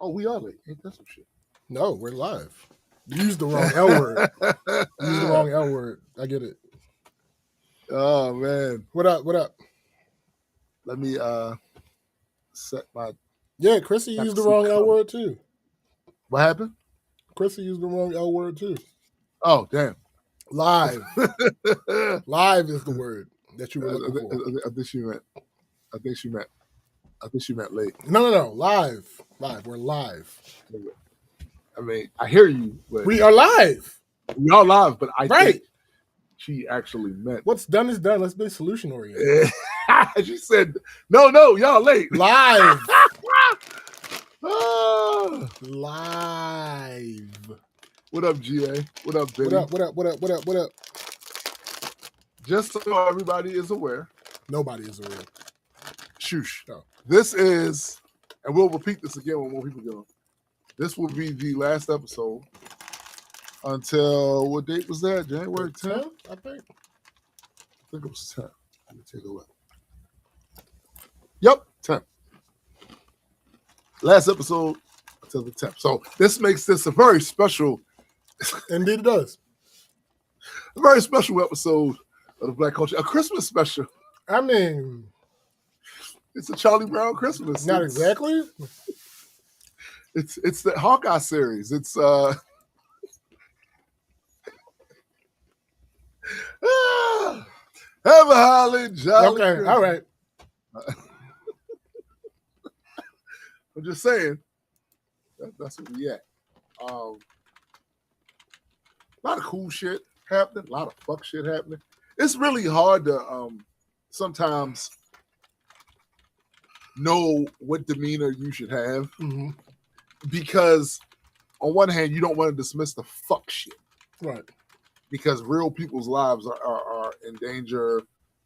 Oh, we are late. Ain't that some shit? No, we're live. You used the wrong L word. You used the wrong L word. I get it. Oh man. What up? What up? Let me set my Yeah, Chrissy used the Pepsi wrong L color. word too. What happened? Chrissy used the wrong L word too. Oh damn. Live. I, Live is the word that you were looking for. I think she meant. I think she meant. I think she meant late. No. Live. Live. We're live. I mean, I hear you, but We are live. we all live. But I Right. think she actually meant. What's done is done. Let's be solution oriented. She said, "No, y'all late." Live. Ah. Live. What up, GA? What up, Benny? What up? Just so everybody is aware, Nobody is aware. shush. No. This is, and we'll repeat this again when more people get on. This will be the last episode until what date was that? January 10th? I think. I think it was 10. Let me take a look. Yep, 10. Last episode until the 10th. So this makes this a very special. Indeed, it does. A very special episode of the Black Culture. A Christmas special. I mean, it's a Charlie Brown Christmas. Not exactly. It's the Hawkeye series. It's have a holly jolly. Okay, Christmas. all right. I'm just saying. That's where we at. A lot of cool shit happening. A lot of fuck shit happening. It's really hard to sometimes know what demeanor you should have because on one hand you don't want to dismiss the fuck shit, right? Because real people's lives are in danger,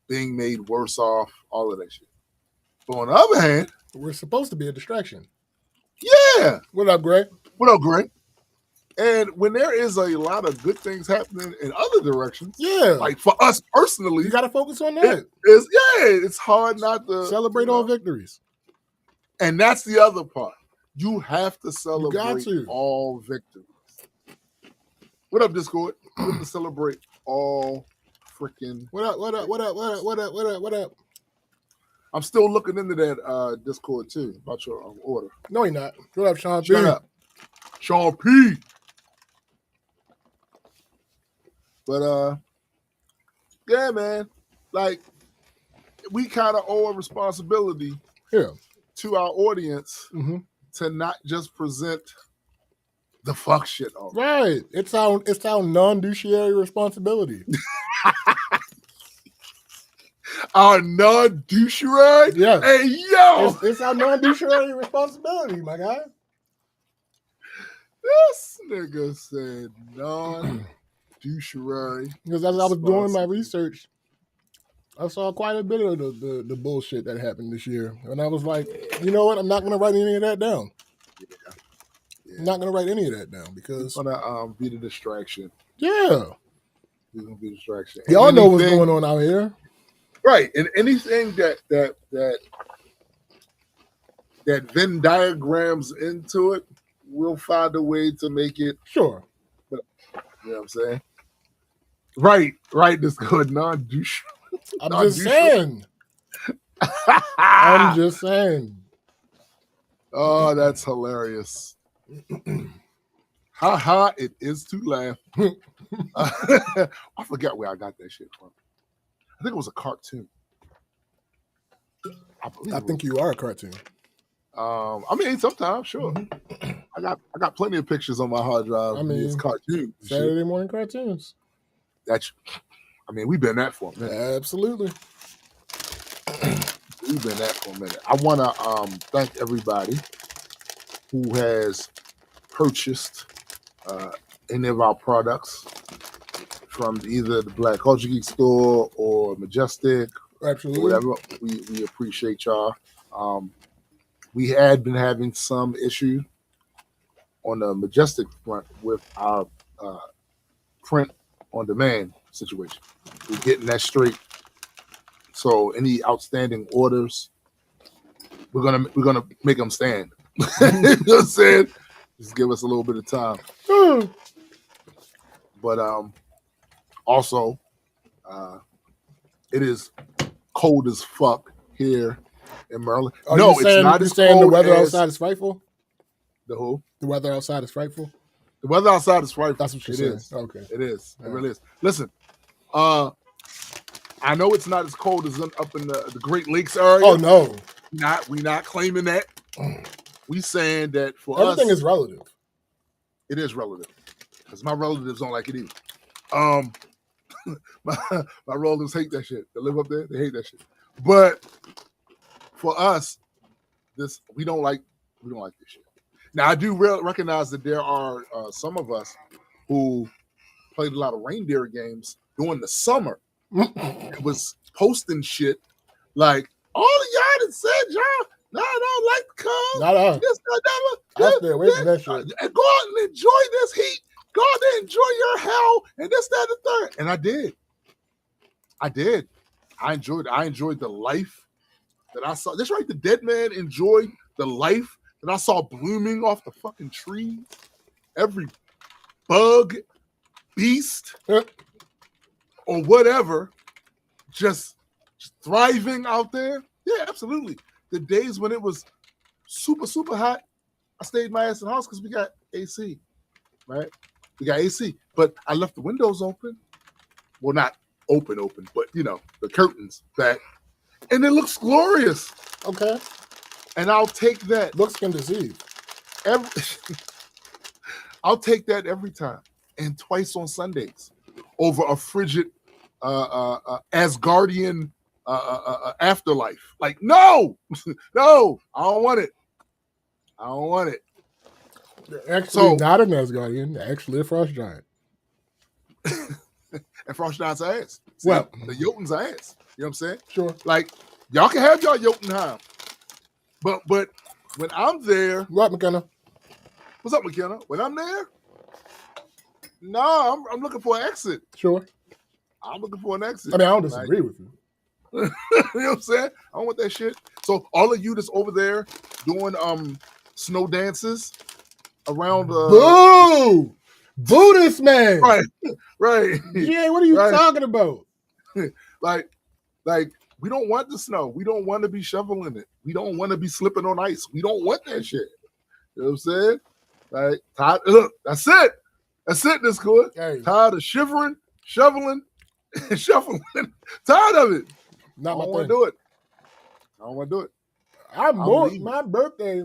being made worse off, all of that shit. But on the other hand, we're supposed to be a distraction. Yeah. What up, Gray? What up, Gray? And when there is a lot of good things happening in other directions, like for us personally, you got to focus on that. It's hard not to celebrate all victories. And that's the other part. You have to celebrate all victories. What up, Discord? You have to celebrate all freaking. What up? I'm still looking into that Discord too about your order. No, you're not. What up, Sean P? Shut up, Sean P. But yeah, man. Like we kind of owe a responsibility to our audience to not just present the fuck shit on. Right. It's our non-douchiary responsibility. Our non-douchiary? Yeah. Hey, yo! It's our non-douchiary responsibility, my guy. This nigga said non-douchiary. Because as I was doing my research, I saw quite a bit of the bullshit that happened this year. And I was like, you know what? I'm not going to write any of that down. I'm not going to write any of that down because... It's going to be the distraction. Yeah. It's going to be a distraction. Y'all know what's going on out here. Right. And anything that Venn diagrams into it, we'll find a way to make it. Sure. But, you know what I'm saying? Right. This good non-douche. I'm just saying. I'm just saying. Oh, that's hilarious. Ha, it is to laugh. I forgot where I got that shit from. I think it was a cartoon. I think you are a cartoon. I mean, sometimes, sure. I got plenty of pictures on my hard drive. I mean, it's cartoons. Saturday morning cartoons. We've been that for a minute. Absolutely. We've been that for a minute. I want to thank everybody who has purchased any of our products from either the Black Culture Geek store or Majestic. Absolutely. Or whatever. We appreciate y'all. We had been having some issue on the Majestic front with our print on demand situation. We're getting that straight. So any outstanding orders, we're gonna make them stand. You know what I'm saying? Just give us a little bit of time. But also, it is cold as fuck here in Maryland. No, it's not as cold. The weather outside is frightful? The who? The weather outside is frightful? The weather outside is frightful. That's what you're saying. Is. Okay. It is. It really is. Listen, I know it's not as cold as up in the Great Lakes area. Oh, no. We not claiming that. We saying that for everything us, is relative. It is relative. Because my relatives don't like it either. My relatives hate that shit. They live up there, they hate that shit. But for us, we don't like this shit. Now I do recognize that there are some of us who played a lot of reindeer games during the summer. It was posting shit like all of y'all that said y'all I don't like the cold. Not us. I stay away from that shit. And go out and enjoy this heat. Go out and enjoy your hell and this, that, and the third. And I did. I enjoyed the life that I saw. That's right. The dead man enjoyed the life that I saw blooming off the fucking trees. Every bug, beast, or whatever, just thriving out there. Yeah, absolutely. The days when it was super, super hot, I stayed my ass in the house because we got AC, right? We got AC, but I left the windows open. Well, not open, but the curtains back, and it looks glorious. Okay, and I'll take that. Looks can deceive. I'll take that every time, and twice on Sundays over a frigid Asgardian afterlife. Like, no, no, I don't want it. Actually, not an Asgardian, actually a frost giant. And frost giant's ass. See, well, the Jotun's ass. You know what I'm saying? Sure. Like, y'all can have y'all Jotunheim. But when I'm there. What, McKenna? What's up, McKenna? When I'm there, no, I'm looking for an exit. Sure. I'm looking for an exit. I mean, I don't disagree with you. You know what I'm saying? I don't want that shit. So all of you that's over there doing snow dances around Boo! Buddhist man. Right. Yeah, what are you talking about? like we don't want the snow. We don't want to be shoveling it. We don't want to be slipping on ice. We don't want that shit. You know what I'm saying? Like, look, that's it. That's it, this court. Hey. Tired of shivering, shoveling, and shuffling. Tired of it. Not I my don't thing. want to do it. I don't want to do it. My birthday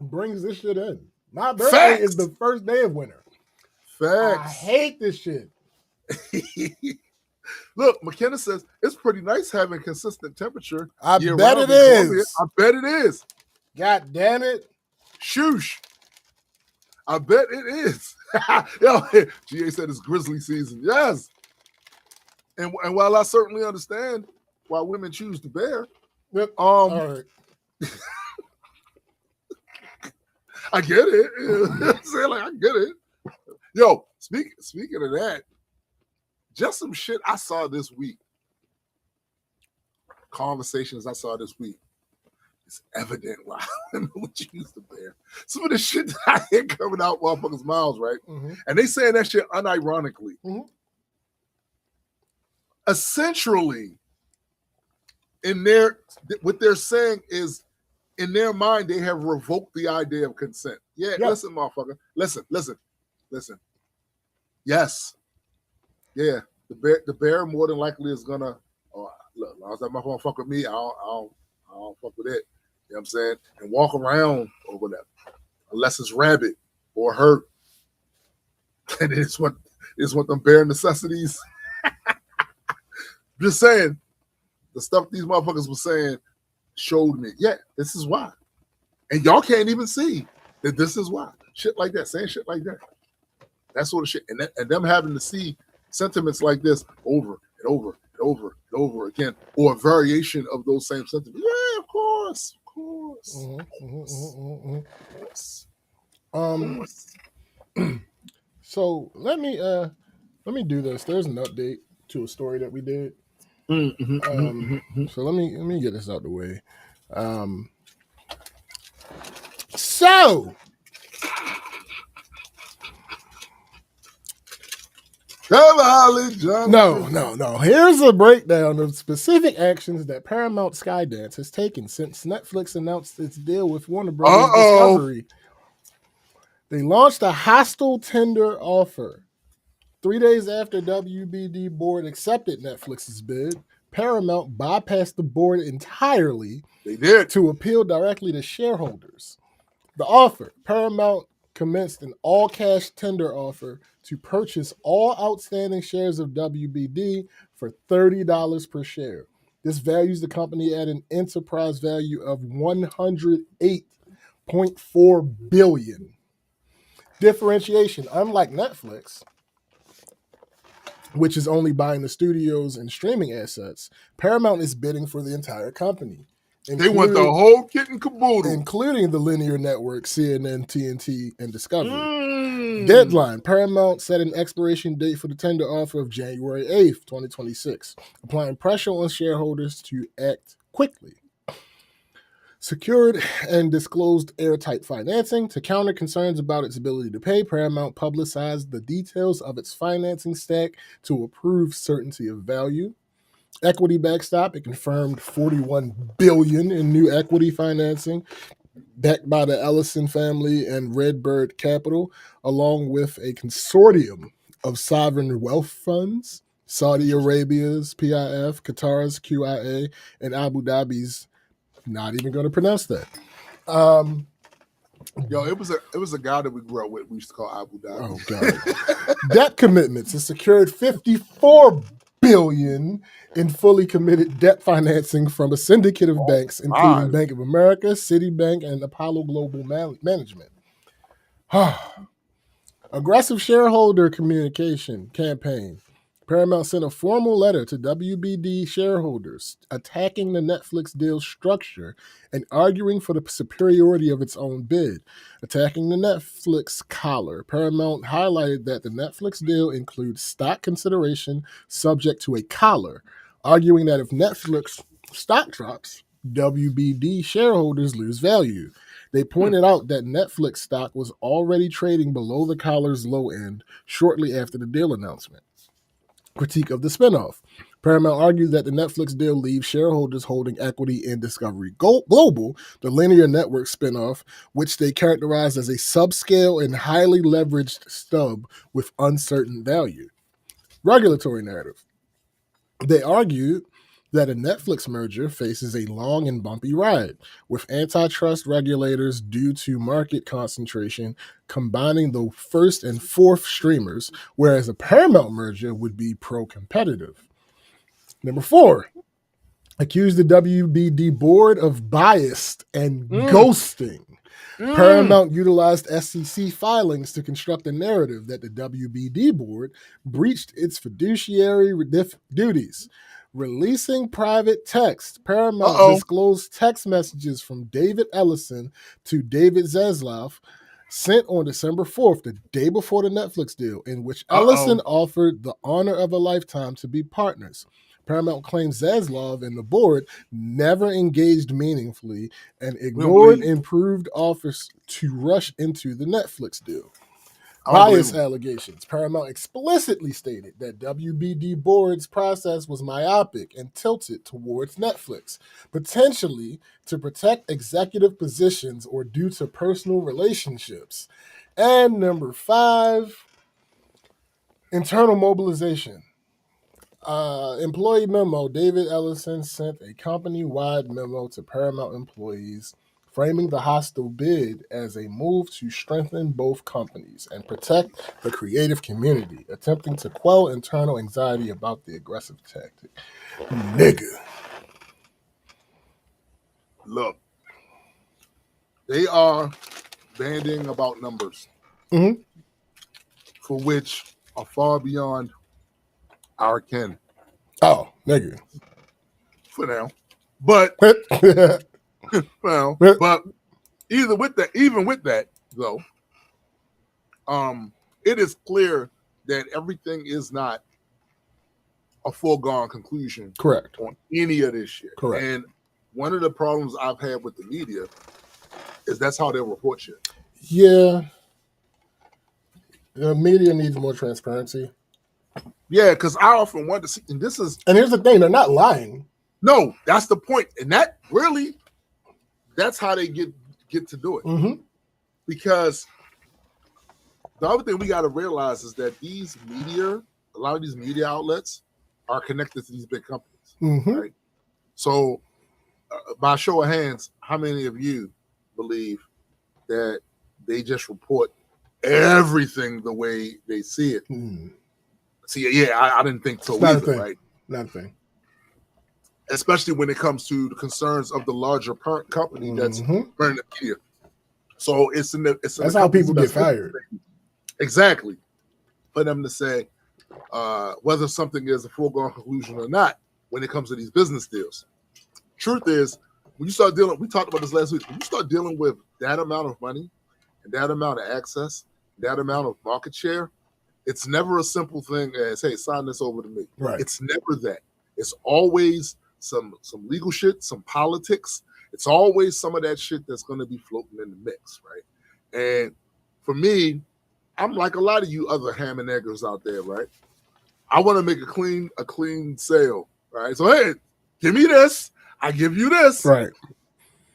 brings this shit in. My birthday is the first day of winter. Facts. I hate this shit. Look, McKenna says it's pretty nice having consistent temperature. I bet it is. I bet it is. God damn it. Shoosh. I bet it is. Yo, GA said it's grizzly season. Yes. And while I certainly understand why women choose to bear, all right. I get it. I get it. Yo, speaking of that, just some shit I saw this week. Conversations I saw this week. It's evident why women would choose to bear. Some of the shit that I hear coming out motherfuckers' mouths, right? Mm-hmm. And they saying that shit unironically. Mm-hmm. Essentially, what they're saying is, in their mind, they have revoked the idea of consent. Yeah. Listen, motherfucker. Listen. Yes. Yeah. The bear more than likely is gonna. Oh, look, as long as that motherfucker fuck with me, I don't fuck with it. You know what I'm saying? And walk around or whatever, unless it's rabid or hurt. And it's what them bare necessities. Just saying, the stuff these motherfuckers were saying showed me, yeah, this is why. And y'all can't even see that this is why. Shit like that, saying shit like that. That sort of shit. And them having to see sentiments like this over and over and over and over again, or a variation of those same sentiments. Yeah, of course. So let me do this. There's an update to a story that we did. So let me get this out the way. So, no. Here's a breakdown of specific actions that Paramount Skydance has taken since Netflix announced its deal with Warner Brothers Discovery. They launched a hostile tender offer. 3 days after WBD board accepted Netflix's bid, Paramount bypassed the board entirely. They did. To appeal directly to shareholders. The offer, Paramount commenced an all-cash tender offer to purchase all outstanding shares of WBD for $30 per share. This values the company at an enterprise value of $108.4 billion. Differentiation, unlike Netflix, which is only buying the studios and streaming assets, Paramount is bidding for the entire company. They want the whole kit and caboodle. Including the linear network, CNN, TNT, and Discovery. Deadline, Paramount set an expiration date for the tender offer of January 8th, 2026, applying pressure on shareholders to act quickly. Secured and disclosed airtight financing. To counter concerns about its ability to pay, Paramount publicized the details of its financing stack to approve certainty of value. Equity backstop, it confirmed $41 billion in new equity financing backed by the Ellison family and Redbird Capital, along with a consortium of sovereign wealth funds, Saudi Arabia's PIF, Qatar's QIA, and Abu Dhabi's, not even going to pronounce that. It was a guy that we grew up with. We used to call Abu Dhabi. Oh God! Debt commitments. It secured $54 billion in fully committed debt financing from a syndicate of banks, including Bank of America, Citibank, and Apollo Global Management. Aggressive shareholder communication campaign. Paramount sent a formal letter to WBD shareholders attacking the Netflix deal structure and arguing for the superiority of its own bid. Attacking the Netflix collar, Paramount highlighted that the Netflix deal includes stock consideration subject to a collar, arguing that if Netflix stock drops, WBD shareholders lose value. They pointed out that Netflix stock was already trading below the collar's low end shortly after the deal announcement. Critique of the spinoff. Paramount argued that the Netflix deal leaves shareholders holding equity in Discovery Global, the linear network spinoff, which they characterized as a subscale and highly leveraged stub with uncertain value. Regulatory narrative. They argued that a Netflix merger faces a long and bumpy ride, with antitrust regulators due to market concentration combining the first and fourth streamers, whereas a Paramount merger would be pro-competitive. Number 4, accused the WBD board of bias and ghosting. Paramount utilized SEC filings to construct a narrative that the WBD board breached its fiduciary duties. Releasing private text, Paramount disclosed text messages from David Ellison to David Zaslav sent on December 4th, the day before the Netflix deal, in which Ellison offered the honor of a lifetime to be partners. Paramount claims Zaslav and the board never engaged meaningfully and ignored improved offers to rush into the Netflix deal. Bias allegations. Paramount explicitly stated that WBD board's process was myopic and tilted towards Netflix, potentially to protect executive positions or due to personal relationships. And number 5, internal mobilization. Employee memo. David Ellison sent a company-wide memo to Paramount employees framing the hostile bid as a move to strengthen both companies and protect the creative community, attempting to quell internal anxiety about the aggressive tactic. Nigga. Look, they are bandying about numbers for which are far beyond our ken. Oh, nigga. For now. But well, but even with that, though, it is clear that everything is not a foregone conclusion. Correct. On any of this shit. Correct. And one of the problems I've had with the media is that's how they'll report shit. Yeah. The media needs more transparency. Yeah, because I often want to see, and here's the thing, they're not lying. No, that's the point. And that really, that's how they get to do it. Mm-hmm. Because the other thing we got to realize is that a lot of these media outlets are connected to these big companies, mm-hmm. right? So by show of hands, how many of you believe that they just report everything the way they see it? See, yeah, I didn't think so either, right? Not a thing. Especially when it comes to the concerns of the larger parent company that's running the media. So that's how people get fired. Exactly. For them to say whether something is a foregone conclusion or not when it comes to these business deals. Truth is, when you start dealing, we talked about this last week, when you start dealing with that amount of money and that amount of access, that amount of market share, it's never a simple thing as, hey, sign this over to me. Right. It's never that. It's always some legal shit, some politics. It's always some of that shit that's going to be floating in the mix, right? And for me, I'm like a lot of you other ham and eggers out there, right? I want to make a clean sale, right? So, hey, give me this. I give you this. Right.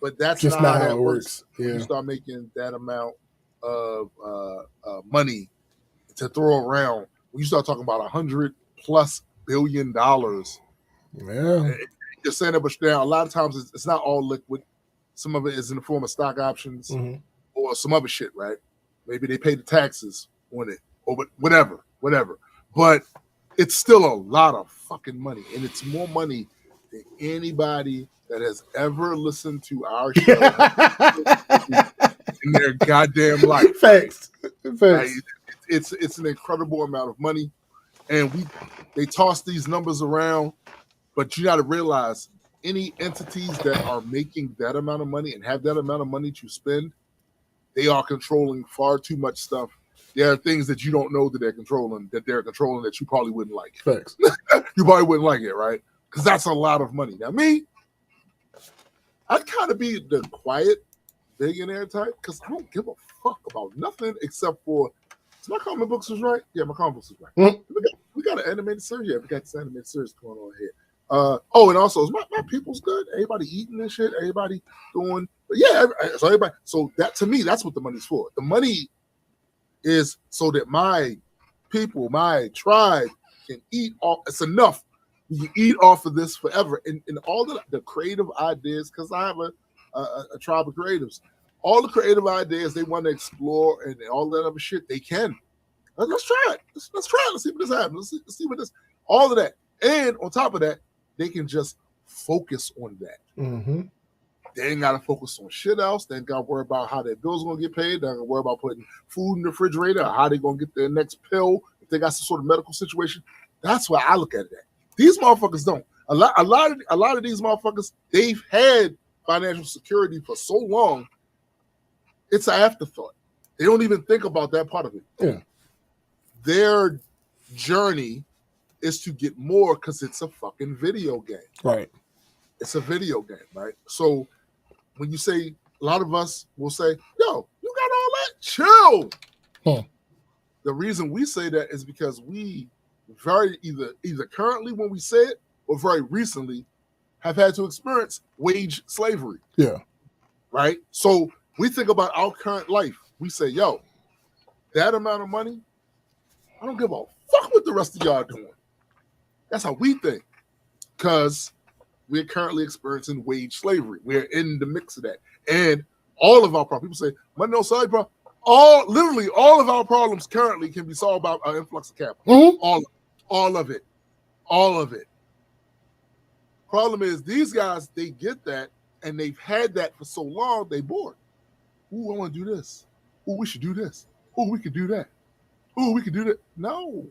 But that's just not how it works. Yeah. When you start making that amount of money to throw around, when you start talking about $100+ billion, yeah, you're saying it, but now a lot of times it's not all liquid. Some of it is in the form of stock options or some other shit, right? Maybe they pay the taxes on it or whatever. But it's still a lot of fucking money, and it's more money than anybody that has ever listened to our show in their goddamn life. Facts. Right? It's an incredible amount of money, and they toss these numbers around, but you got to realize any entities that are making that amount of money and have that amount of money to spend, they are controlling far too much stuff. There are things that you don't know that they're controlling that you probably wouldn't like. Facts. You probably wouldn't like it, right? Because that's a lot of money. Now, me, I'd kind of be the quiet billionaire type because I don't give a fuck about nothing except for, is my comic books is right? Yeah, my comic books is right. Mm-hmm. We got an animated series. Yeah, we got this animated series going on here. And also, is my people's good? Everybody eating this shit? Everybody doing? Yeah, so everybody. So that, to me, that's what the money's for. The money is so that my people, my tribe, can eat off. It's enough. You can eat off of this forever. And all the creative ideas, because I have a tribe of creatives. All the creative ideas they want to explore and all that other shit, they can. Let's try it. Let's try it. Let's see what this happens. Let's see what this. All of that, and on top of that, they can just focus on that. Mm-hmm. They ain't got to focus on shit else. They ain't got to worry about how their bills are going to get paid. They ain't got to worry about putting food in the refrigerator or how they going to get their next pill if they got some sort of medical situation. That's why I look at it. These motherfuckers don't. A lot of these motherfuckers, they've had financial security for so long, it's an afterthought. They don't even think about that part of it. Yeah. Their journey is to get more because it's a fucking video game. Right. It's a video game, right? So when you say, a lot of us will say, yo, you got all that? Chill. Huh. The reason we say that is because we very either currently when we say it or very recently have had to experience wage slavery. Yeah. Right? So we think about our current life. We say, yo, that amount of money, I don't give a fuck what the rest of y'all doing. That's how we think. Because we're currently experiencing wage slavery. We're in the mix of that. And all of our problems, people say, money don't solve your problem. Literally all of our problems currently can be solved by our influx of capital. Mm-hmm. All of it. All of it. Problem is, these guys, they get that, and they've had that for so long, they bored. Ooh, I want to do this. Ooh, we should do this. Ooh, we could do that. Ooh, we could do that. No.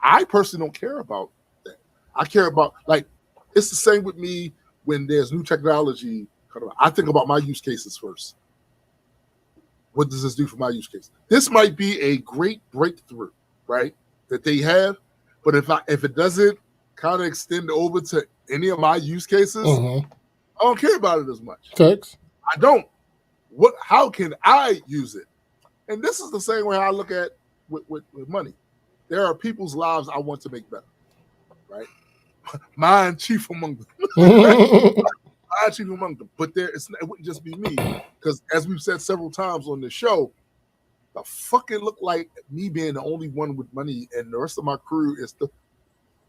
I personally don't care about that. I care about, like, it's the same with me when there's new technology. I think about my use cases first. What does this do for my use case? This might be a great breakthrough, right, that they have, but if it doesn't kind of extend over to any of my use cases, I don't care about it as much. Text. I don't. How can I use it? And this is the same way I look at with money. There are people's lives I want to make better, right? Mine chief among them. Mine chief among them. But it wouldn't just be me, because as we've said several times on the show, the fucking look like me being the only one with money and the rest of my crew is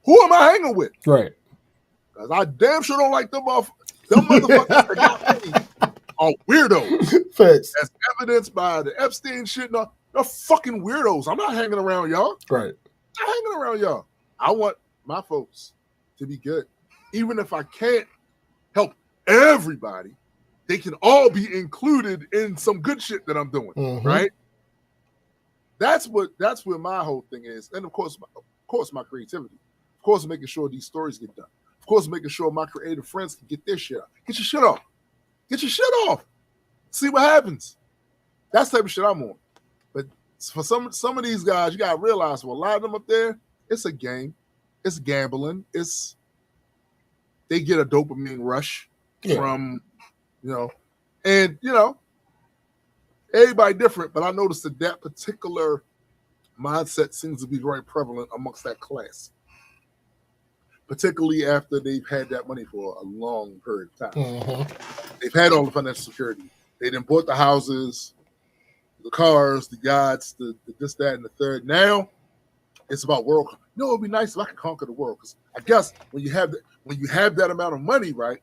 who am I hanging with? Right. Because I damn sure don't like them motherfuckers that got money are weirdos. Facts. As evidenced by the Epstein shit. No, they're fucking weirdos. I'm not hanging around y'all. Right. I'm not hanging around y'all. I want my folks to be good. Even if I can't help everybody, they can all be included in some good shit that I'm doing. Mm-hmm. Right? That's where my whole thing is. And of course, my creativity. Of course, making sure these stories get done. Of course, making sure my creative friends can get their shit off. Get your shit off. Get your shit off. See what happens. That's the type of shit I'm on. But for some of these guys, you gotta realize, well, a lot of them up there, it's a game. It's gambling. They get a dopamine rush from, and everybody different, but I noticed that particular mindset seems to be very prevalent amongst that class, particularly after they've had that money for a long period of time. Mm-hmm. They've had all the financial security. They done bought the houses, the cars, the yachts, the this, that, and the third. Now it's about world. It'd be nice if I could conquer the world. Because I guess when you have that amount of money, right,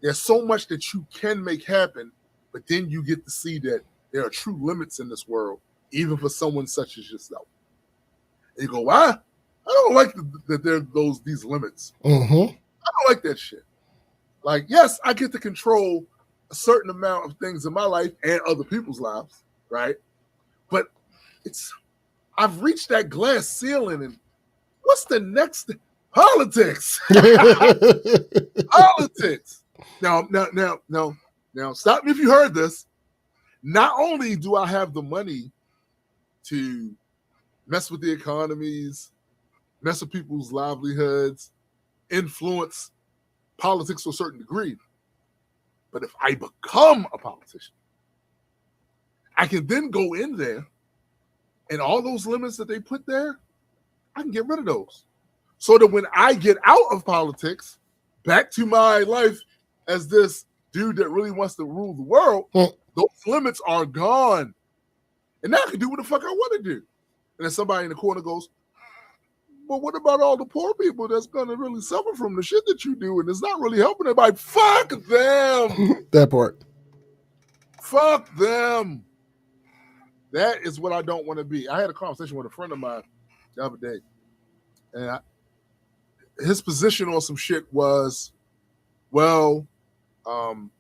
there's so much that you can make happen, but then you get to see that there are true limits in this world, even for someone such as yourself. And you go, why? I don't like that there are these limits. Mm-hmm. I don't like that shit. Like, yes, I get to control a certain amount of things in my life and other people's lives, right? But I've reached that glass ceiling, and what's the next thing? Politics. Politics. Now, stop me if you heard this. Not only do I have the money to mess with the economies, mess with people's livelihoods, influence politics to a certain degree, but if I become a politician, I can then go in there and all those limits that they put there, I can get rid of those. So that when I get out of politics, back to my life as this dude that really wants to rule the world, those limits are gone. And now I can do what the fuck I want to do. And then somebody in the corner goes, but what about all the poor people that's going to really suffer from the shit that you do and it's not really helping anybody? Fuck them. That part. Fuck them. That is what I don't want to be. I had a conversation with a friend of mine the other day, and his position on some shit was, well, I'm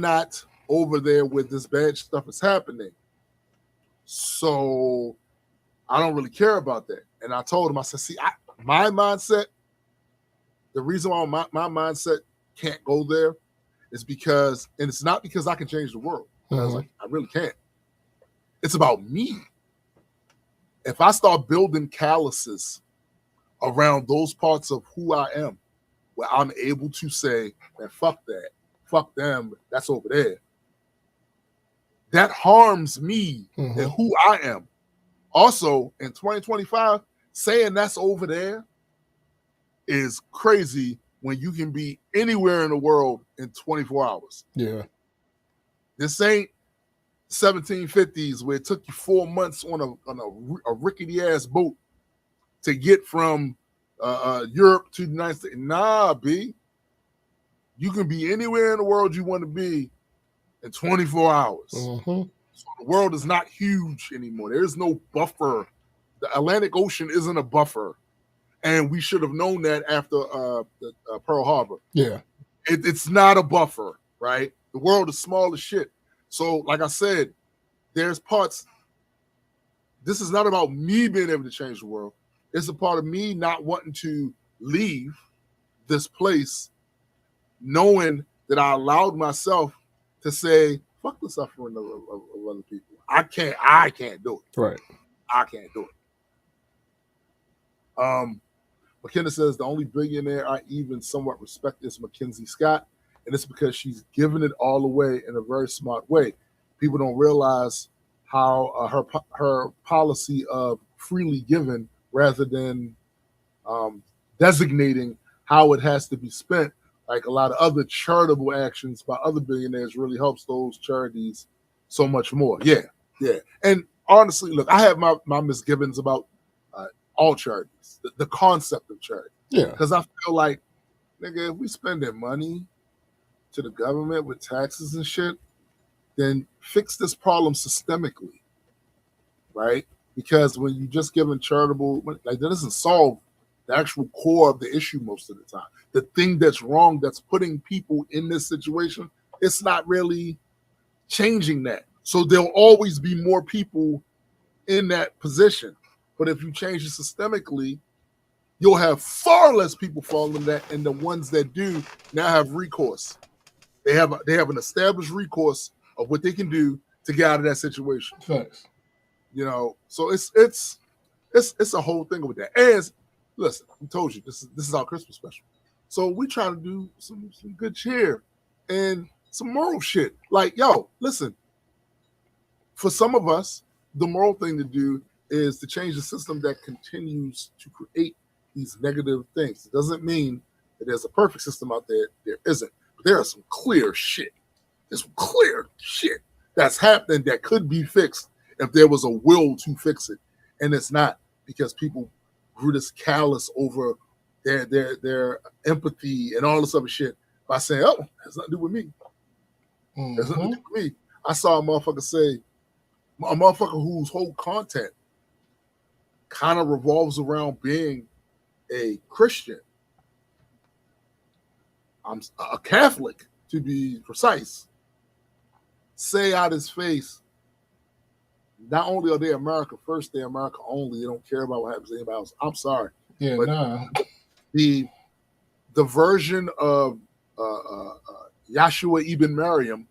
not over there where this bad stuff is happening, so I don't really care about that. And I told him, I said, see, my mindset, the reason why my mindset can't go there is because, and it's not because I can change the world. I was like, I really can't. It's about me. If I start building calluses around those parts of who I am, where I'm able to say, man, fuck that, fuck them, that's over there, that harms me and who I am. Also, in 2025, saying that's over there is crazy when you can be anywhere in the world in 24 hours. Yeah. This ain't 1750s where it took you 4 months on a rickety ass boat to get from Europe to the United States. Nah, B. You can be anywhere in the world you want to be in 24 hours. So the world is not huge anymore. There is no buffer. The Atlantic Ocean isn't a buffer. And we should have known that after Pearl Harbor. Yeah. It's not a buffer, right? The world is small as shit. So, like I said, there's parts. This is not about me being able to change the world. It's a part of me not wanting to leave this place, knowing that I allowed myself to say, fuck the suffering of other people. I can't do it. Right. I can't do it. McKenna says the only billionaire I even somewhat respect is Mackenzie Scott. and it's because she's giving it all away in a very smart way. People don't realize how her policy of freely given rather than designating how it has to be spent, like a lot of other charitable actions by other billionaires, really helps those charities so much more. Yeah. And honestly, look, I have my misgivings about all charities, the concept of charity. Yeah. Because I feel like, nigga, if we spending money to the government with taxes and shit, then fix this problem systemically, right? Because when you just giving charitable, like that doesn't solve the actual core of the issue most of the time. The thing that's wrong, that's putting people in this situation, it's not really changing that. So there'll always be more people in that position. But if you change it systemically, you'll have far less people fall in that, and the ones that do now have recourse. They have an established recourse of what they can do to get out of that situation. Thanks. You know, so it's a whole thing with that. And listen, I told you this is our Christmas special, so we try to do some good cheer and some moral shit. Like, yo, listen, for some of us, the moral thing to do is to change the system that continues to create these negative things. It doesn't mean that there's a perfect system out there. There isn't. But there are some clear shit. There's some clear shit that's happening that could be fixed if there was a will to fix it. And it's not, because people grew this callous over their empathy and all this other shit by saying, oh, it has nothing to do with me. It has nothing to do with me. I saw a motherfucker whose whole content kind of revolves around being a Christian. I'm a Catholic, to be precise. Say out his face, not only are they America first, they're America only. They don't care about what happens to anybody else. I'm sorry. Yeah, but nah. The version of Yahshua Ibn Maryam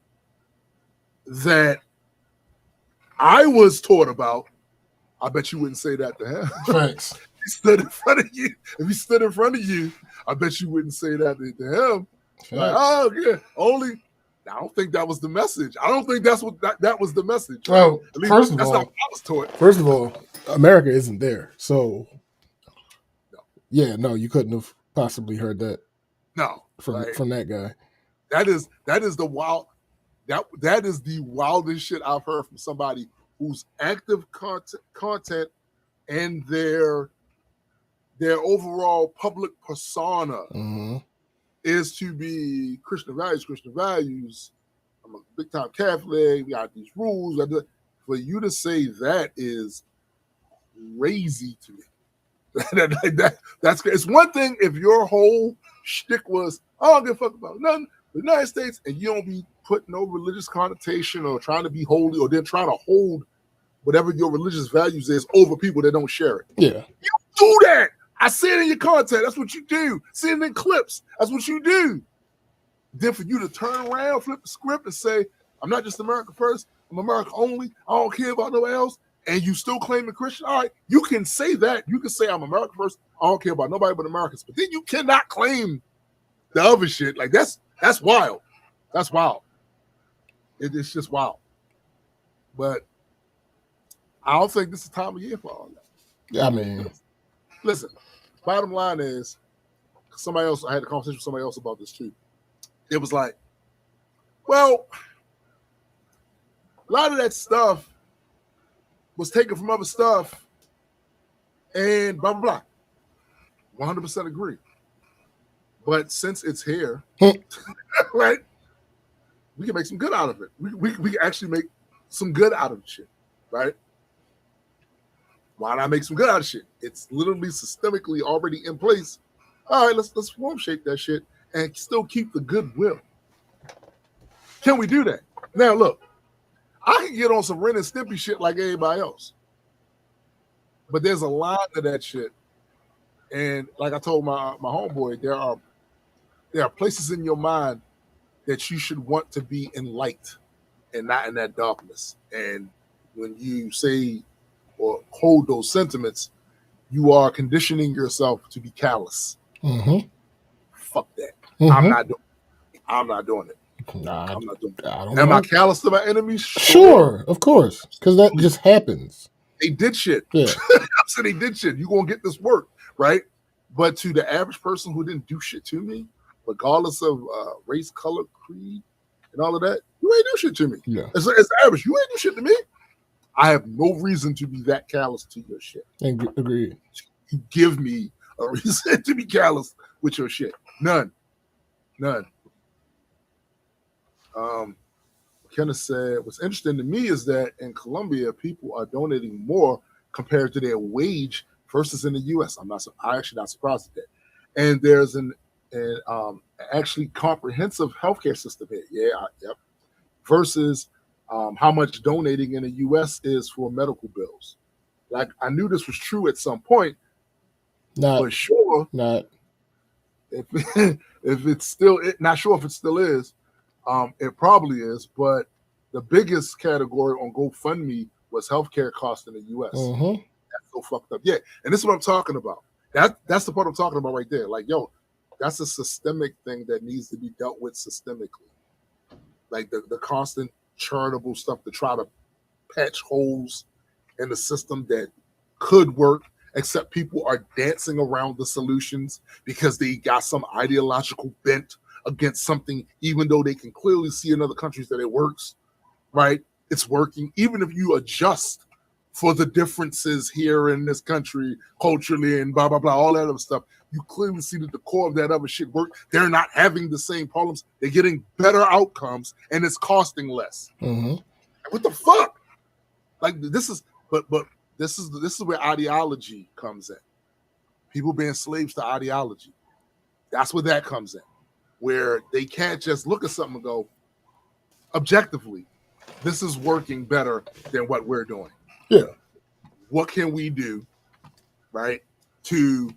that I was taught about, I bet you wouldn't say that to him. Thanks. If he stood in front of you, I bet you wouldn't say that to him. Like, oh yeah, only. I don't think that was the message. I don't think that's what that was the message. Well, first of all, not what I was taught. First of all, America isn't there, so no, you couldn't have possibly heard that. No, from that guy. That is the wild. That is the wildest shit I've heard from somebody whose active content and their overall public persona is to be Christian values. I'm a big time Catholic. We got these rules. For you to say that is crazy to me. That's it's one thing if your whole shtick was, I don't give a fuck about nothing, the United States, and you don't be putting no religious connotation or trying to be holy or then trying to hold whatever your religious values is over people that don't share it. Yeah. You do that. I see it in your content. That's what you do. See it in clips. That's what you do. Then for you to turn around, flip the script, and say, I'm not just America first, I'm America only, I don't care about nobody else, and you still claim a Christian, all right, you can say that. You can say I'm America first, I don't care about nobody but Americans. But then you cannot claim the other shit. Like, that's wild. That's wild. It's just wild. But I don't think this is the time of year for all that. Yeah, I mean, listen, bottom line is, I had a conversation with somebody else about this too. It was like, well, a lot of that stuff was taken from other stuff and blah, blah, blah. 100% agree. But since it's here, right, we can make some good out of it. We can actually make some good out of shit, right? Why not make some good out of shit? It's literally systemically already in place. All right, let's form shape that shit and still keep the goodwill. Can we do that? Now, look, I can get on some Ren and Stimpy shit like everybody else. But there's a line to that shit. And like I told my homeboy, there are places in your mind that you should want to be in light and not in that darkness. And when you say or hold those sentiments, you are conditioning yourself to be callous. Mm-hmm. Fuck that. Mm-hmm. I'm not doing it. I'm not doing it. Nah, I'm not doing it. I don't Am know. I callous to my enemies? Sure, of course, because that just happens. They did shit. Yeah. I said they did shit. You gonna get this work, right? But to the average person who didn't do shit to me, regardless of race, color, creed, and all of that, you ain't do shit to me. Yeah. As average, you ain't do shit to me. I have no reason to be that callous to your shit. Agreed. You give me a reason to be callous with your shit. None. McKenna said, what's interesting to me is that in Colombia, people are donating more compared to their wage versus in the U.S. I'm actually not surprised at that. And there's an actually comprehensive healthcare system here. Yep. Versus how much donating in the U.S. is for medical bills. Like, I knew this was true at some point, but sure, if it's still, not sure if it still is. It probably is, but the biggest category on GoFundMe was healthcare costs in the U.S. That's so fucked up. Yeah, and this is what I'm talking about. That's the part I'm talking about right there. Like, yo, that's a systemic thing that needs to be dealt with systemically. Like the constant charitable stuff to try to patch holes in the system that could work, except people are dancing around the solutions because they got some ideological bent against something, even though they can clearly see in other countries that it works, right? It's working. Even if you adjust for the differences here in this country, culturally and blah, blah, blah, all that other stuff, you clearly see that the core of that other shit work. They're not having the same problems. They're getting better outcomes, and it's costing less. What the fuck? Like, this is, but this is where ideology comes in. People being slaves to ideology. That's where that comes in. Where they can't just look at something and go, objectively, this is working better than what we're doing. Yeah. What can we do, right, to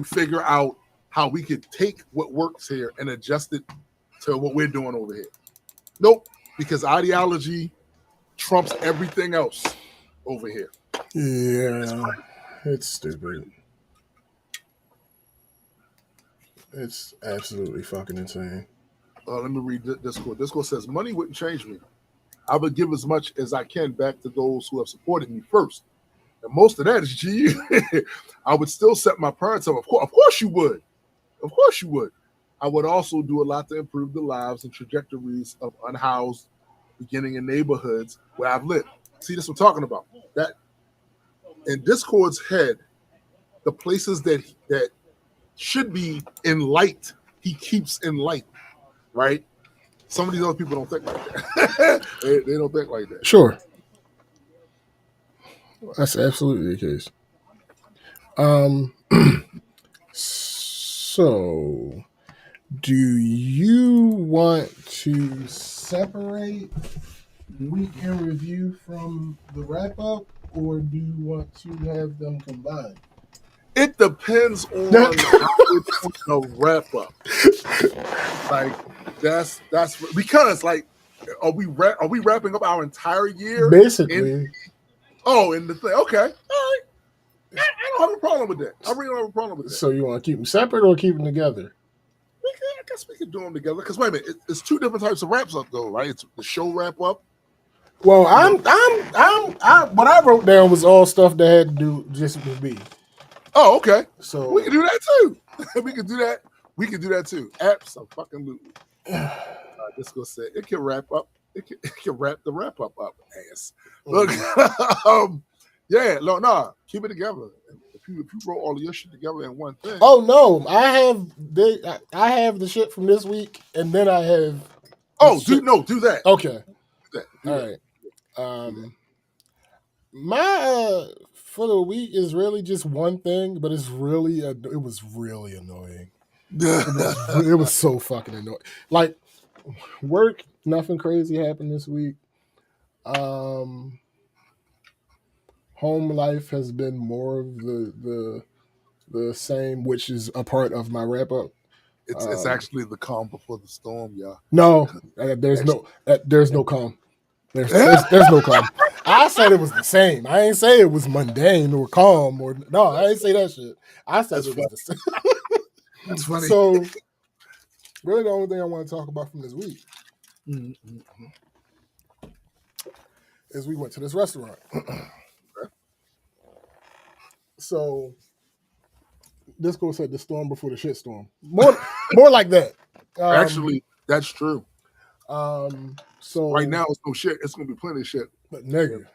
figure out how we could take what works here and adjust it to what we're doing over here? Nope, because ideology trumps everything else over here. Yeah, it's stupid. It's absolutely fucking insane. Let me read Discord. Discord says, money wouldn't change me. I would give as much as I can back to those who have supported me first. And most of that is GU. I would still set my parents up. Of course you would. Of course you would. I would also do a lot to improve the lives and trajectories of unhoused, beginning in neighborhoods where I've lived. See, this is what I'm talking about. That in Discord's head, the places that should be in light, he keeps in light, right? Some of these other people don't think like that. they don't think like that. Sure. That's absolutely the case. So, do you want to separate week in review from the wrap up, or do you want to have them combined? It depends on how the wrap up. Like that's because like are we wrapping up our entire year? Basically. In the thing. Okay. All right. I don't have a problem with that. I really don't have a problem with that. So you want to keep them separate or keep them together? I guess we could do them together. Because wait a minute, it's two different types of wraps up though, right? It's the show wrap up. Well, what I wrote down was all stuff that had to do just with me. Oh, okay. So we can do that too. We can do that. We can do that too. Absolutely. Disco said it can wrap up. It can wrap the wrap up ass. Look, yeah, no, keep it together. If you roll all of your shit together in one thing. Oh no, I have the shit from this week, and then I have. Do that. Okay. Do all that. Right. My for the week is really just one thing, but it was really annoying. It was so fucking annoying. Like work, nothing crazy happened this week. Home life has been more of the same, which is a part of my wrap up. It's actually the calm before the storm, y'all. No, there's no calm. There's no calm. I said it was the same. I ain't say it was mundane or calm or no. I ain't say that shit. I said it was the same. That's funny. So Really, the only thing I want to talk about from this week is we went to this restaurant. So Disco said the storm before the shit storm. More like that. Actually, that's true. So right now it's no shit. It's gonna be plenty of shit. But nigga,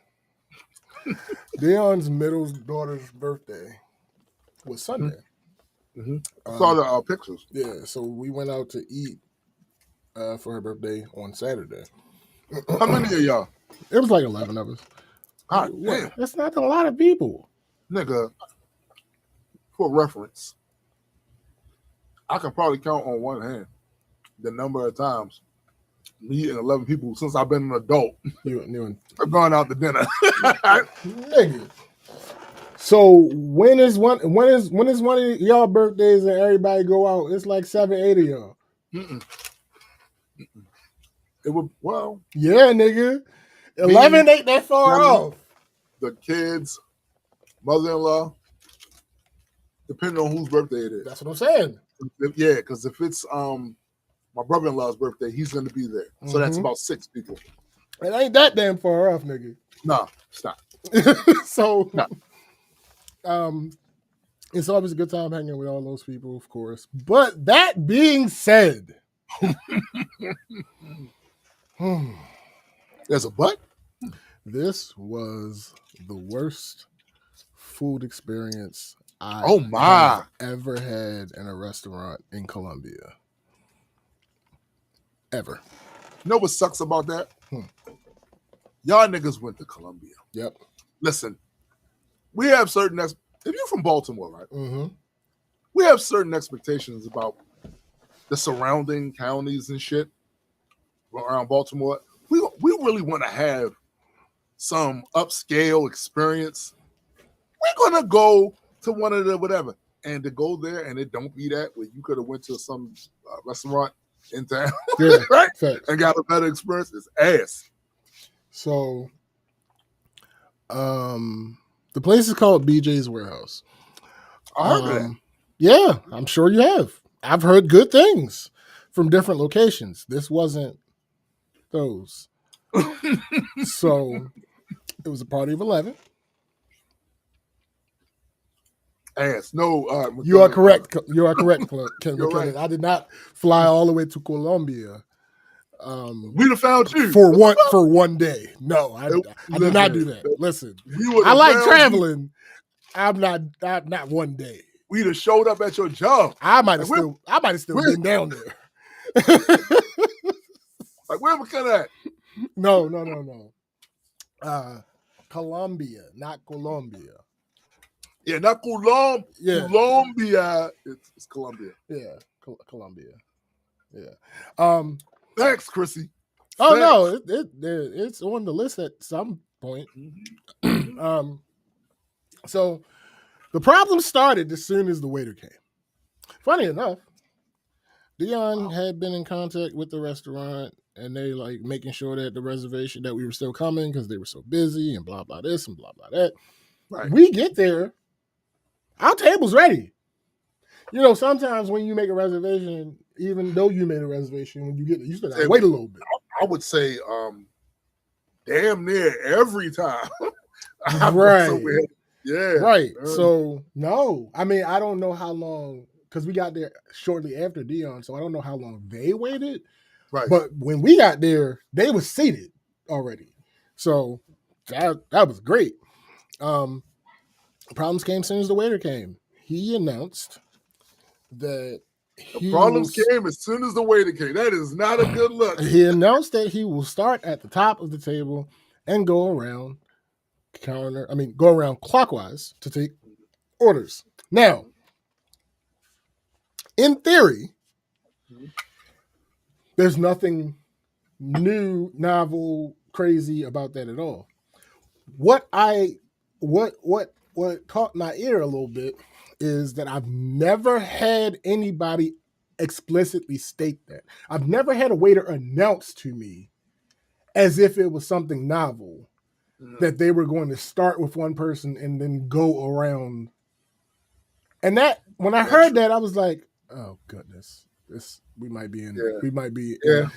Dion's middle daughter's birthday was Sunday. Mm-hmm. I saw the pictures. Yeah, so we went out to eat for her birthday on Saturday. How many of y'all? It was like 11 of us. God damn. That's not a lot of people. Nigga, for reference, I can probably count on one hand the number of times me and 11 people since I've been an adult have gone out to dinner. Nigga. So when is one of y'all birthdays and everybody go out? It's like 7, 8 of y'all. It would yeah, nigga. 11 ain't that far off. The kids, mother-in-law, depending on whose birthday it is. That's what I'm saying. Yeah, because if it's my brother-in-law's birthday, he's going to be there. So that's about 6 people. It ain't that damn far off, nigga. No, stop. So, it's always a good time hanging with all those people, of course. But that being said, there's a but. This was the worst food experience I have ever had in a restaurant in Colombia. Ever. You know what sucks about that? Y'all niggas went to Colombia. Yep. Listen, we have certain if you're from Baltimore, right? Mm-hmm. We have certain expectations about the surrounding counties and shit around Baltimore. We really want to have some upscale experience. We're gonna go to one of the whatever, and to go there and it don't be that where you could have went to some restaurant in town, right? Fact. And got a better experience. It's ass. So, the place is called BJ's Warehouse. I heard that. Yeah, I'm sure you have. I've heard good things from different locations. This wasn't those. So, it was a party of 11. Ass. No, you are correct. You are correct, Ken. Right. I did not fly all the way to Colombia. We'd have found you for one day. No, I did not do that. Listen, I like traveling. I'm not one day. We'd have showed up at your job. I might have still been down there. Like where we cut at? No. Colombia, not Colombia. Yeah, not Colombia. Yeah. Colombia. It's Colombia. Yeah, Colombia. Yeah. Thanks, Chrissy. Oh no, it's on the list at some point. So the problem started as soon as the waiter came. Funny enough, Dion had been in contact with the restaurant, and they like making sure that the reservation that we were still coming because they were so busy and blah blah this and blah blah that. Right. We get there, our table's ready. You know, sometimes when you make a reservation, even though you made a reservation, when you get there, you still gotta wait a little bit. I would say damn near every time. Right. Yeah. Right. So no. I mean, I don't know how long, because we got there shortly after Dion, so I don't know how long they waited. Right. But when we got there, they were seated already. So that was great. Problems came as soon as the waiter came. He announced that the problems came as soon as the waiter came. That is not a good look. He announced that he will start at the top of the table and go around clockwise to take orders. Now, in theory, there's nothing new, novel, crazy about that at all. What caught my ear a little bit is that I've never had anybody explicitly state that. I've never had a waiter announce to me as if it was something novel that they were going to start with one person and then go around. And that, when I heard that, I was like, oh goodness, we might be in. Yeah. We might be. Yeah.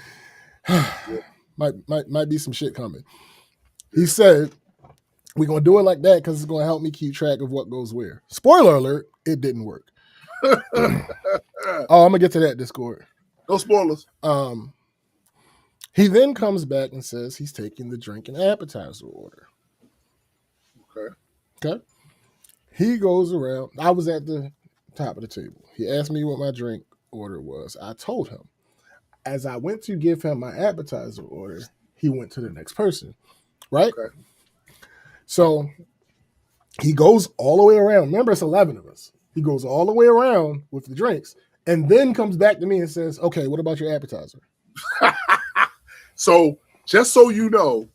Might be some shit coming. He said, we're going to do it like that because it's going to help me keep track of what goes where. Spoiler alert, it didn't work. I'm going to get to that, Discord. No spoilers. He then comes back and says he's taking the drink and appetizer order. Okay. He goes around. I was at the top of the table. He asked me what my drink order was. I told him. As I went to give him my appetizer order, he went to the next person. Right? Okay. So he goes all the way around. Remember, it's 11 of us. He goes all the way around with the drinks and then comes back to me and says, okay, what about your appetizer? So just so you know,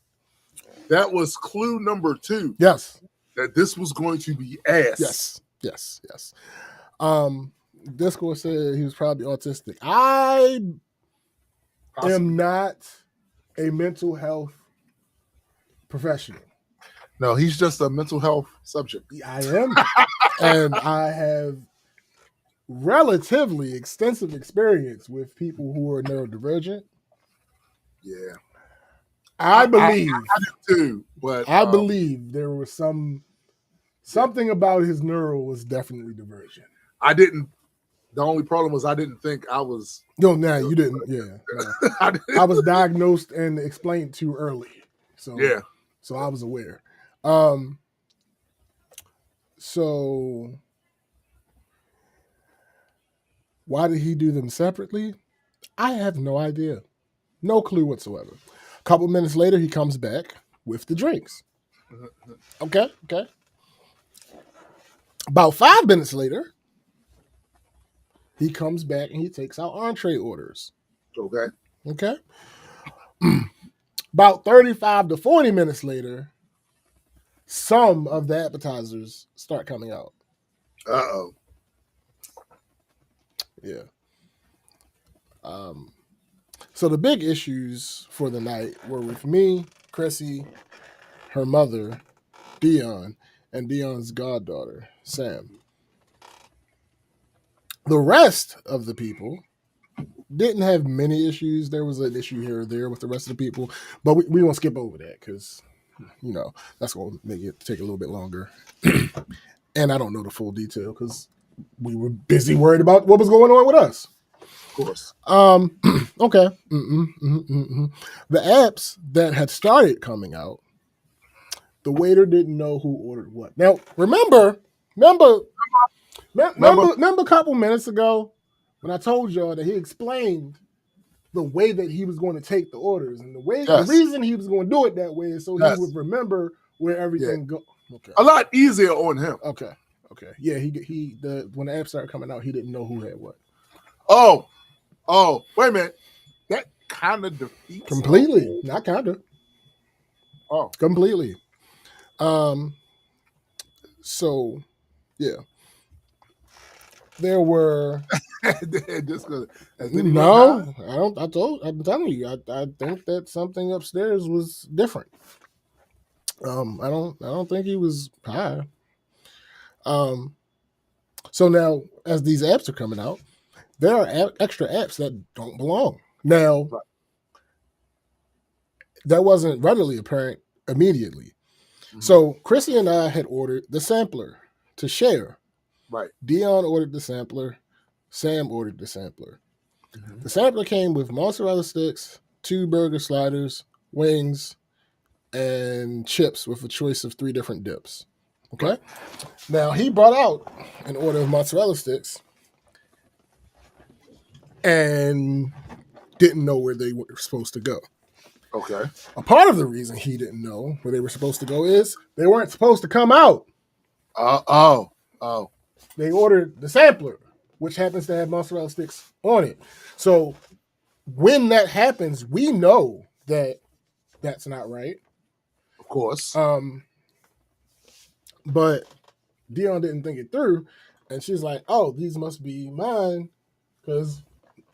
that was clue number 2. Yes. That this was going to be ass. Yes. Discord said he was probably autistic. I am not a mental health professional. No, he's just a mental health subject. I am. And I have relatively extensive experience with people who are neurodivergent. Yeah. I believe. I do too, but I believe there was something about his neuro was definitely divergent. I didn't. The only problem was I didn't think I was. No, you didn't. Yeah, no. I was diagnosed and explained too early. So yeah. So I was aware. So why did he do them separately? I have no idea. No clue whatsoever. A couple minutes later, he comes back with the drinks. Okay. About 5 minutes later, he comes back and he takes out entree orders. Okay. About 35 to 40 minutes later, some of the appetizers start coming out. Uh-oh. Yeah. So the big issues for the night were with me, Chrissy, her mother, Dion, and Dion's goddaughter, Sam. The rest of the people didn't have many issues. There was an issue here or there with the rest of the people, but we won't skip over that because, that's going to make it take a little bit longer. And I don't know the full detail because we were busy worried about what was going on with us. Of course. Okay. The apps that had started coming out, the waiter didn't know who ordered what. Now, remember a couple minutes ago when I told y'all that he explained the way that he was going to take the orders and the reason he was going to do it that way is so he would remember where everything goes. Okay. A lot easier on him. Okay. Yeah, when the app started coming out, he didn't know who had what. Oh, wait a minute. That kind of defeats completely. Not kind of. Oh, completely. So, yeah. There were. No, I don't. I'm telling you, I think that something upstairs was different. I don't think he was high. So now, as these apps are coming out, there are extra apps that don't belong. Now, that wasn't readily apparent immediately. Mm-hmm. So Chrissy and I had ordered the sampler to share. Right. Dion ordered the sampler. Sam ordered the sampler. Mm-hmm. The sampler came with mozzarella sticks, 2 burger sliders, wings, and chips with a choice of 3 different dips. Okay? Right. Now, he brought out an order of mozzarella sticks and didn't know where they were supposed to go. Okay. A part of the reason he didn't know where they were supposed to go is they weren't supposed to come out. Oh. They ordered the sampler, which happens to have mozzarella sticks on it. So when that happens, we know that that's not right. Of course. But Dion didn't think it through, and she's like, "Oh, these must be mine because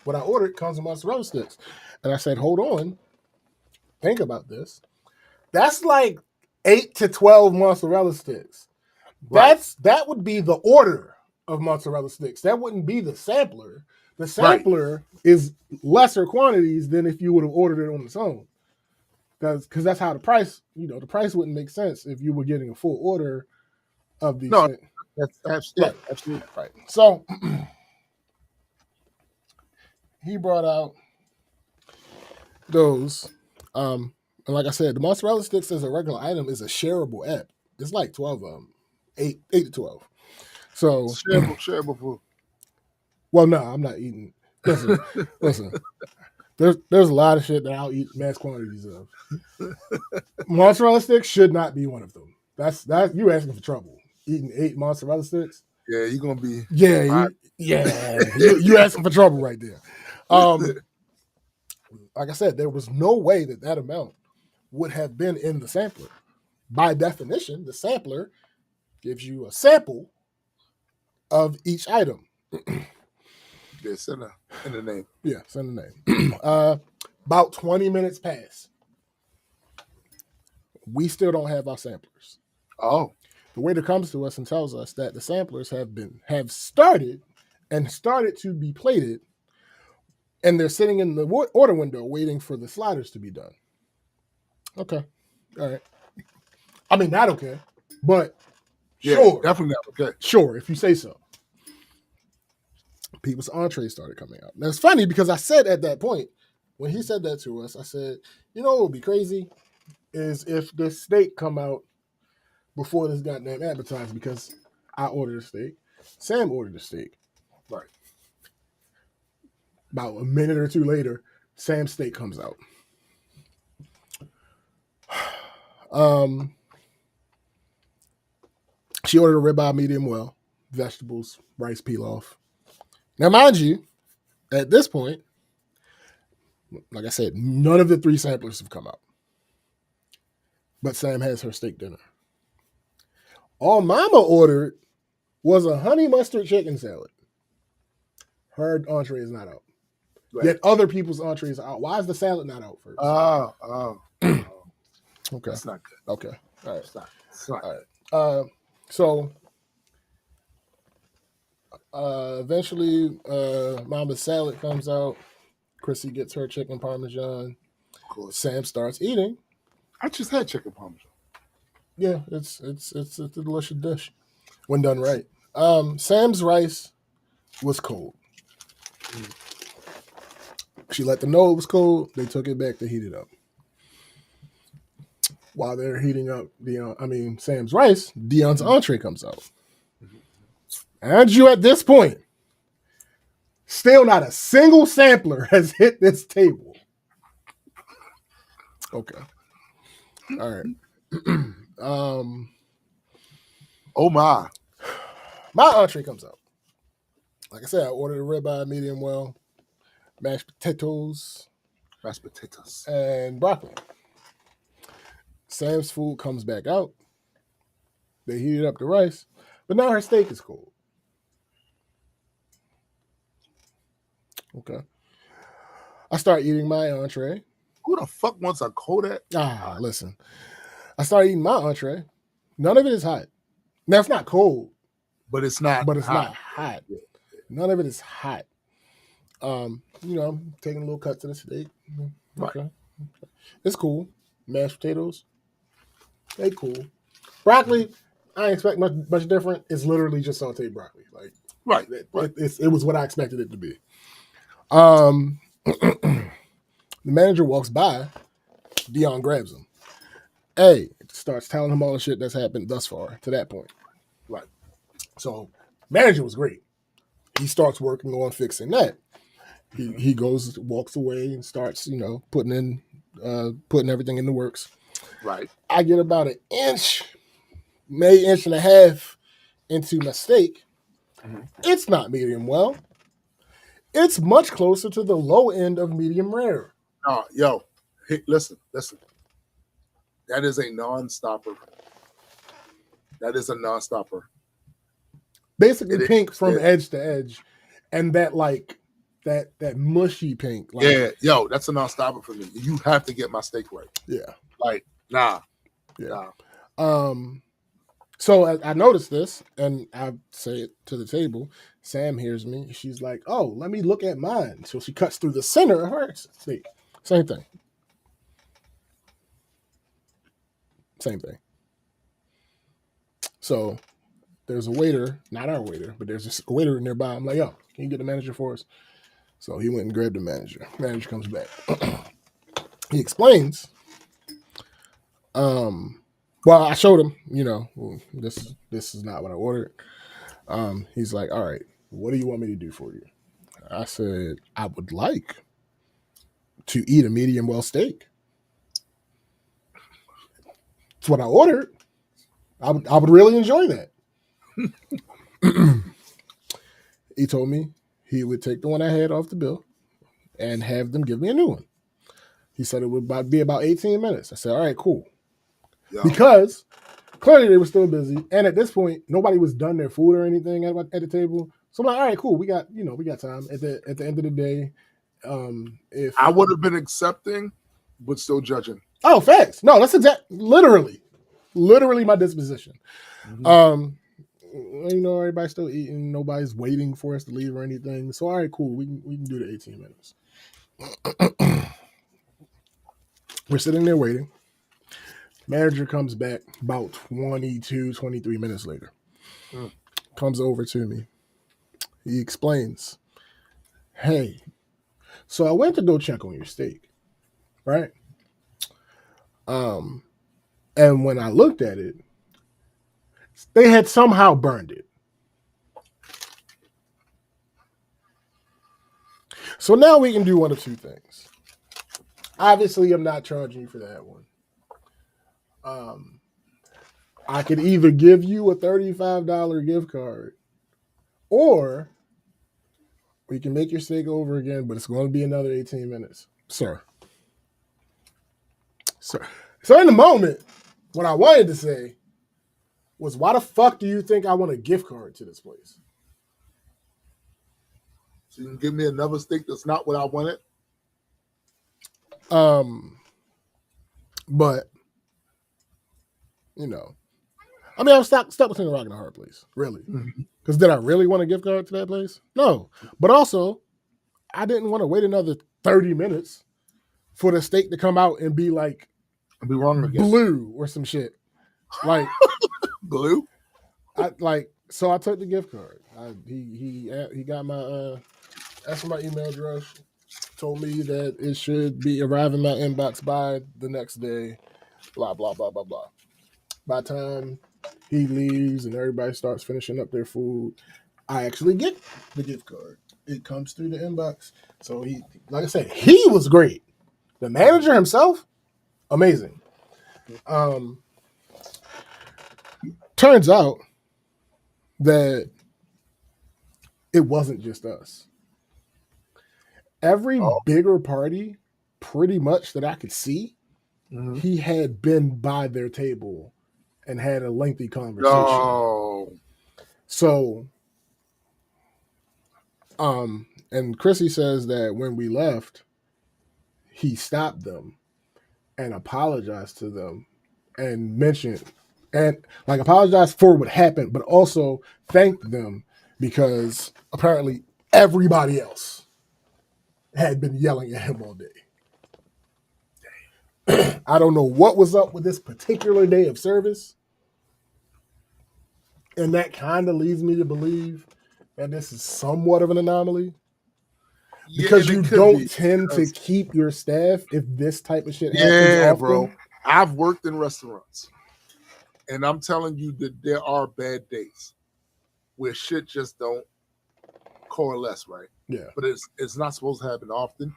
what I ordered comes with mozzarella sticks." And I said, "Hold on, think about this. That's like 8 to 12 mozzarella sticks. Right. That would be the order of mozzarella sticks. That wouldn't be the sampler The sampler is lesser quantities than if you would have ordered it on its own. Because that's how the price wouldn't make sense if you were getting a full order of these things. That's absolutely right. So he brought out those. And like I said, the mozzarella sticks as a regular item is a shareable app. It's like 12 of them, 8 to 12. So shareable food. Well, no, I'm not eating. Listen. There's a lot of shit that I'll eat mass quantities of. Mozzarella sticks should not be one of them. That's you asking for trouble. Eating 8 mozzarella sticks. Yeah, you're gonna be. You asking for trouble right there. Like I said, there was no way that amount would have been in the sampler. By definition, the sampler gives you a sample of each item. Yeah, send the name. Yeah, send the name. About 20 minutes pass. We still don't have our samplers. Oh. The waiter comes to us and tells us that the samplers have started to be plated, and they're sitting in the order window waiting for the sliders to be done. Okay. All right. I mean, not okay, but sure. Definitely not okay. Sure, if you say so. People's entrees started coming out. Now, it's funny because I said at that point, when he said that to us, I said, you know what would be crazy is if the steak come out before this goddamn advertised, because I ordered a steak. Sam ordered a steak. Right. About a minute or two later, Sam's steak comes out. She ordered a ribeye medium well, vegetables, rice pilaf. Now, mind you, at this point, like I said, none of the 3 samplers have come out. But Sam has her steak dinner. All Mama ordered was a honey mustard chicken salad. Her entree is not out. Right. Yet other people's entrees are out. Why is the salad not out first? Okay. That's not good. Okay. All right. It's not all right. So eventually Mama's salad comes out. Chrissy gets her chicken parmesan. Of course. Sam starts eating. I just had chicken parmesan. Yeah, it's a delicious dish when done right. Sam's rice was cold. She let them know it was cold. They took it back to heat it up. While they're heating up Sam's rice, Dion's entree comes out. And you at this point, still not a single sampler has hit this table. Okay. All right. Oh my entree comes out. Like I said, I ordered a ribeye medium well, mashed potatoes, and broccoli. Sam's food comes back out. They heated up the rice, but now her steak is cold. Okay. I start eating my entree. Who the fuck wants a Kodak? Listen. I started eating my entree. None of it is hot. Now, it's not cold. But it's not not hot. None of it is hot. I'm taking a little cut to the steak. Okay. Right. It's cool. Mashed potatoes. They cool. Broccoli, I ain't expect much different. It's literally just sauteed broccoli. Like, right. It was what I expected it to be. The manager walks by. Dion grabs him. Starts telling him all the shit that's happened thus far to that point. Right. So, manager was great. He starts working on fixing that. He walks away and starts, putting everything in the works. Right. I get about an inch, maybe inch and a half into my steak. Mm-hmm. It's not medium well. It's much closer to the low end of medium rare. Yo, hey, listen. That is a non-stopper. Basically pink from edge to edge. And that that mushy pink. That's a non-stopper for me. You have to get my steak right. Yeah. Nah. Yeah. So I noticed this, and I say it to the table. Sam hears me. She's like, "Oh, let me look at mine." So she cuts through the center of her steak. Same thing. Same thing. So there's a waiter, not our waiter, but there's just a waiter nearby. I'm like, "Yo, can you get the manager for us?" So he went and grabbed the manager. Manager comes back. He explains. Well, I showed him, this is not what I ordered. He's like, "All right, what do you want me to do for you?" I said, "I would like to eat a medium well steak." It's what I ordered. I would really enjoy that. He told me he would take the one I had off the bill and have them give me a new one. He said it would be about 18 minutes. I said, "All right, cool." Yeah. Because clearly they were still busy. And at this point, nobody was done their food or anything at the table. So I'm like, all right, cool. We got time at the end of the day. If I would have been accepting, but still judging. Oh, facts. No, that's literally my disposition. Mm-hmm. Everybody's still eating. Nobody's waiting for us to leave or anything. So, all right, cool. We can do the 18 minutes. We're sitting there waiting. Manager comes back about 22, 23 minutes later. Comes over to me. He explains, "Hey, so I went to go check on your steak, right? And when I looked at it, they had somehow burned it. So now we can do one of two things. Obviously, I'm not charging you for that one. I could either give you a $35 gift card, or we can make your steak over again, but it's going to be another 18 minutes. Sir. So in the moment, what I wanted to say was, why the fuck do you think I want a gift card to this place? So you can give me another steak that's not what I wanted? But, I mean, I was stuck between a rock and a hard place, really. Because did I really want a gift card to that place? No. But also, I didn't want to wait another 30 minutes for the steak to come out and be like, I'll be wrong again. Blue or some shit. Like blue? So I took the gift card. He got my asked for my email address, told me that it should be arriving in my inbox by the next day, blah, blah, blah, blah, blah. By the time he leaves and everybody starts finishing up their food, I actually get the gift card. It comes through the inbox. So he, like I said, he was great. The manager himself, amazing. Turns out that it wasn't just us. Every bigger party, pretty much that I could see, he had been by their table and had a lengthy conversation. Oh. So, and Chrissy says that when we left, he stopped them and apologized to them and mentioned and apologized for what happened, but also thanked them because apparently everybody else had been yelling at him all day. I don't know what was up with this particular day of service. And that kind of leads me to believe that this is somewhat of an anomaly. Because you don't tend to keep your staff if this type of shit happens often. Bro. I've worked in restaurants. And I'm telling you that there are bad days where shit just don't coalesce right. Yeah. But it's not supposed to happen often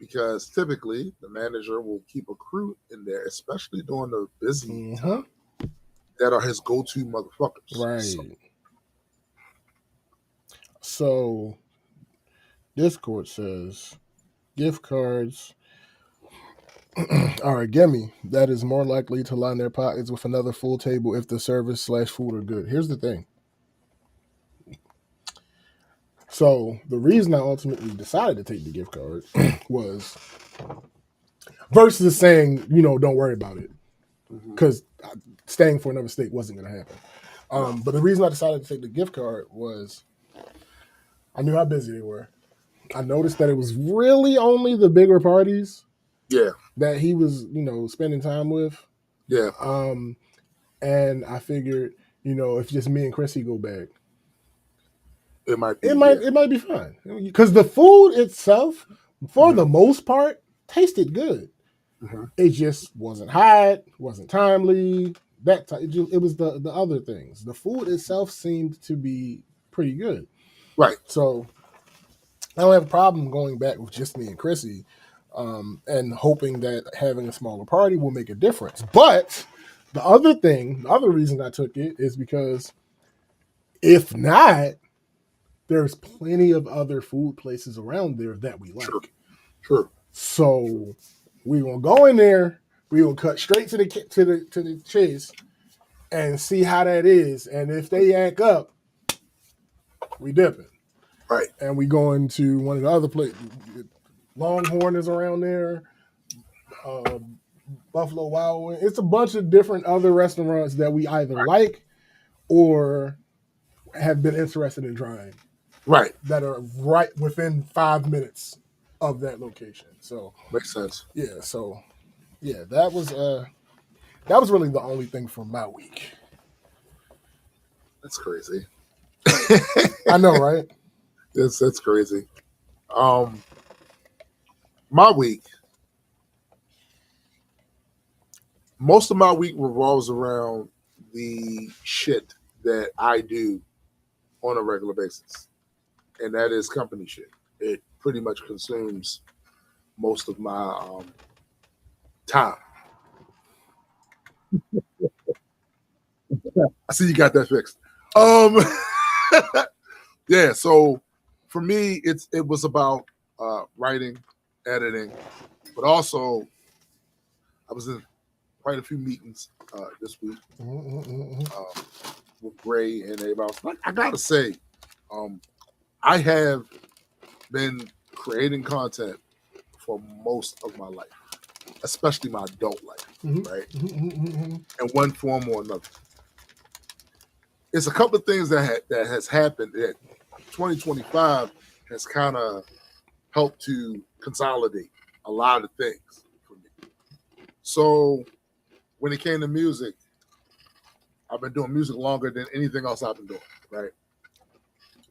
because typically the manager will keep a crew in there, especially during the busy time, that are his go-to motherfuckers. Right. So Discord says gift cards are a gimme that is more likely to line their pockets with another full table if the service / food are good. Here's the thing. So the reason I ultimately decided to take the gift card was versus saying, don't worry about it. because staying for another state wasn't going to happen. But the reason I decided to take the gift card was I knew how busy they were. I noticed that it was really only the bigger parties that he was, spending time with. Yeah. And I figured, if just me and Chrissy go back, it might be fun. Because the food itself, for the most part, tasted good. It just wasn't hot, wasn't timely. It was the other things. The food itself seemed to be pretty good. Right. So I don't have a problem going back with just me and Chrissy, and hoping that having a smaller party will make a difference. But the other reason I took it is because if not, there's plenty of other food places around there that we like. Sure. So we're gonna go in there. We're gonna cut straight to the chase and see how that is. And if they act up, we dipping. Right. And we going to one of the other places. Longhorn is around there. Buffalo Wild Wings. It's a bunch of different other restaurants that we either like or have been interested in trying. Right. That are right within 5 minutes of that location. So makes sense. Yeah. So yeah, that was really the only thing for my week. That's crazy. I know, right? That's crazy. My week. Most of my week revolves around the shit that I do on a regular basis. And that is company shit. It pretty much consumes most of my time. I see you got that fixed. Yeah, so for me, it was about writing, editing, but also I was in quite a few meetings this week with Gray and everybody else. I gotta say, I have been creating content for most of my life, especially my adult life, right? In one form or another. It's a couple of things that has happened that 2025 has kind of helped to consolidate a lot of things for me. So when it came to music, I've been doing music longer than anything else I've been doing, right?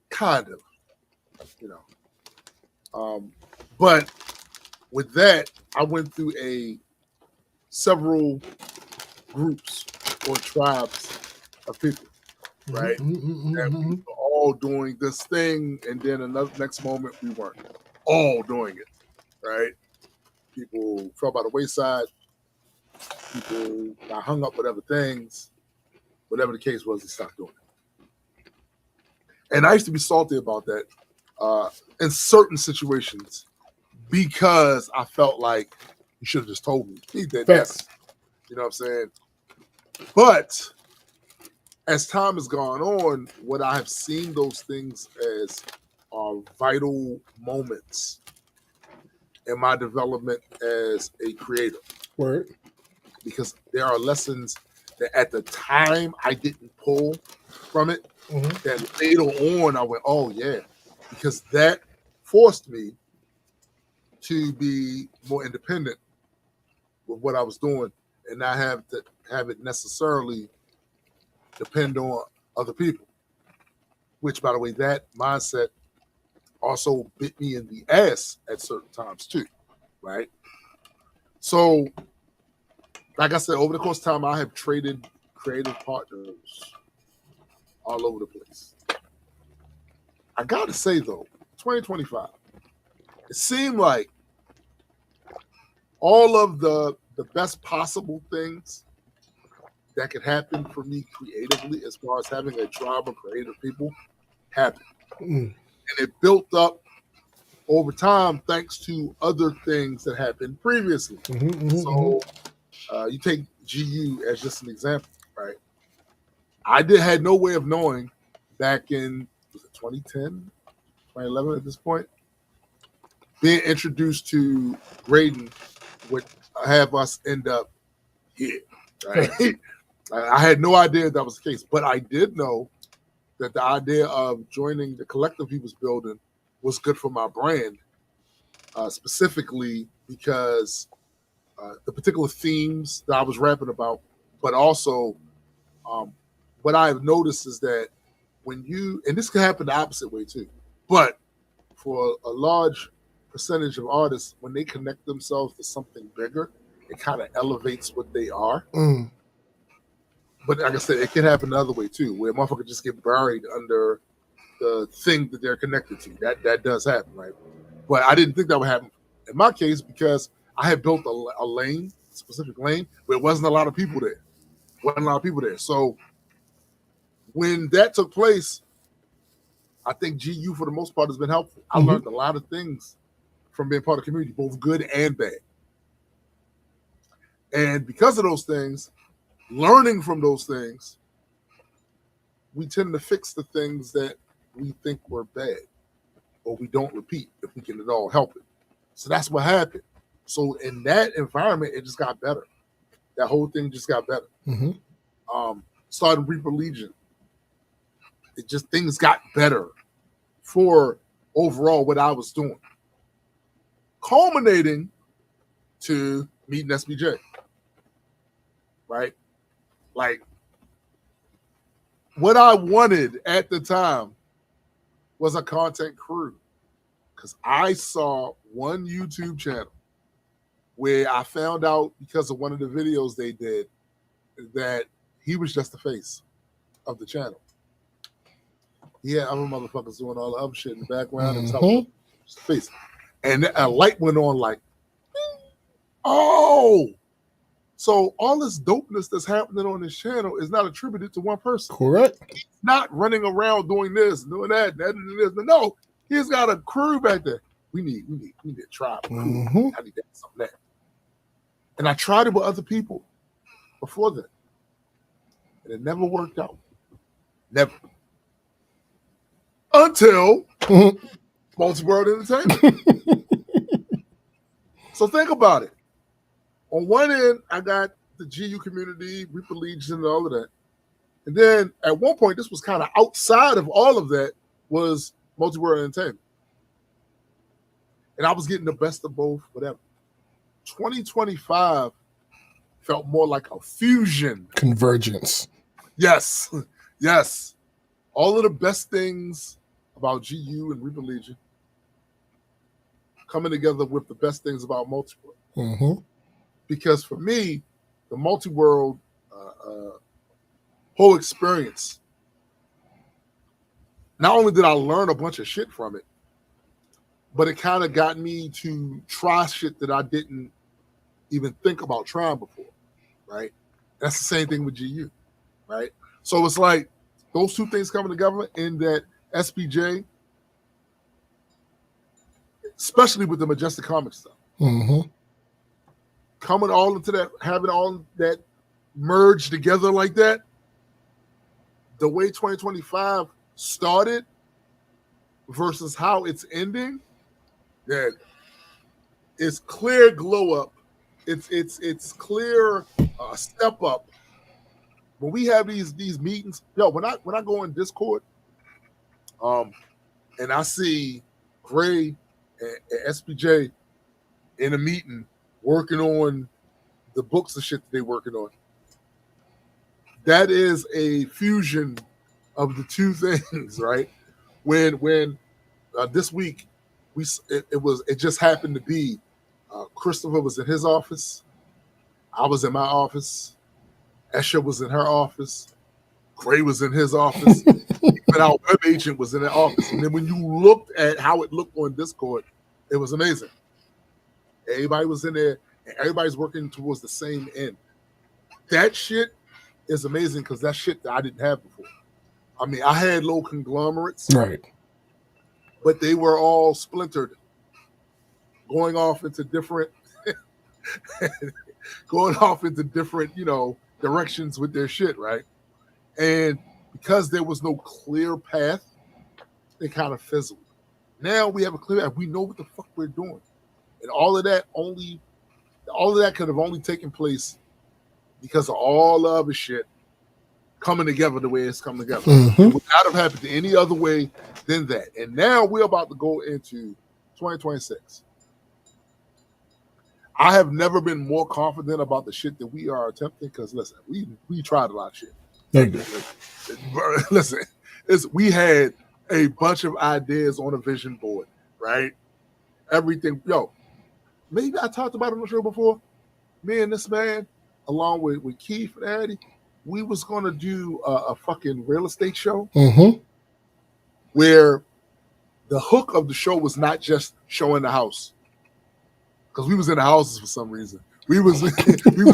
Kind of, but with that, I went through several groups or tribes of people, right? And we were all doing this thing, and then next moment we weren't all doing it, right? People fell by the wayside. People got hung up with other things. Whatever the case was, they stopped doing it. And I used to be salty about that in certain situations because I felt like you should have just told me. He did that. You know what I'm saying? But as time has gone on, what I have seen those things as are vital moments in my development as a creator. Word. Because there are lessons that at the time I didn't pull from it. That later on I went, oh yeah, because that forced me to be more independent with what I was doing and not have it necessarily depend on other people. Which, by the way, that mindset also bit me in the ass at certain times too, right? So, like I said, over the course of time, I have traded creative partners all over the place. I gotta say though, 2025, it seemed like all of the best possible things that could happen for me creatively, as far as having a tribe of creative people, happened. And it built up over time thanks to other things that happened previously. So you take GU as just an example, right? I had no way of knowing back in, was it 2010, 2011 at this point, being introduced to Graydon would have us end up here. Right? I had no idea that was the case, but I did know that the idea of joining the collective he was building was good for my brand, specifically because the particular themes that I was rapping about, but also what I've noticed is that when you, and this can happen the opposite way too, but for a large percentage of artists, when they connect themselves to something bigger, it kind of elevates what they are. Mm. But like I said, it can happen the other way too, where motherfuckers just get buried under the thing that they're connected to. That does happen, right? But I didn't think that would happen in my case because I had built a lane, a specific lane, where it wasn't a lot of people there. Wasn't a lot of people there. So when that took place, I think GU for the most part has been helpful. I learned a lot of things from being part of the community, both good and bad. And because of those things, learning from those things, we tend to fix the things that we think were bad or we don't repeat if we can at all help it. So that's what happened. So in that environment, it just got better. That whole thing just got better. Started Reaper Legion. It just, things got better for overall what I was doing. Culminating to meeting SBJ. Right? Like, what I wanted at the time was a content crew. Because I saw one YouTube channel where I found out because of one of the videos they did that he was just the face of the channel. Yeah, other motherfuckers doing all the other shit in the background and stuff. Just the face. And a light went on like, oh, so all this dopeness that's happening on this channel is not attributed to one person. Correct. He's not running around doing this, doing that, and this. No, he's got a crew back there. We need a tribe. I need that, something that. And I tried it with other people before that. And it never worked out. Never. Until Multi-World Entertainment. So think about it. On one end, I got the GU community, Reaper Legion, and all of that. And then at one point, this was kind of outside of all of that, was Multi-World Entertainment. And I was getting the best of both, whatever. 2025 felt more like a fusion. Convergence. Yes. Yes. All of the best things about GU and Reaper Legion coming together with the best things about Multi-World. Because for me, the Multi-World whole experience, not only did I learn a bunch of shit from it, but it kind of got me to try shit that I didn't even think about trying before, right? That's the same thing with GU, right? So it's like those two things coming together in that SBJ, especially with the Majestic Comics stuff, coming all into that, having all that merged together like that, the way 2025 started versus how it's ending, that it's clear glow up. It's clear step up. When we have these meetings, when I go in Discord, and I see Gray and SBJ in a meeting working on the books and shit that they're working on, that is a fusion of the two things, right? When this week it just happened to be Christopher was in his office, I was in my office, Esha was in her office, Gray was in his office, but our web agent was in the office. And then when you looked at how it looked on Discord, it was amazing. Everybody was in there, and everybody's working towards the same end. That shit is amazing because that's shit that I didn't have before. I mean, I had little conglomerates, right, but they were all splintered, going off into different, directions with their shit, right? And because there was no clear path, they kind of fizzled. Now we have a clear path. We know what the fuck we're doing, and all of that could have only taken place because of all the other shit coming together the way it's coming together. Mm-hmm. It would not have happened any other way than that. And now we're about to go into 2026. I have never been more confident about the shit that we are attempting because, listen, we tried a lot of shit. Thank you. Listen, we had a bunch of ideas on a vision board, right? Everything. Yo, maybe I talked about it on the show before. Me and this man, along with Keith and Eddie, we was going to do a fucking real estate show where the hook of the show was not just showing the house. Because we was in the houses for some reason. We went through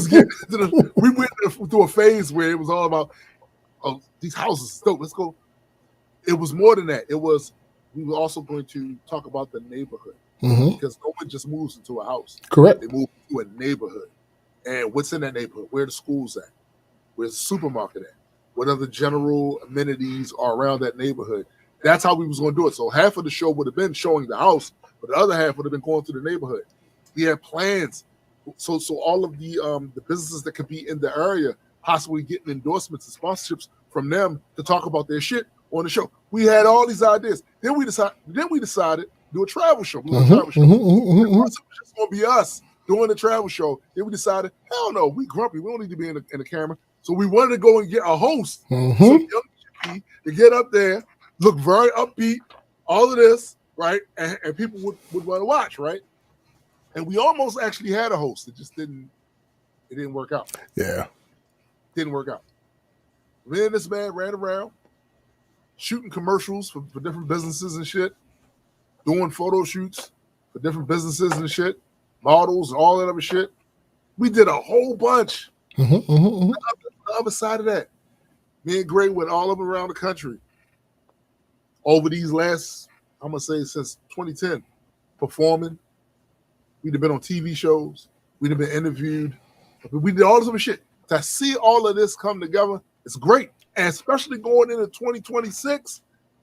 a phase where it was all about, oh, these houses, dope, let's go. It was more than that. We were also going to talk about the neighborhood. Because no one just moves into a house. Correct. They move to a neighborhood. And what's in that neighborhood? Where the school's at? Where's the supermarket at? What other general amenities are around that neighborhood? That's how we was going to do it. So half of the show would have been showing the house, but the other half would have been going through the neighborhood. We had plans. So all of the businesses that could be in the area, possibly getting endorsements and sponsorships from them to talk about their shit on the show. We had all these ideas. Then we decided to do a travel show. It was just going to be us doing the travel show. Then we decided, hell no, we grumpy. We don't need to be in the camera. So we wanted to go and get a host, some young GP, to get up there, look very upbeat, all of this, right? And people would want to watch, right? And we almost actually had a host. It just didn't work out. Yeah. Didn't work out. Me and this man ran around shooting commercials for different businesses and shit, doing photo shoots for different businesses and shit, models and all that other shit. We did a whole bunch. The other side of that, me and Gray went all up around the country over these last, I'm going to say since 2010, performing. We'd have been on TV shows. We'd have been interviewed. We did all this other shit. To see all of this come together, it's great. And especially going into 2026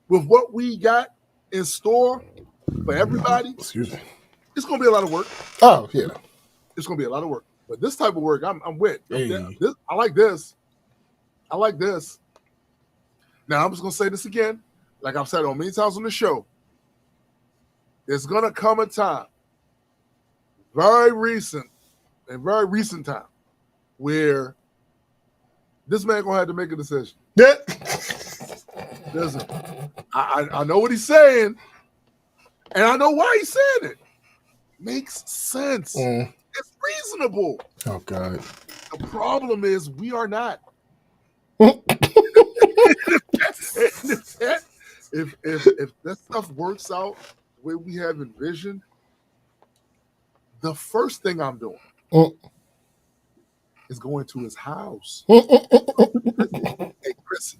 with what we got in store for everybody. Excuse me. It's going to be a lot of work. Oh, yeah. It's going to be a lot of work. But this type of work, I'm with. Hey. I like this. I like this. Now, I'm just going to say this again. Like I've said on many times on the show. There's going to come a time, very recent time, where this man going to have to make a decision. Yeah. Listen, I know what he's saying, and I know why he's saying it. Makes sense. It's reasonable. Oh, God. The problem is we are not. If that stuff works out the way we have envisioned, the first thing I'm doing is going to his house. Hey, Chris,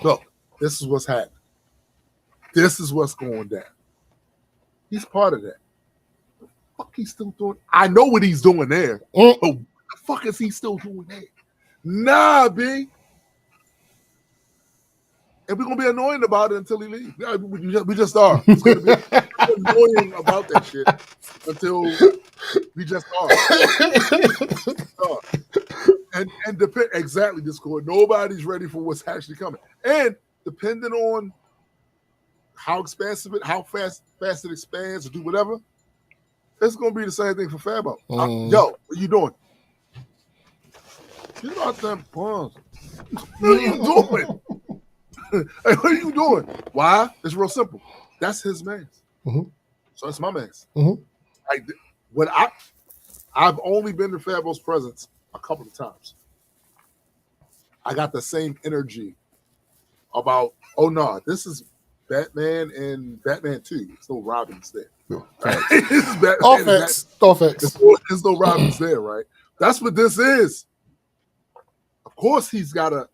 look, this is what's happening. This is what's going down. He's part of that. The fuck he's still doing? I know what he's doing there. But what the fuck is he still doing there? Nah, B. And we're going to be annoying about it until he leaves. We just are. It's going to be annoying about that shit until we just are. And depend exactly, Discord. Nobody's ready for what's actually coming. And depending on how expansive how fast it expands or do whatever, it's going to be the same thing for Fabo. Yo, what you doing? Get out them puns. What are you doing? Hey, what are you doing? Why? It's real simple. That's his man's. So it's my man's. I've only been to Fabo's presence a couple of times. I got the same energy about, oh no, this is Batman and Batman 2. There's no Robins there. No. Offense. There's no Robins there, right? That's what this is. Of course he's got to,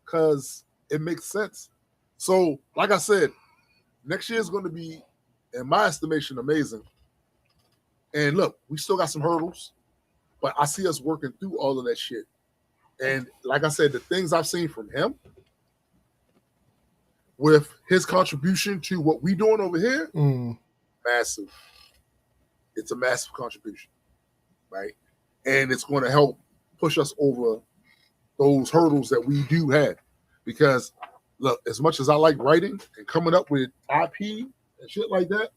because it makes sense. So, like I said, next year is going to be, in my estimation, amazing. And look, we still got some hurdles, but I see us working through all of that shit. And like I said, the things I've seen from him with his contribution to what we doing over here, massive. It's a massive contribution, right? And it's going to help push us over those hurdles that we do have. Because look, as much as I like writing and coming up with IP and shit like that,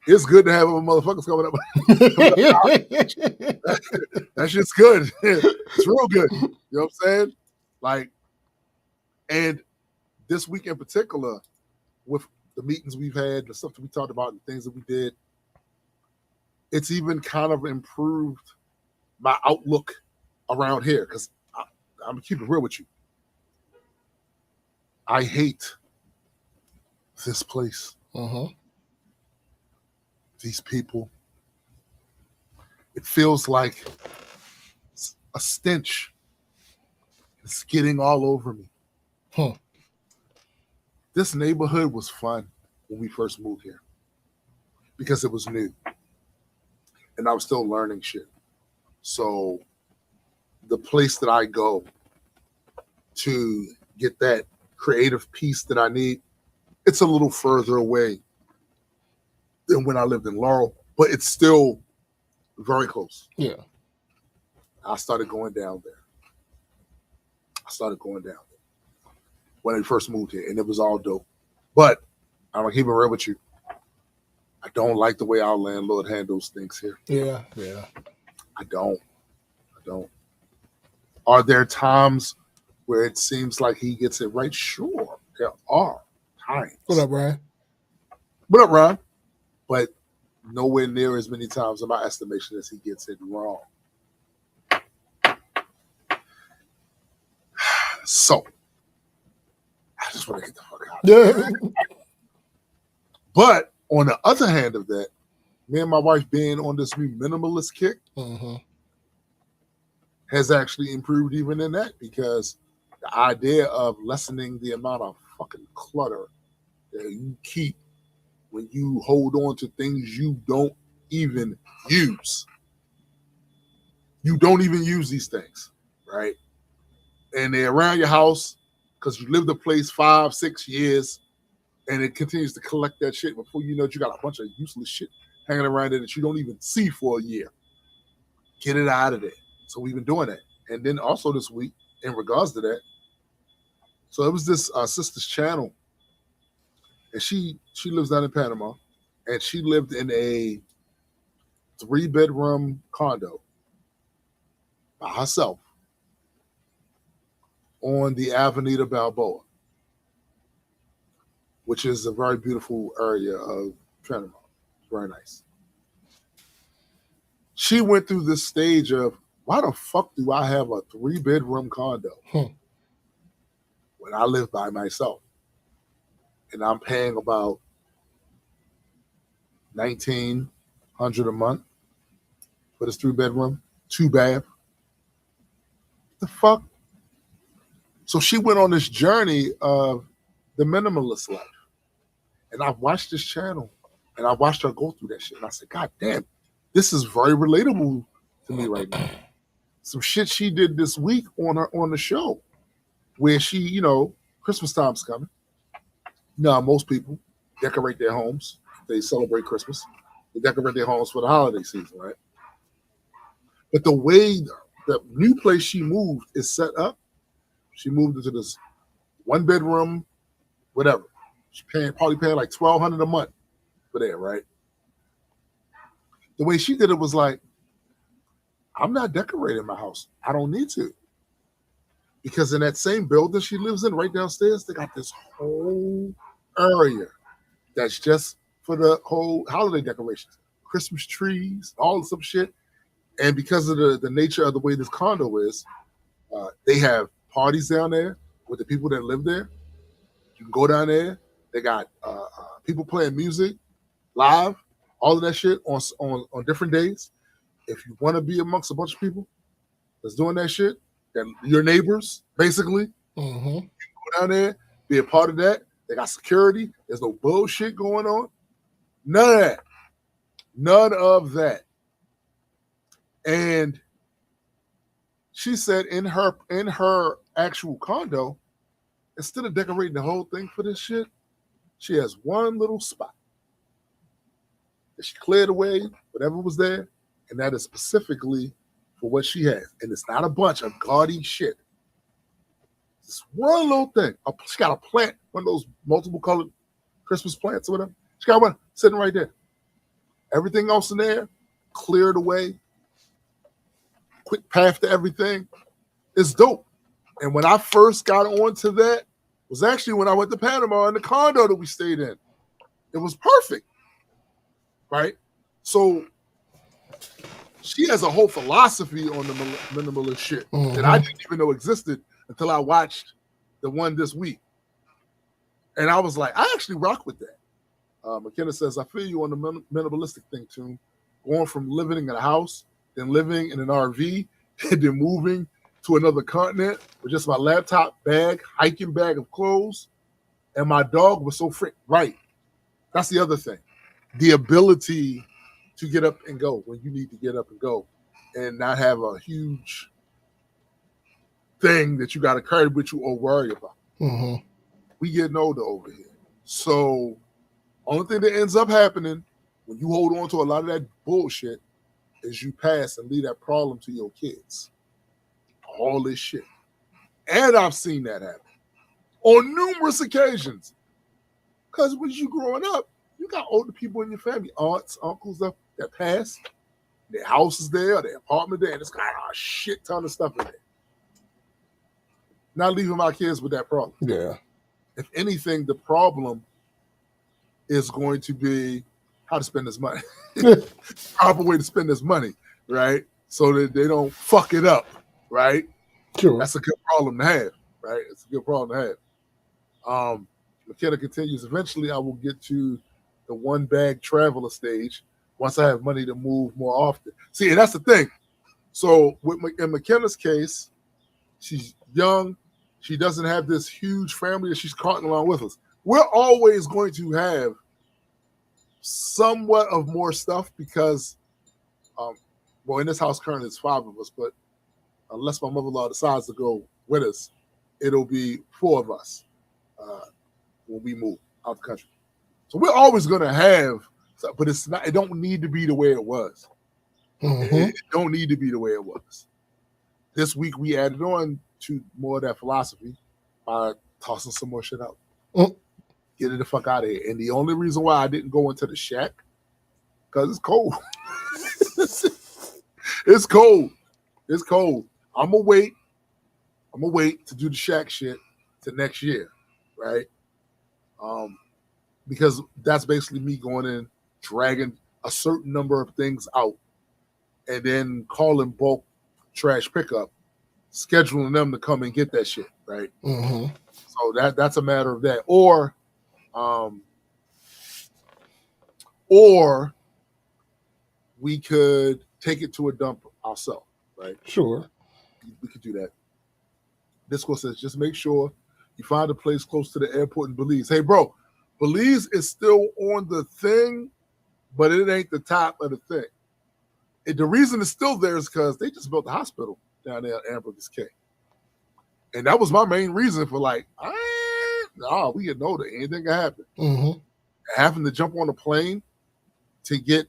it's good to have other motherfuckers coming up. That shit's good. It's real good. You know what I'm saying? Like, and this week in particular, with the meetings we've had, the stuff that we talked about, and things that we did, it's even kind of improved my outlook around here. Because I'm gonna keep it real with you. I hate this place. These people. It feels like a stench. It's getting all over me. This neighborhood was fun when we first moved here because it was new and I was still learning shit. So the place that I go to get that creative piece that I need, it's a little further away than when I lived in Laurel, but it's still very close. Yeah. I started going down there. When I first moved here, and it was all dope. But I'm gonna keep it real with you. I don't like the way our landlord handles things here. Yeah. I don't. Are there times where it seems like he gets it right? Sure, there are times. What up, Ryan? But nowhere near as many times in my estimation as he gets it wrong. So, I just want to get the fuck out of here. But on the other hand of that, me and my wife being on this new minimalist kick has actually improved even in that, because the idea of lessening the amount of fucking clutter that you keep when you hold on to things you don't even use. You don't even use these things, right? And they're around your house because you lived the place 5-6 years, and it continues to collect that shit. Before you know it, you got a bunch of useless shit hanging around there that you don't even see for a year. Get it out of there. So we've been doing that. And then also this week, in regards to that, so it was this sister's channel, and she lives down in Panama, and she lived in a 3-bedroom condo by herself on the Avenida Balboa, which is a very beautiful area of Panama. Very nice. She went through this stage of, why the fuck do I have a 3-bedroom condo when I live by myself? And I'm paying about $1,900 a month for this 3-bedroom, 2-bath. The fuck? So she went on this journey of the minimalist life. And I watched this channel, and I watched her go through that shit. And I said, God damn, this is very relatable to me right now. Some shit she did this week on the show, where she, Christmas time's coming. Most people decorate their homes. They celebrate Christmas. They decorate their homes for the holiday season, right? But the way the new place she moved is set up, she moved into this 1-bedroom, whatever. She's probably paying like $1,200 a month for there, right? The way she did it was like, I'm not decorating my house. I don't need to. Because in that same building she lives in, right downstairs, they got this whole area that's just for the whole holiday decorations. Christmas trees, all this some shit. And because of the nature of the way this condo is, they have parties down there with the people that live there. You can go down there. They got people playing music live, all of that shit on different days. If you want to be amongst a bunch of people that's doing that shit, and your neighbors, basically, you can go down there, be a part of that. They got security. There's no bullshit going on. None of that. None of that. And she said in her actual condo, instead of decorating the whole thing for this shit, she has one little spot that she cleared away, whatever was there, and that is specifically for what she has. And it's not a bunch of gaudy shit. It's one little thing. She got a plant, one of those multiple colored Christmas plants or whatever. She got one sitting right there. Everything else in there, cleared away. Quick path to everything. It's dope. And when I first got onto that, was actually when I went to Panama in the condo that we stayed in. It was perfect. Right? So she has a whole philosophy on the minimalist shit that I didn't even know existed until I watched the one this week. And I was like, I actually rock with that. McKenna says, I feel you on the minimalistic thing, too. Going from living in a house, then living in an RV, and then moving to another continent with just my laptop bag, hiking bag of clothes, and my dog was so right. That's the other thing. The ability to get up and go when you need to get up and go and not have a huge thing that you got to carry with you or worry about. We getting older over here. So only thing that ends up happening when you hold on to a lot of that bullshit is you pass and leave that problem to your kids. All this shit. And I've seen that happen on numerous occasions. Because when you growing up, you got older people in your family, aunts, uncles that passed. Their house is there, their apartment there, and it's got a shit ton of stuff in there. Not leaving my kids with that problem. Yeah. If anything, the problem is going to be how to spend this money. Proper way to spend this money, right? So that they don't fuck it up, right? Sure. That's a good problem to have, right? It's a good problem to have. McKenna continues, eventually I will get to the one bag traveler stage once I have money to move more often. See, and that's the thing. So in McKenna's case, she's young. She doesn't have this huge family that she's carting along with us. We're always going to have somewhat of more stuff because, in this house currently it's 5 of us, but unless my mother-in-law decides to go with us, it'll be 4 of us when we move out the country. So we're always going to have, but it's not. It don't need to be the way it was. It don't need to be the way it was. This week we added on to more of that philosophy by tossing some more shit out. Get it the fuck out of here. And the only reason why I didn't go into the shack, because it's cold. It's cold. It's cold. I'm gonna wait to do the shack shit to next year, right? Because that's basically me going in, dragging a certain number of things out, and then calling bulk trash pickup, scheduling them to come and get that shit, right? So that's a matter of that. Or we could take it to a dump ourselves, right? Sure. We could do that. Discourse says, just make sure you find a place close to the airport in Belize. Hey, bro, Belize is still on the thing, but it ain't the top of the thing. The reason it's still there is because they just built a hospital down there at Ambergris Caye. And that was my main reason for we get older. Anything can happen. Having to jump on a plane to get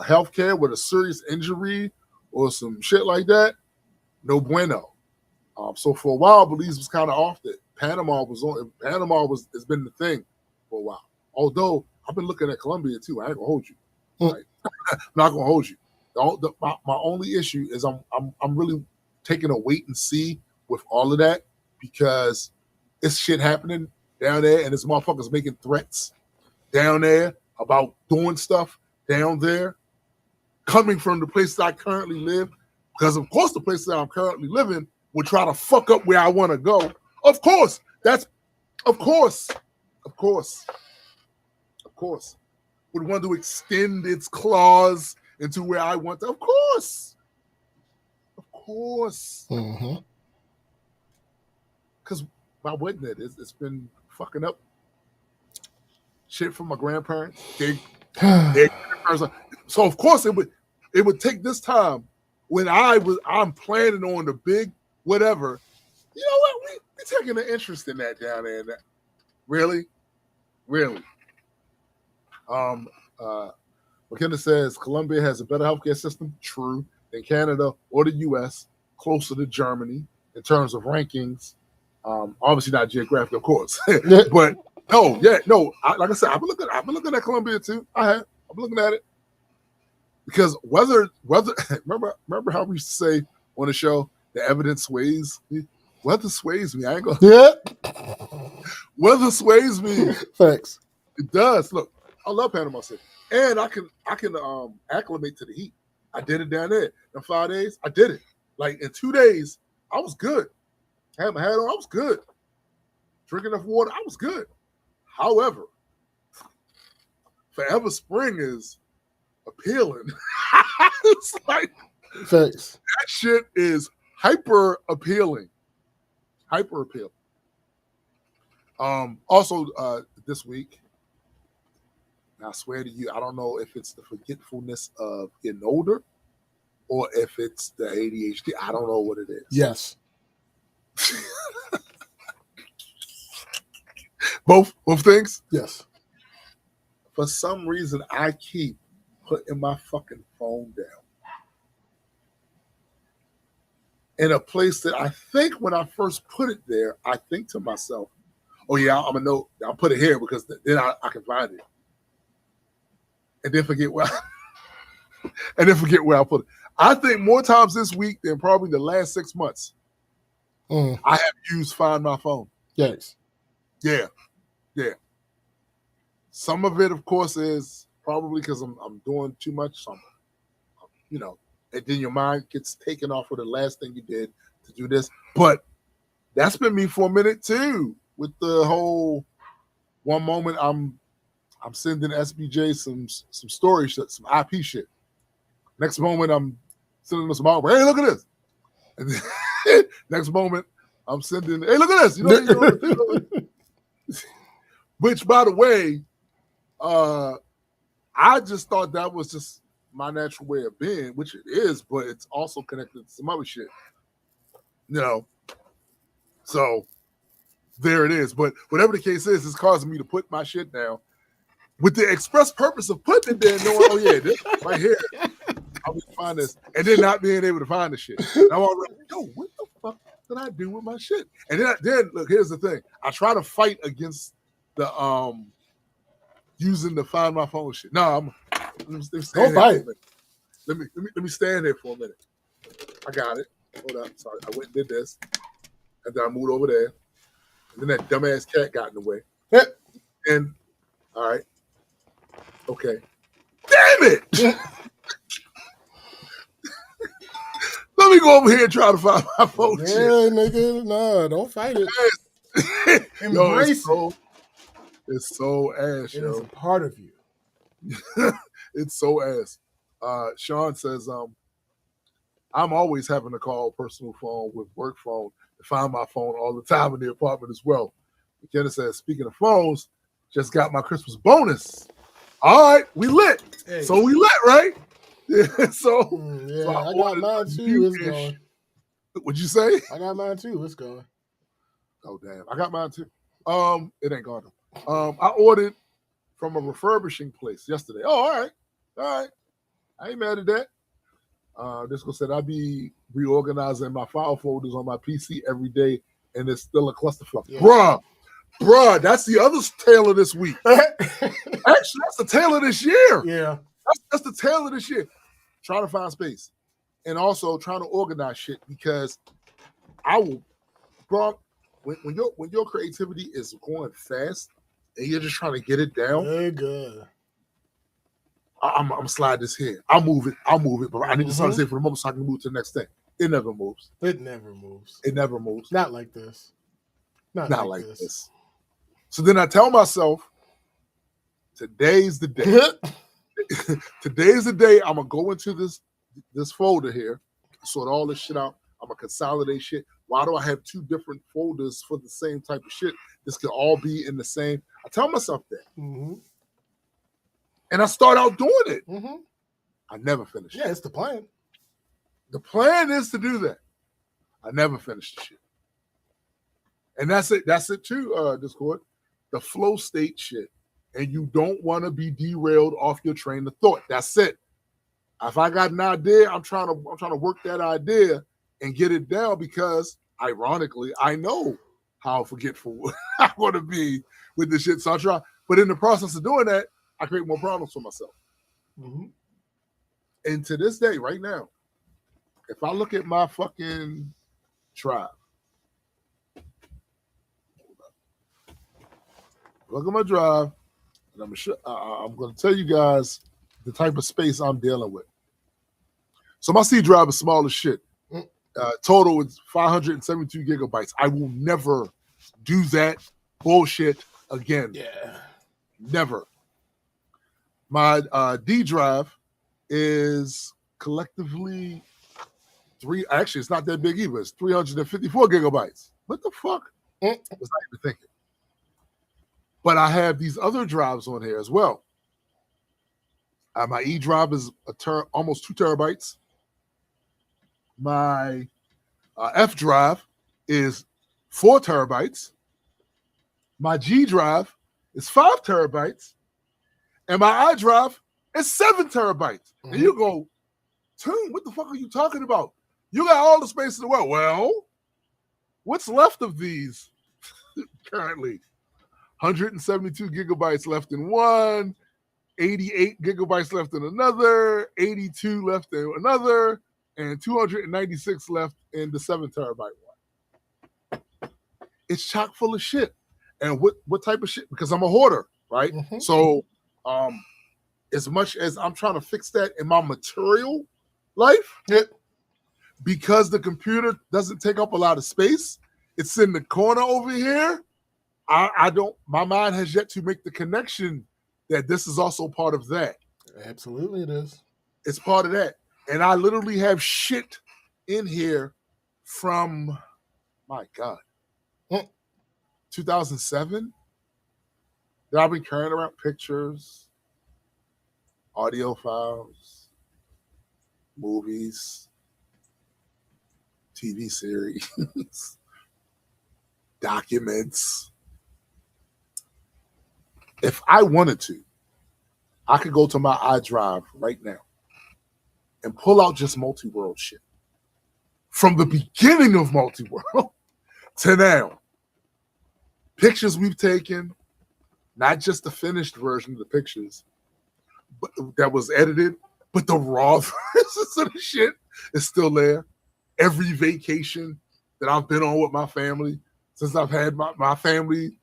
health care with a serious injury or some shit like that, no bueno. So for a while, Belize was kind of off it. Panama has been the thing for a while. Although I've been looking at Colombia too. I ain't gonna hold you. Right? I'm not gonna hold you. My only issue is I'm really taking a wait and see with all of that because it's shit happening down there and this motherfuckers making threats down there about doing stuff down there coming from the place that I currently live. Because of course the place that I'm currently living would try to fuck up where I want to go. Of course. Of course. Would want to extend its claws into where I want to. Of course. Because why wouldn't it? It's been fucking up shit from my grandparents. Their grandparents. So of course it would take this time when I'm planning on the big whatever. You know what? We taking an interest in that down there. Really? McKenna says Colombia has a better healthcare system. True. than Canada or the U.S., closer to Germany in terms of rankings. Obviously not geographic, of course, but like I said, I've been looking at Colombia too. I've been looking at it because weather. Remember how we used to say on the show, the evidence sways me. Weather sways me. I ain't gonna. Yeah. Weather sways me. Thanks. It does. Look, I love Panama City, and I can acclimate to the heat. I did it down there in 5 days. I did it. Like in 2 days, I was good. I had my hat on. I was good. Drinking enough water. I was good. However, Forever Spring is appealing. It's like Thanks. that shit is hyper appealing. Hyper appealing. Also, this week, I swear to you, I don't know if it's the forgetfulness of getting older or if it's the ADHD. I don't know what it is. Yes. Both things? Yes. For some reason, I keep putting my fucking phone down in a place that I think when I first put it there, I think to myself, oh yeah, I'm gonna know. I'll put it here because then I can find it, and then forget where I put it. I think more times this week than probably the last 6 months, I have used Find My Phone. Yes. Yeah. Some of it, of course, is probably because I'm doing too much. And then your mind gets taken off of the last thing you did to do this. But that's been me for a minute too. With the whole one moment I'm sending SBJ some story shit, some IP shit. Next moment I'm sending them some artwork. Hey, look at this. And then, next moment I'm sending, hey, look at this. You know which, by the way, I just thought that was just my natural way of being, which it is, but it's also connected to some other shit. So there it is. But whatever the case is, it's causing me to put my shit down with the express purpose of putting it there, knowing, oh yeah, this right here, I'll be find this, and then not being able to find the shit. And I'm already, what the fuck did I do with my shit? And then look, here's the thing. I try to fight against the using the Find My Phone shit. No, let me stand there for a minute. I got it. Hold up. Sorry, I went and did this. And then I moved over there. And then that dumbass cat got in the way. And all right. Okay. Damn it! Let me go over here and try to find my phone. Yeah, nigga. No, don't fight it. Embrace it. It's so ass, yo. It is a part of you. It's so ass. Sean says, I'm always having to call personal phone with work phone to find my phone all the time in the apartment as well. McKenna says, speaking of phones, just got my Christmas bonus. All right, we lit. Hey. So we lit, right? Yeah, so I got mine too. It's going. What'd you say? I got mine too. It's going. Oh, damn. I got mine too. It ain't gone. I ordered from a refurbishing place yesterday. Oh, all right. I ain't mad at that. This girl said I'd be reorganizing my file folders on my PC every day, and it's still a clusterfuck. Yeah. Bruh, that's the other tale of this week. Actually, that's the tale of this year. Yeah. That's the tale of this year. Trying to find space. And also trying to organize shit because when your creativity is going fast and you're just trying to get it down. Very good. I'm slide this here. I'll move it, but I need to start to say for the moment so I can move to the next thing. It never moves. It never moves. Not like this. Not like this. So then I tell myself, today's the day. Today's the day I'm gonna go into this folder here, sort all this shit out. I'm gonna consolidate shit. Why do I have two different folders for the same type of shit? This could all be in the same. I tell myself that. Mm-hmm. And I start out doing it. Mm-hmm. I never finish it. Yeah, it's the plan. The plan is to do that. I never finish the shit. And that's it. That's it too, Discord. The flow state shit. And you don't want to be derailed off your train of thought. That's it. If I got an idea, I'm trying to work that idea and get it down because, ironically, I know how forgetful I'm going to be with this shit. So I try, but in the process of doing that, I create more problems for myself. Mm-hmm. And to this day, right now, if I look at my fucking drive, look at my drive, and I'm going to tell you guys the type of space I'm dealing with. So my C drive is small as shit. Total is 572 gigabytes. I will never do that bullshit again. Yeah. Never. My D drive is collectively actually, it's not that big either. It's 354 gigabytes. What the fuck? I was not even thinking. But I have these other drives on here as well. My E drive is almost 2 terabytes. My F drive is 4 terabytes. My G drive is 5 terabytes. And my I drive is 7 terabytes. Mm-hmm. And you go, Toon, what the fuck are you talking about? You got all the space in the world. Well, what's left of these currently? 172 gigabytes left in one, 88 gigabytes left in another, 82 left in another, and 296 left in the 7 terabyte one. It's chock full of shit. And what type of shit? Because I'm a hoarder, right? Mm-hmm. So as much as I'm trying to fix that in my material life, because the computer doesn't take up a lot of space, it's in the corner over here. My mind has yet to make the connection that this is also part of that. Absolutely it is. It's part of that. And I literally have shit in here from, my God, 2007. That I've been carrying around pictures, audio files, movies, TV series, documents. If I wanted to, I could go to my iDrive right now and pull out just Multiworld shit. From the beginning of Multiworld to now. Pictures we've taken, not just the finished version of the pictures, but that was edited, but the raw versions of the shit is still there. Every vacation that I've been on with my family, since I've had my family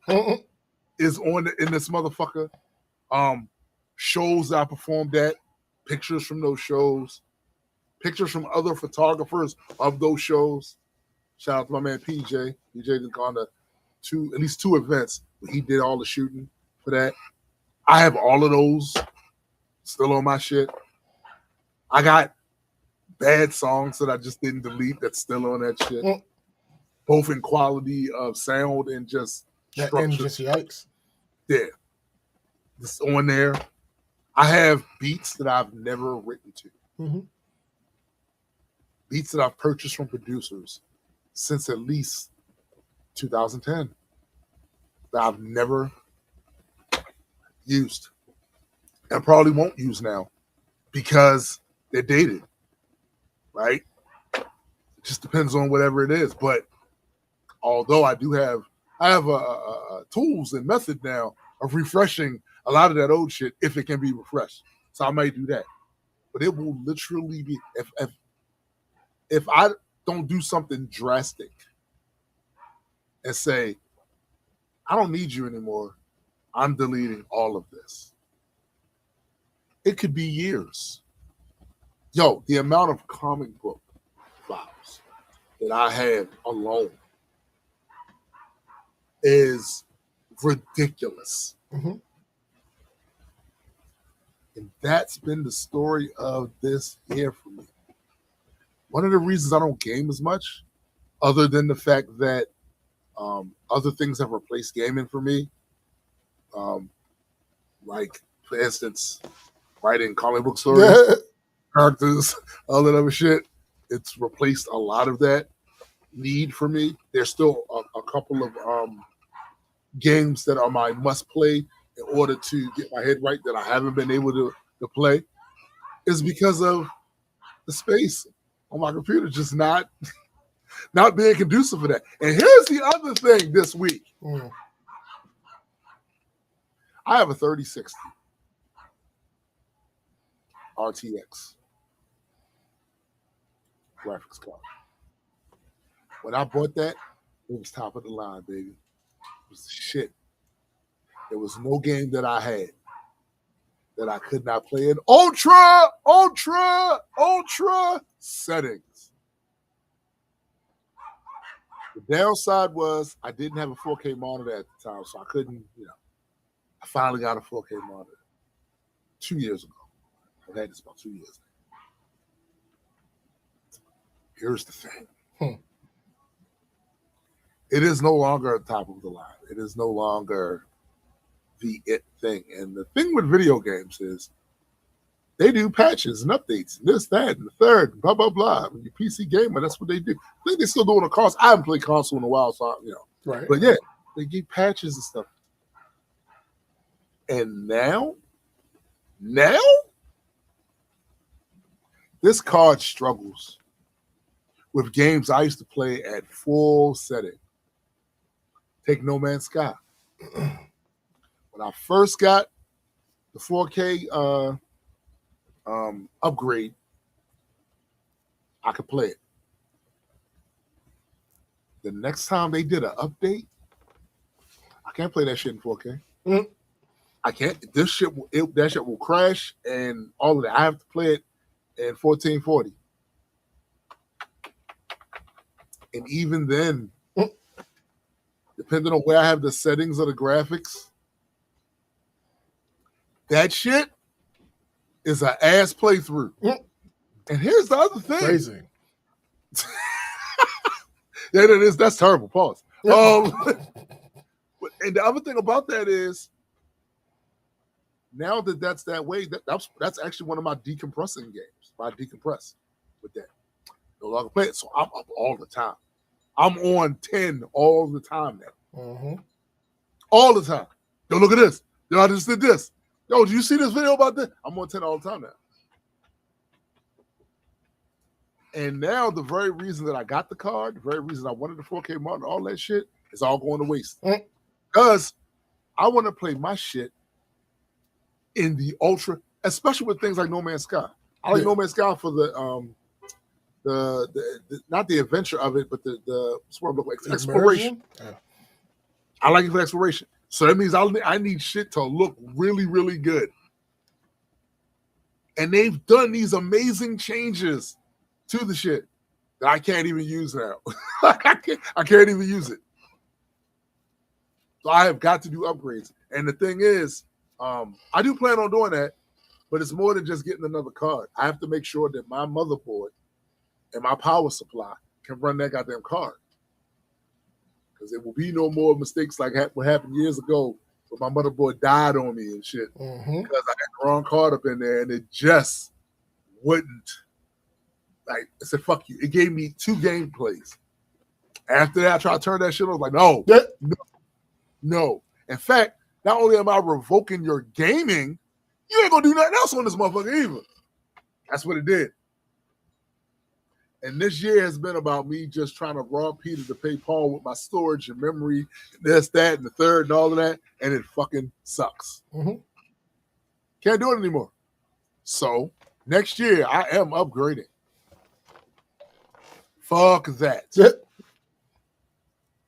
is in this motherfucker. Shows that I performed at, pictures from those shows, pictures from other photographers of those shows. Shout out to my man PJ. PJ has gone to at least 2 events where he did all the shooting for that. I have all of those still on my shit. I got bad songs that I just didn't delete that's still on that shit. Both in quality of sound and just structure. And just yikes. Yeah. It's on there. I have beats that I've never written to. Mm-hmm. Beats that I've purchased from producers since at least 2010 that I've never used and probably won't use now because they're dated, right? It just depends on whatever it is. But although I have a tools and method now of refreshing a lot of that old shit if it can be refreshed. So I might do that. But it will literally be if I don't do something drastic and say, I don't need you anymore, I'm deleting all of this. It could be years. Yo, the amount of comic book files that I have alone is ridiculous. Mm-hmm. And that's been the story of this year for me. One of the reasons I don't game as much, other than the fact that other things have replaced gaming for me, like, for instance, writing comic book stories, characters, all that other shit, it's replaced a lot of that need for me. There's still a couple of games that are my must play in order to get my head right that I haven't been able to play. is because of the space on my computer just not being conducive for that. And here's the other thing this week. I have a 3060 RTX graphics card. When I bought that, it was top of the line, baby. It was shit. There was no game that I had that I could not play in ultra settings. The downside was I didn't have a 4K monitor at the time, so I couldn't, I finally got a 4K monitor 2 years ago. I've had this about 2 years now. Here's the thing. It is no longer at the top of the line. It is no longer the it thing. And the thing with video games is they do patches and updates and this, that, and the third, blah, blah, blah. When you're PC gamer, that's what they do. I think they're still doing a console. I haven't played console in a while, so Right. But yeah, they give patches and stuff. And now, this card struggles with games I used to play at full setting. Take No Man's Sky. When I first got the 4K upgrade, I could play it. The next time they did an update, I can't play that shit in 4K. I can't. That shit will crash and all of that. I have to play it in 1440. And even then, depending on where I have the settings of the graphics, that shit is an ass playthrough. And here's the other thing. Crazy. Yeah, that is. That's terrible. Pause. And the other thing about that is, now that that's that way, that's actually one of my decompressing games. I decompress with that. No longer play it, so I'm up all the time. I'm on 10 all the time now. All the time. Yo, look at this. Yo, I just did this. Yo, do you see this video about this? I'm on 10 all the time now. And now the very reason that I got the card, the very reason I wanted the 4K monitor, all that shit is all going to waste. Because I want to play my shit in the ultra, especially with things like No Man's Sky. I like No Man's Sky for the not the adventure of it, but the exploration. Yeah. I like it for exploration. So that means I need shit to look really, really good. And they've done these amazing changes to the shit that I can't even use now. I can't even use it. So I have got to do upgrades. And the thing is, I do plan on doing that, but it's more than just getting another card. I have to make sure that my motherboard and my power supply can run that goddamn card. Because there will be no more mistakes like what happened years ago when my motherboard died on me and shit. Because I got the wrong card up in there and it just wouldn't. Like, I said, fuck you. It gave me 2 gameplays. After that, I tried to turn that shit on. I was like, no. In fact, not only am I revoking your gaming, you ain't gonna do nothing else on this motherfucker either. That's what it did. And this year has been about me just trying to rob Peter to pay Paul with my storage and memory, this, that, and the third, and all of that, and it fucking sucks. Can't do it anymore. So next year, I am upgrading. Fuck that.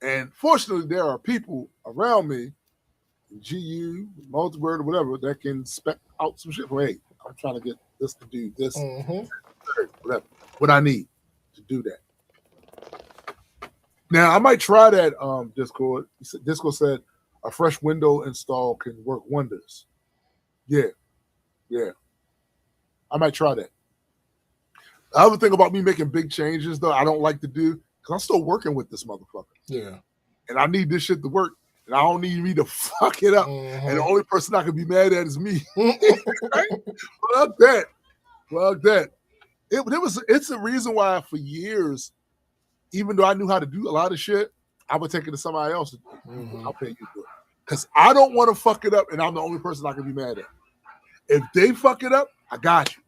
And fortunately, there are people around me, GU, Multiword, or whatever, that can spec out some shit for, hey, I'm trying to get this to do this, whatever, what I need to do that. Now, I might try that Discord. Discord said a fresh window install can work wonders. Yeah. I might try that. The other thing about me making big changes, though, I don't like to do, because I'm still working with this motherfucker. Yeah. And I need this shit to work. And I don't need me to fuck it up. And the only person I can be mad at is me. Right? Fuck that. It's a reason why for years, even though I knew how to do a lot of shit, I would take it to somebody else. I'll pay you to do it. Because I don't want to fuck it up and I'm the only person I can be mad at. If they fuck it up, I got you.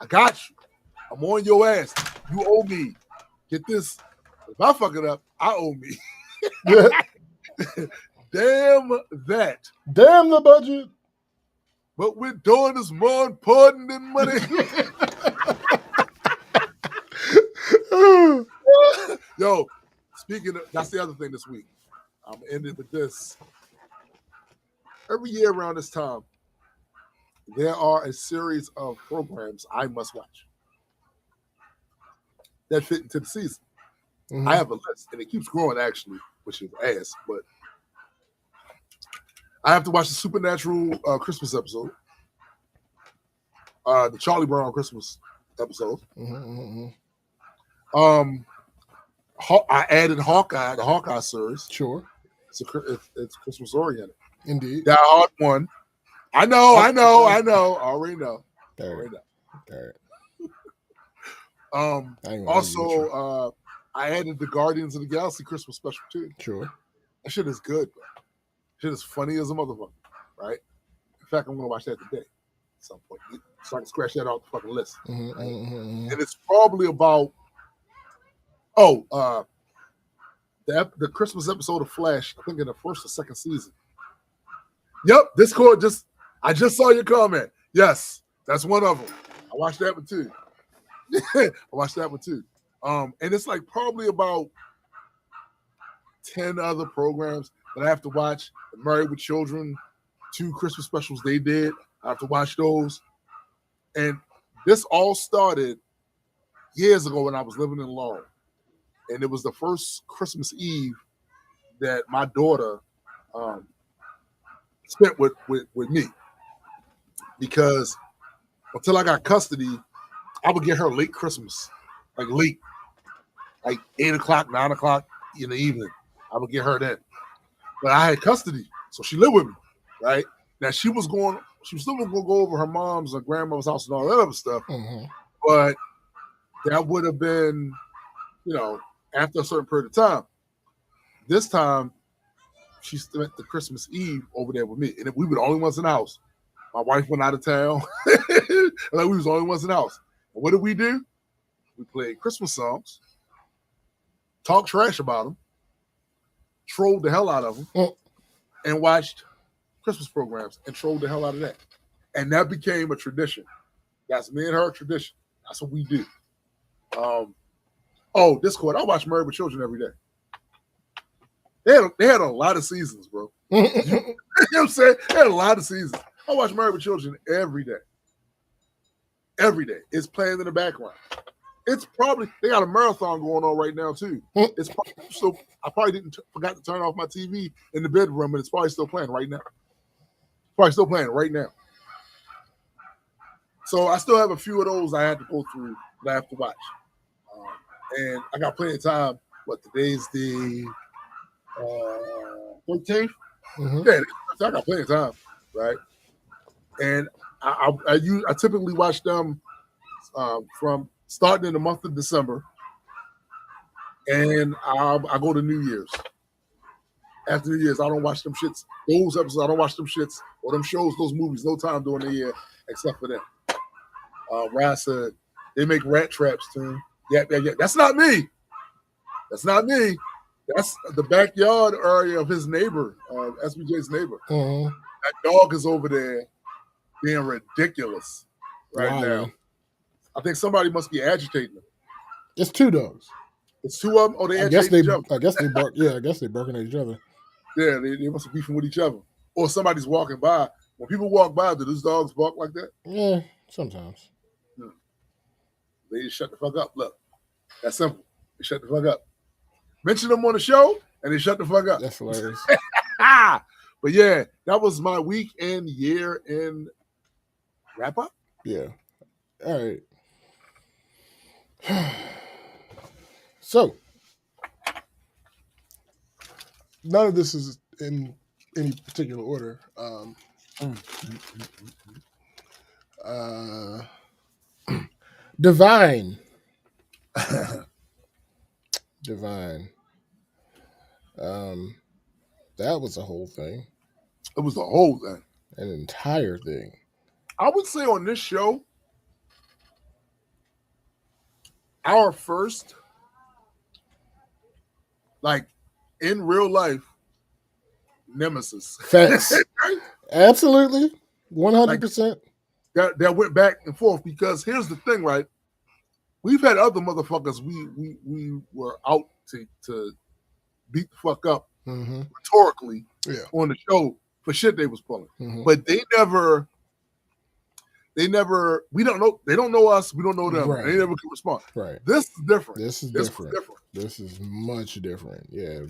I got you. I'm on your ass. You owe me. Get this. If I fuck it up, I owe me. Damn that. Damn the budget. What we're doing is more important than money. Yo, speaking of, that's the other thing this week. I'm ending with this. Every year around this time, there are a series of programs I must watch that fit into the season. Mm-hmm. I have a list, and it keeps growing, actually, which is ass, but I have to watch the Supernatural Christmas episode, the Charlie Brown Christmas episode. Mm-hmm. I added Hawkeye, the Hawkeye series. Sure. It's Christmas oriented. Indeed. That hard one. I know. I already know. All right. Also, I added the Guardians of the Galaxy Christmas special too. Sure. That shit is good, bro. Shit is funny as a motherfucker, right? In fact, I'm gonna watch that today at some point, so I can scratch that off the fucking list. Mm-hmm, right? Mm-hmm. And it's probably about the Christmas episode of Flash. I think in the first or second season. Yep, Discord I just saw your comment. Yes, that's one of them. I watched that one too. And it's like probably about 10 other programs that I have to watch. Married with Children, 2 Christmas specials they did. I have to watch those. And this all started years ago when I was living in Laurel. And it was the first Christmas Eve that my daughter spent with me. Because until I got custody, I would get her late Christmas. Like late. Like 8 o'clock, 9 o'clock in the evening. I would get her then. But I had custody, so she lived with me, right? Now she was still going to go over her mom's or grandmother's house and all that other stuff. Mm-hmm. But that would have been, after a certain period of time. This time, she spent the Christmas Eve over there with me. And we were the only ones in the house. My wife went out of town. We was the only ones in the house. And what did we do? We played Christmas songs, talked trash about them, trolled the hell out of them, and watched Christmas programs and trolled the hell out of that. And that became a tradition. That's me and her tradition. That's what we do. Discord. I watch Married with Children every day. They had a lot of seasons, bro. You know what I'm saying? They had a lot of seasons. I watch Married with Children every day. Every day. It's playing in the background. It's probably, they got a marathon going on right now, too. It's probably, so I probably forgot to turn off my TV in the bedroom, but it's probably still playing right now. So I still have a few of those I had to go through that I have to watch. And I got plenty of time. Today's the 13th? Mm-hmm. Yeah, I got plenty of time, right? And I typically watch them from starting in the month of December, and I go to New Year's. After New Year's, I don't watch them shits. Those episodes, I don't watch them shits or them shows, those movies, no time during the year except for them. Ryan said, they make rat traps too. Yeah. That's not me. That's the backyard area of his neighbor, SBJ's neighbor. Mm-hmm. That dog is over there being ridiculous right now. I think somebody must be agitating them. It's 2 dogs. It's 2 of them? Oh, they agitate each other. I guess they bark. Yeah, I guess they're barking at each other. Yeah, they must be beefing with each other. Or somebody's walking by. When people walk by, do those dogs bark like that? Yeah, sometimes. They just shut the fuck up. Look, that's simple. They shut the fuck up. Mention them on the show, and they shut the fuck up. That's hilarious. But yeah, that was my week and year in wrap up. Yeah. All right. So, none of this is in any particular order. Divine. That was a whole thing. It was the whole thing. An entire thing. I would say on this show, our first, like in real life, nemesis. Facts. Absolutely. 100%. That went back and forth because here's the thing, right? We've had other motherfuckers we were out to beat the fuck up rhetorically on the show for shit they was pulling. But they never, we don't know, they don't know us, we don't know them. Right. They never can respond. Right. This is different. This is different. This is much different. Yeah,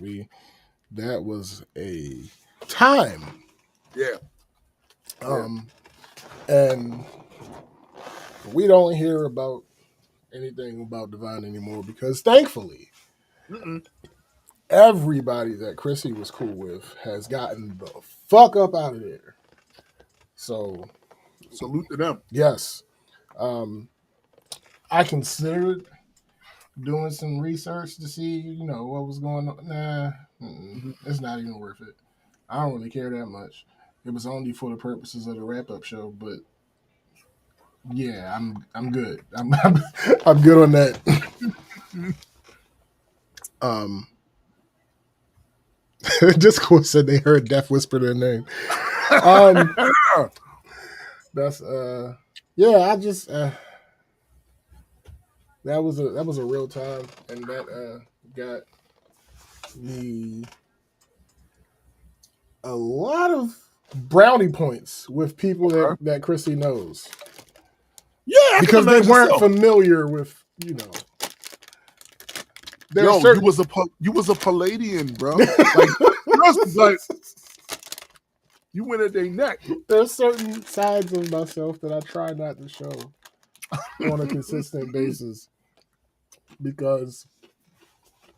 that was a time. Yeah. And we don't hear about anything about Divine anymore because thankfully everybody that Chrissy was cool with has gotten the fuck up out of there. So salute to them. Yes. I considered doing some research to see, what was going on. Nah, it's not even worth it. I don't really care that much. It was only for the purposes of the wrap-up show, but yeah, I'm good. I'm good on that. Discord said they heard Death whisper their name. That's yeah. I just that was a real time, and that got me a lot of brownie points with people that Chrissy knows. Yeah, because they weren't familiar with, Yo, you was a Palladian, bro. Like you went at their neck. There's certain sides of myself that I try not to show on a consistent basis because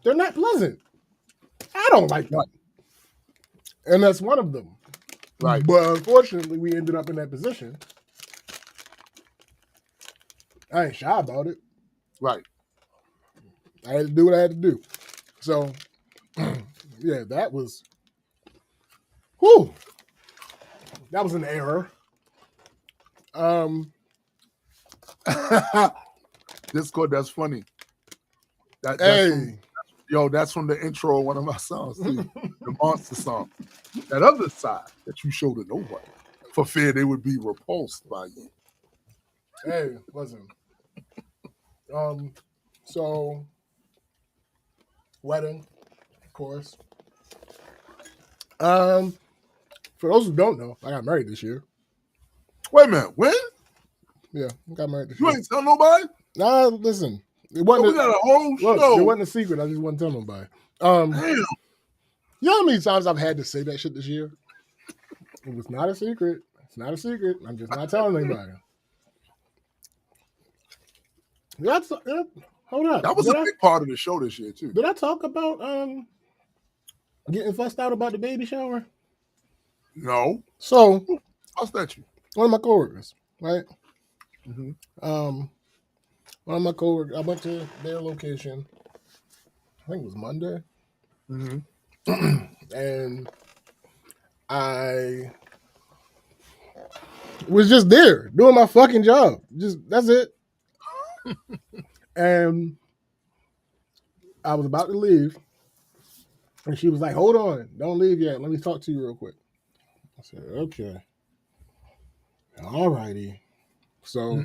they're not pleasant. I don't like them. And that's one of them. Right. But unfortunately, we ended up in that position. I ain't shy about it. Right. I had to do what I had to do. So, yeah, that was, that was an error. Discord, that's funny. That's hey. That's from the intro of one of my songs, too. The Monster song. That other side that you show to nobody for fear they would be repulsed by you. Hey, listen. So, wedding, of course. For those who don't know, I got married this year. Wait a minute, when? Yeah, I got married this year. You ain't tell nobody? Nah, listen. It wasn't. We got a whole show. It wasn't a secret. I just wasn't telling nobody. Damn. You know how many times I've had to say that shit this year? It was not a secret. It's not a secret. I'm just not telling anybody. Hold up. That was a big part of the show this year, too. Did I talk about getting fussed out about the baby shower? No. So, how's that you? One of my coworkers, right? Mm-hmm. One of my coworkers, I went to their location, I think it was Monday. Mm-hmm. And I was just there doing my fucking job. That's it. And I was about to leave. And she was like, hold on, don't leave yet. Let me talk to you real quick. I said, okay. All righty. So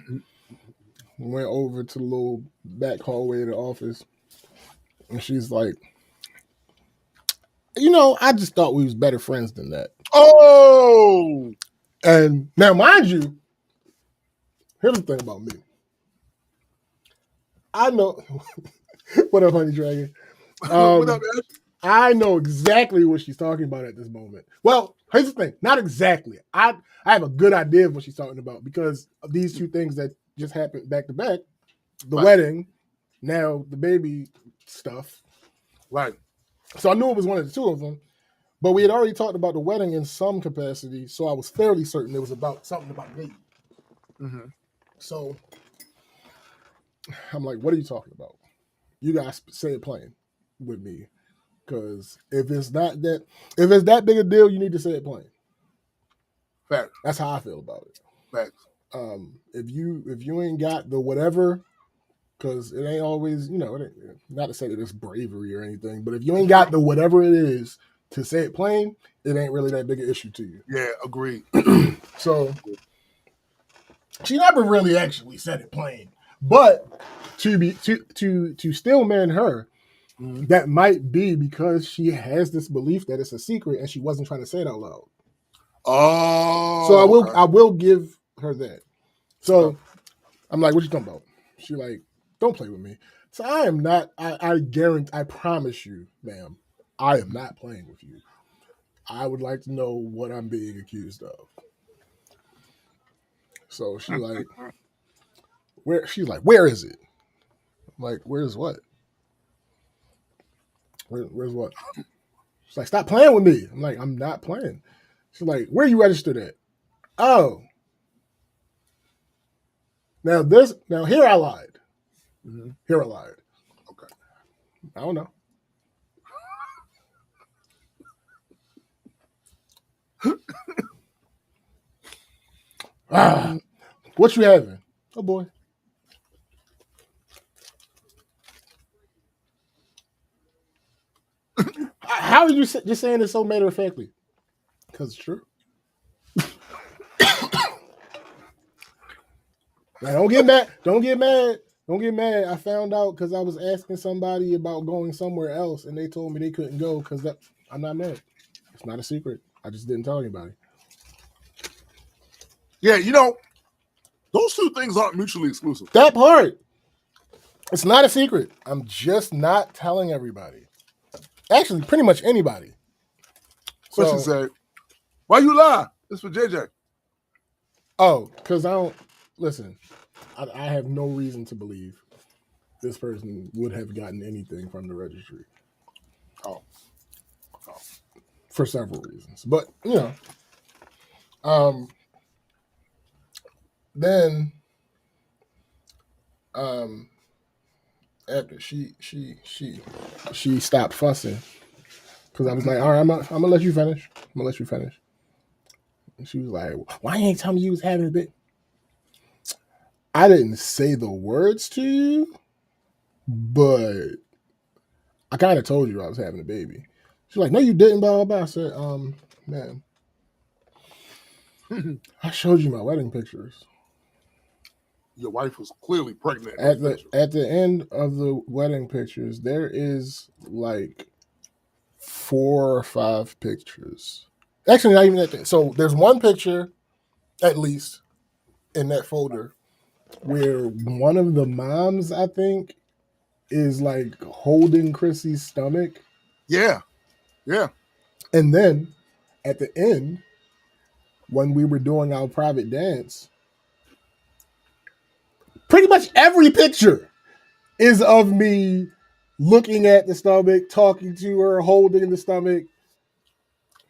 went over to the little back hallway of the office. And she's like, I just thought we was better friends than that. Oh! And now, mind you, here's the thing about me. I know. What up, Honey Dragon? What up, man? I know exactly what she's talking about at this moment. Well, here's the thing. Not exactly. I have a good idea of what she's talking about because of these two things that just happened back to back. The wedding, now the baby stuff. Right. So I knew it was one of the two of them. But we had already talked about the wedding in some capacity, so I was fairly certain it was about something about baby. Mm-hmm. So I'm like, what are you talking about? You guys say it plain with me. Because if it's that big a deal, you need to say it plain. Facts. That's how I feel about it. Facts. If you ain't got the whatever, Because it ain't always, not to say that it's bravery or anything, but if you ain't got the whatever it is to say it plain, it ain't really that big an issue to you. Yeah, agreed. So she never really actually said it plain. But to still man her, that might be because she has this belief that it's a secret and she wasn't trying to say it out loud. Oh, so I will give her that. So I'm like, what you talking about? She like, don't play with me. So I am not. I guarantee. I promise you, ma'am, I am not playing with you. I would like to know what I'm being accused of. So she like, where? She's like, where is it? I'm like, where's what? Where's what? She's like, stop playing with me. I'm like, I'm not playing. She's like, where are you registered at? Oh. Now here I lied. Mm-hmm. Here I lied. Okay. I don't know. What you having? Oh boy. How are you just saying it so matter of factly? Because it's true. Now, don't get mad. Don't get mad. Don't get mad. I found out because I was asking somebody about going somewhere else, and they told me they couldn't go because I'm not mad. It's not a secret. I just didn't tell anybody. Yeah, those two things aren't mutually exclusive. That part. It's not a secret. I'm just not telling everybody. Actually, pretty much anybody. So she said, why you lie? It's for JJ. Oh, because I don't listen. I have no reason to believe this person would have gotten anything from the registry. Oh. For several reasons. But, then after she stopped fussing because I was like, all right, I'm gonna let you finish. And she was like, why you ain't telling me you was having a bit? I didn't say the words to you, but I kind of told you I was having a baby. She's like, no, you didn't, blah, blah, blah. I said, man, I showed you my wedding pictures. Your wife was clearly pregnant. At the end of the wedding pictures, there is like 4 or 5 pictures. Actually, not even that. So there's one picture, at least, in that folder where one of the moms, I think, is like holding Chrissy's stomach. Yeah. Yeah. And then at the end, when we were doing our private dance, pretty much every picture is of me looking at the stomach, talking to her, holding the stomach.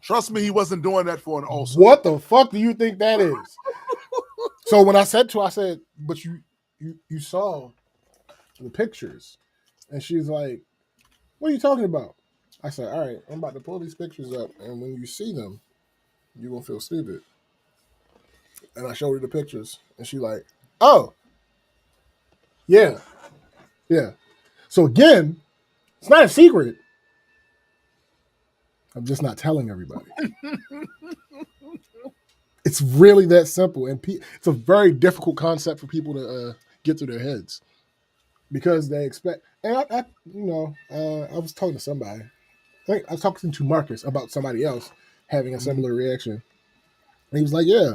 Trust me, he wasn't doing that for an ulcer. What the fuck do you think that is? So when I said to her, I said, but you saw the pictures. And she's like, what are you talking about? I said, all right, I'm about to pull these pictures up, and when you see them, you're going to feel stupid. And I showed her the pictures, and she like, oh, yeah. So again, it's not a secret. I'm just not telling everybody. It's really that simple, and it's a very difficult concept for people to get through their heads because they expect. And I was talking to somebody. I think I was talking to Marcus about somebody else having a similar reaction. And he was like, yeah,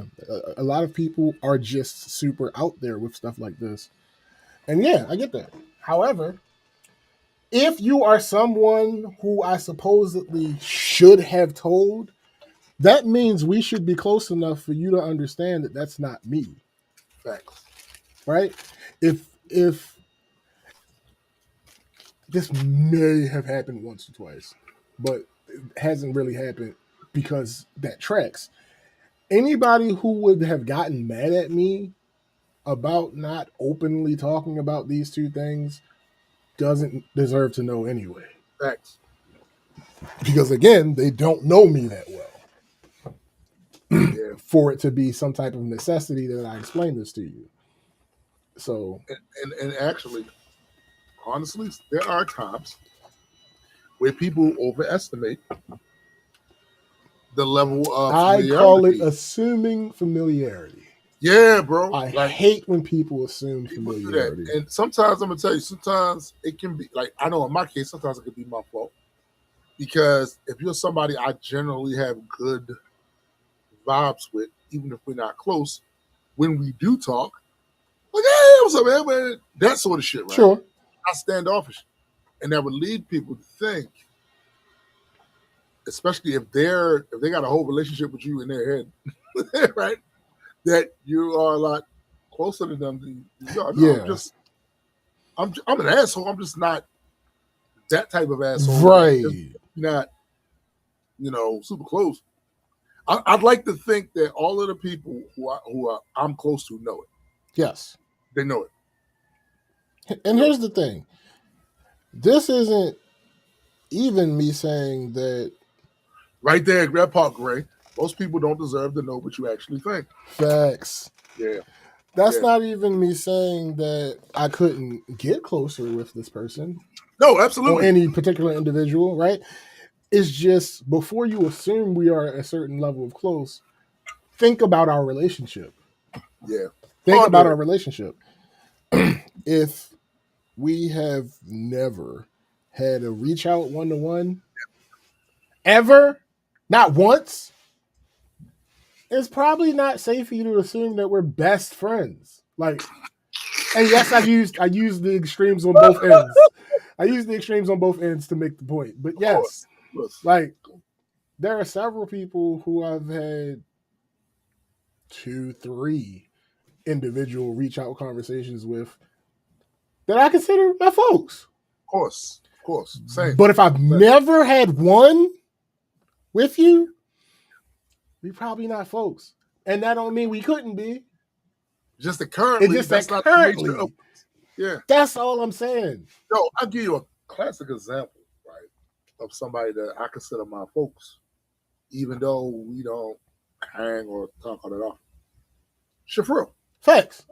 a lot of people are just super out there with stuff like this. And yeah, I get that. However, if you are someone who I supposedly should have told, that means we should be close enough for you to understand that that's not me. Facts. Right? If this may have happened once or twice, but it hasn't really happened because that tracks. Anybody who would have gotten mad at me about not openly talking about these two things doesn't deserve to know anyway. Facts. Because again, they don't know me that well. Yeah. For it to be some type of necessity that I explain this to you. So and actually, honestly, there are times where people overestimate the level of I familiarity. call it assuming familiarity. Yeah, bro. I hate when people assume familiarity. Do that. And sometimes I'm gonna tell you, sometimes it can be like, I know in my case, sometimes it could be my fault. Because if you're somebody I generally have good vibes with, even if we're not close, when we do talk, like, hey, what's up, man? That sort of shit, right? Sure. Not standoffish. And that would lead people to think, especially if they got a whole relationship with you in their head, right? That you are a lot closer to them than you are. No, Yeah. I'm an asshole. I'm just not that type of asshole. Right. Not, super close. I'd like to think that all of the people who I'm close to know it. Yes. They know it. And here's the thing. This isn't even me saying that. Right there, Grab Park Gray. Most people don't deserve to know what you actually think. Facts. Yeah. That's not even me saying that I couldn't get closer with this person. No, absolutely. Or any particular individual, right? It's just before you assume we are at a certain level of close, think about our relationship. Yeah. Think about our relationship. If we have never had a reach out one-to-one, ever, not once, it's probably not safe for you to assume that we're best friends. Like, and yes, I used the extremes on both ends. I use the extremes on both ends to make the point. But yes, like, there are several people who I've had 2, 3 individual reach out conversations with that I consider my folks. Of course. Same. But if I've never had one with you, we probably not folks. And that don't mean we couldn't be. Just that currently. It's just that currently. Yeah. That's all I'm saying. No, I'll give you a classic example, right, of somebody that I consider my folks, even though we don't hang or talk on it off. Shafril. Facts.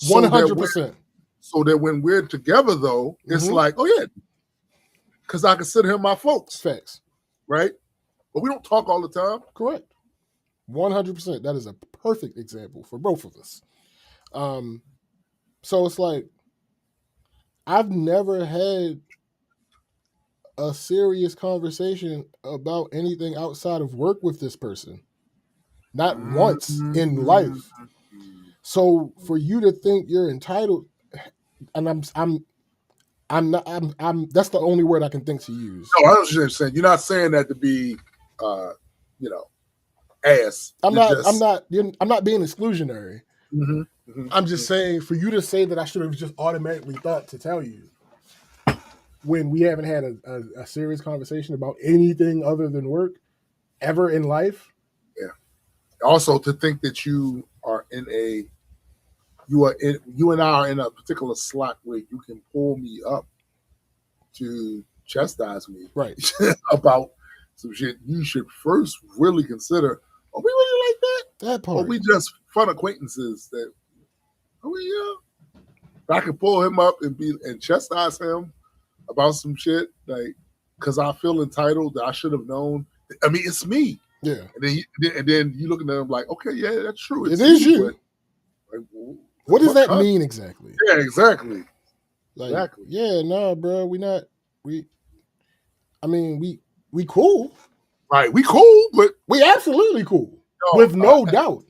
100%. So that when we're together, though, it's like, oh, yeah, because I consider him my folks. Facts. Right? But we don't talk all the time. Correct. 100%. That is a perfect example for both of us. So it's like, I've never had a serious conversation about anything outside of work with this person. Not once in life. So for you to think you're entitled, and I'm not. That's the only word I can think to use. No, I was just saying. You're not saying that to be, ass. I'm not being exclusionary. I'm just saying, for you to say that I should have just automatically thought to tell you when we haven't had a serious conversation about anything other than work ever in life. Yeah. Also, to think that you and I are in a particular slot where you can pull me up to chastise me, right, about some shit. You should first really consider: are we really like that? That part. Or we just fun acquaintances that? I could pull him up and chastise him about some shit, like, because I feel entitled that I should have known. I mean, it's me. Yeah. And then you looking at him like, okay, yeah, that's true. It is you. But, like, what does that mean exactly? Yeah, exactly. Like, exactly. Yeah, no, bro, we cool. Right, we cool, but we absolutely cool. With no doubt.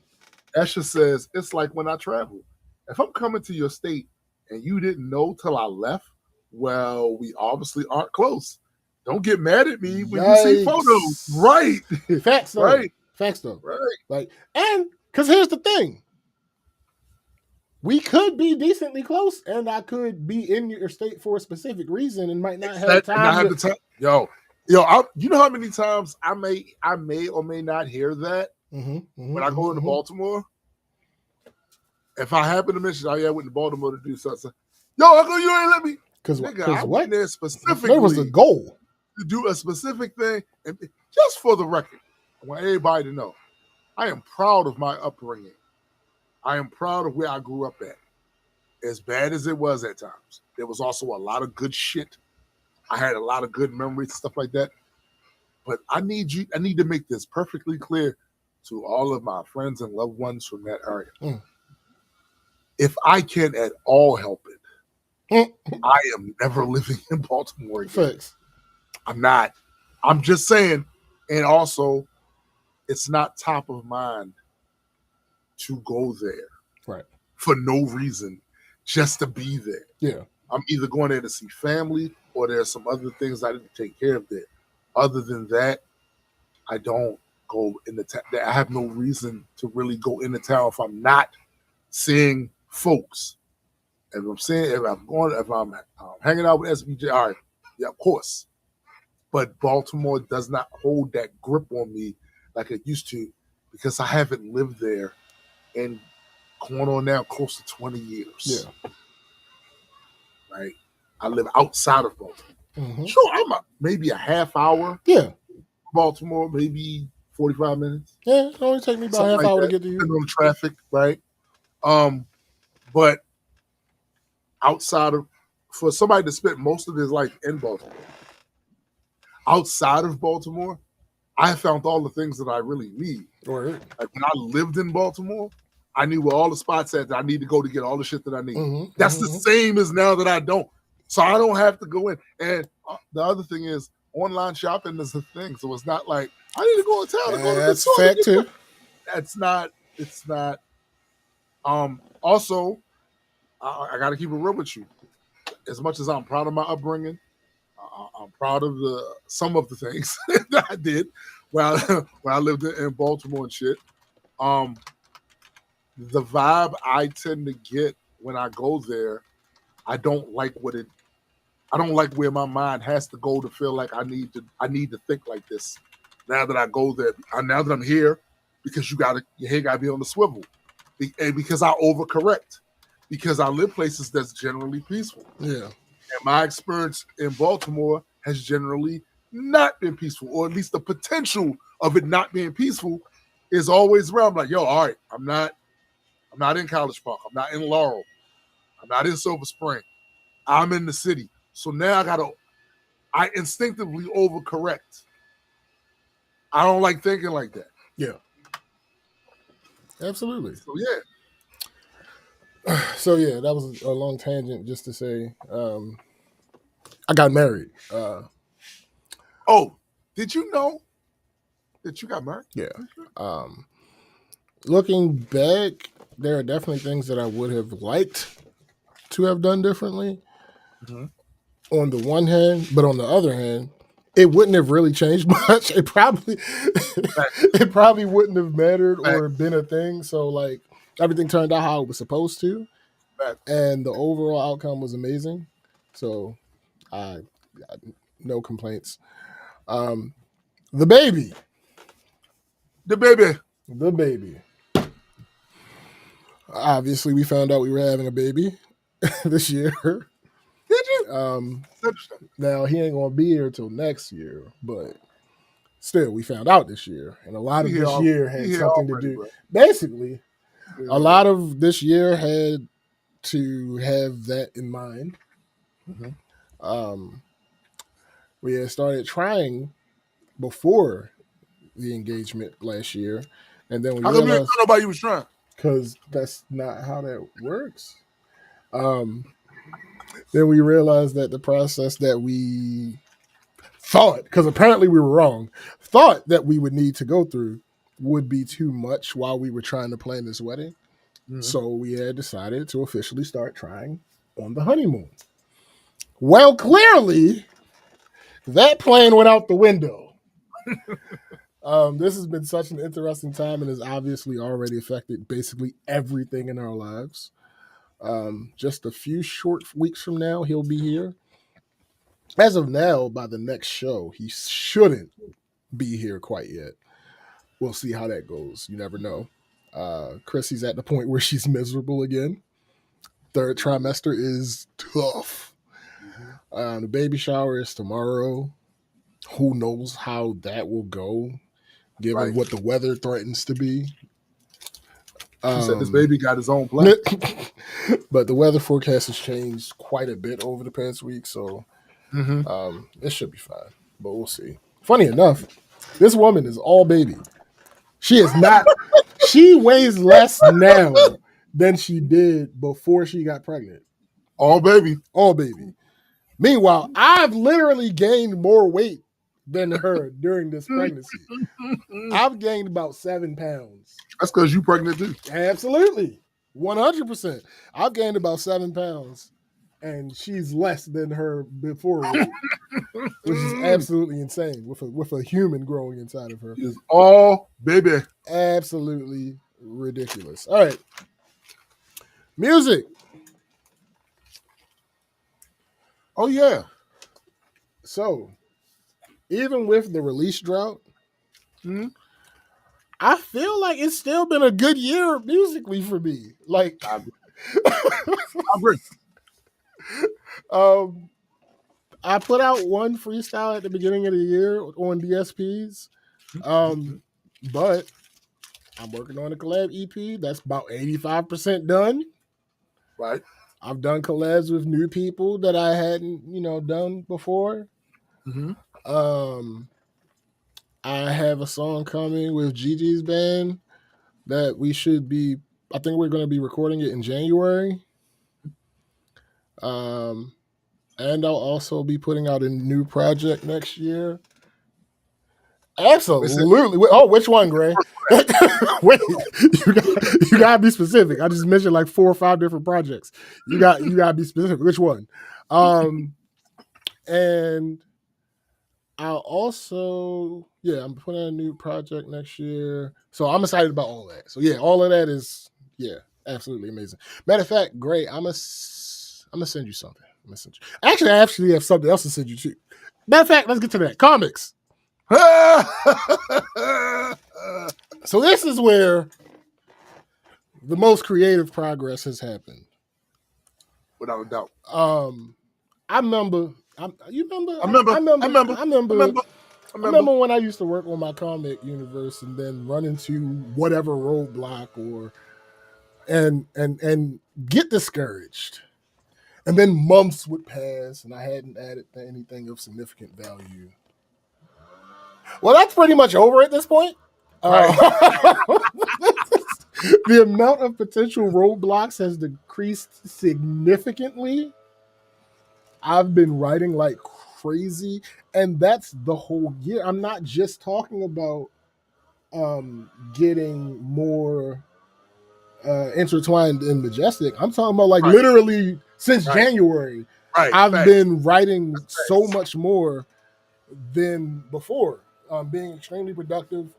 Esha says, it's like when I travel. If I'm coming to your state and you didn't know till I left, well, we obviously aren't close. Don't get mad at me when you see photos. Right. Facts though. Right. Facts though. Right. Like, and because here's the thing. We could be decently close, and I could be in your state for a specific reason and might not have time. Yo, you know how many times I may or may not hear that when I go into Baltimore. If I happen to mention, oh yeah, I went to Baltimore to do something. Yo, Uncle, you ain't let me. Because I went there specifically. There was a goal to do a specific thing, and just for the record, I want everybody to know, I am proud of my upbringing. I am proud of where I grew up at. as bad as it was at times, there was also a lot of good shit. I had a lot of good memories, stuff like that. But I need to make this perfectly clear to all of my friends and loved ones from that area. If I can at all help it, I am never living in Baltimore again. Thanks. I'm not. I'm just saying. And also, it's not top of mind to go there. Right. For no reason, just to be there. Yeah. I'm either going there to see family or there's some other things I need to take care of there. Other than that, I don't go in the town. I have no reason to really go into town if I'm not seeing folks. If I'm hanging out with SBJ, all right, yeah, of course. But Baltimore does not hold that grip on me like it used to because I haven't lived there in going on now close to 20 years. Yeah. Right? I live outside of Baltimore. Mm-hmm. Sure, I'm maybe a half hour. Yeah. Baltimore, maybe 45 minutes. Yeah, it only take me about a half hour to get to you. Depending on traffic, right? But outside of, for somebody to spend most of his life in Baltimore, outside of Baltimore, I found all the things that I really need. Right. Like when I lived in Baltimore, I knew where all the spots at that I need to go to get all the shit that I need. Mm-hmm. That's the same as now that I don't. So I don't have to go in. And the other thing is, online shopping is a thing. So it's not like, I need to go in town to go to this store. That's fact too. It's not. Also, I got to keep it real with you. As much as I'm proud of my upbringing, I'm proud of some of the things that I did when I lived in Baltimore and shit. The vibe I tend to get when I go there, I don't like where my mind has to go to feel like I need to think like this. Now that I go there, now that I'm here, because your head gotta be on the swivel, and because I overcorrect, because I live places that's generally peaceful. Yeah. And my experience in Baltimore has generally not been peaceful, or at least the potential of it not being peaceful is always around. I'm like, yo, all right, I'm not in College Park. I'm not in Laurel. I'm not in Silver Spring. I'm in the city. So now I instinctively overcorrect. I don't like thinking like that. Yeah. Absolutely. So yeah. So yeah, that was a long tangent just to say I got married. Oh, did you know that you got married? Yeah. Looking back, there are definitely things that I would have liked to have done differently. Mm-hmm. On the one hand, but on the other hand, it wouldn't have really changed much. It probably wouldn't have mattered or been a thing. So like everything turned out how it was supposed to. And the overall outcome was amazing. So I no complaints. The baby. Obviously, we found out we were having a baby this year. Did you? Now, he ain't going to be here till next year, but still, we found out this year. And a lot of this year had something to do. Bro. Basically, a lot of this year had to have that in mind. Mm-hmm. We had started trying before the engagement last year. And then we realized... How come you didn't know nobody was trying? Because that's not how that works. Then we realized that the process that we thought, because apparently we were wrong, thought that we would need to go through would be too much while we were trying to plan this wedding. Mm-hmm. So we had decided to officially start trying on the honeymoon. Well, clearly, that plan went out the window. This has been such an interesting time and has obviously already affected basically everything in our lives. Just a few short weeks from now, he'll be here. As of now, by the next show, he shouldn't be here quite yet. We'll see how that goes. You never know. Chrissy's at the point where she's miserable again. Third trimester is tough. The baby shower is tomorrow. Who knows how that will go, given what the weather threatens to be. She said this baby got his own plan. But the weather forecast has changed quite a bit over the past week, so it should be fine. But we'll see. Funny enough, this woman is all baby. She is not. She weighs less now than she did before she got pregnant. All baby. All baby. Meanwhile, I've literally gained more weight than her during this pregnancy. I've gained about 7 pounds. That's because you pregnant too. Absolutely. 100%. I've gained about 7 pounds, and she's less than her before weight, which is absolutely insane with a human growing inside of her. She is all baby. Absolutely ridiculous. All right. Music. Oh, yeah. So, even with the release drought, I feel like it's still been a good year musically for me. Like, I agree. I put out one freestyle at the beginning of the year on DSPs, but I'm working on a collab EP that's about 85% done. Right. I've done collabs with new people that I hadn't, done before. I have a song coming with Gigi's band that I think we're going to be recording it in January. And I'll also be putting out a new project next year. Absolutely. Oh, which one, Gray? Wait, you gotta be specific. I just mentioned like 4 or 5 different projects. You gotta be specific. Which one? And I'll also, I'm putting out a new project next year. So I'm excited about all that. So all of that is, absolutely amazing. Matter of fact, Gray, I'm gonna send you something. I actually have something else to send you too. Matter of fact, let's get to that. Comics. So this is where the most creative progress has happened. Without a doubt. I remember when I used to work on my comic universe and then run into whatever roadblock and get discouraged. And then months would pass and I hadn't added anything of significant value. Well, that's pretty much over at this point. Right. The amount of potential roadblocks has decreased significantly. I've been writing like crazy, and that's the whole year. I'm not just talking about getting more intertwined in Majestic. I'm talking about like literally since January. I've been writing so much more than before. Being extremely productive.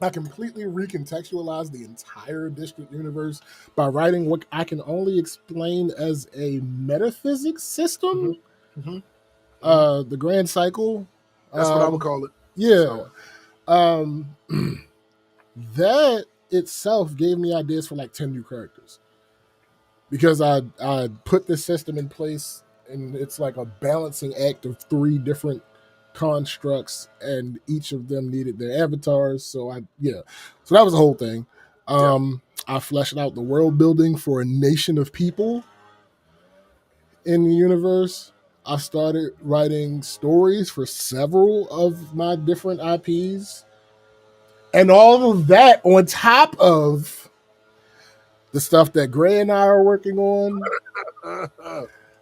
I completely recontextualized the entire District universe by writing what I can only explain as a metaphysics system. The Grand Cycle. That's what I would call it. Yeah. That itself gave me ideas for like 10 new characters. Because I put this system in place and it's like a balancing act of 3 different constructs, and each of them needed their avatars. So so that was the whole thing. I fleshed out the world building for a nation of people in the universe. I started writing stories for several of my different IPs, and all of that on top of the stuff that Gray and I are working on.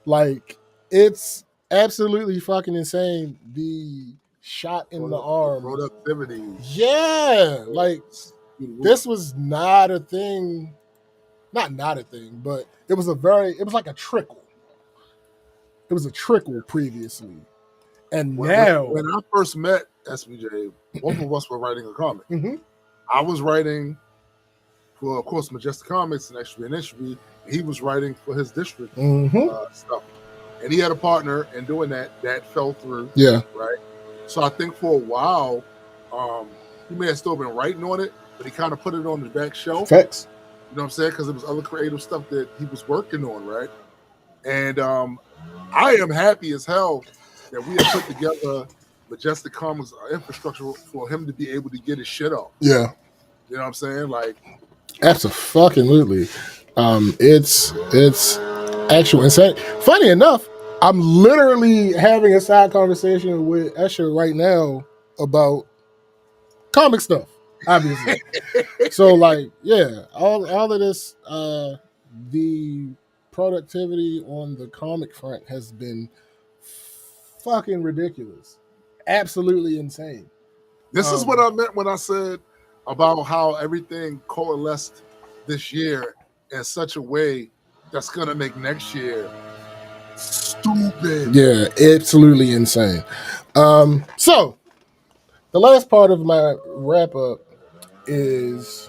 Like, it's absolutely fucking insane. The shot in the arm. Productivity. Yeah. Like, this was not a thing. Not a thing, but it was like a trickle. It was a trickle previously. And now. When I first met SVJ, both of us were writing a comic. I was writing for, of course, Majestic Comics and Extra. He was writing for his District stuff. And he had a partner in doing that fell through. Yeah. Right. So I think for a while, he may have still been writing on it, but he kind of put it on the back shelf. Facts. You know what I'm saying? Because there was other creative stuff that he was working on, right? And I am happy as hell that we have put together Majestic Comics infrastructure for him to be able to get his shit off. Yeah. You know what I'm saying? Like, absolutely. It's actual insane. Funny enough, I'm literally having a side conversation with Escher right now about comic stuff, obviously. So like, yeah, all of this, the productivity on the comic front has been fucking ridiculous, absolutely insane. This is what I meant when I said about how everything coalesced this year in such a way that's gonna make next year stupid. Yeah, absolutely insane. So the last part of my wrap up is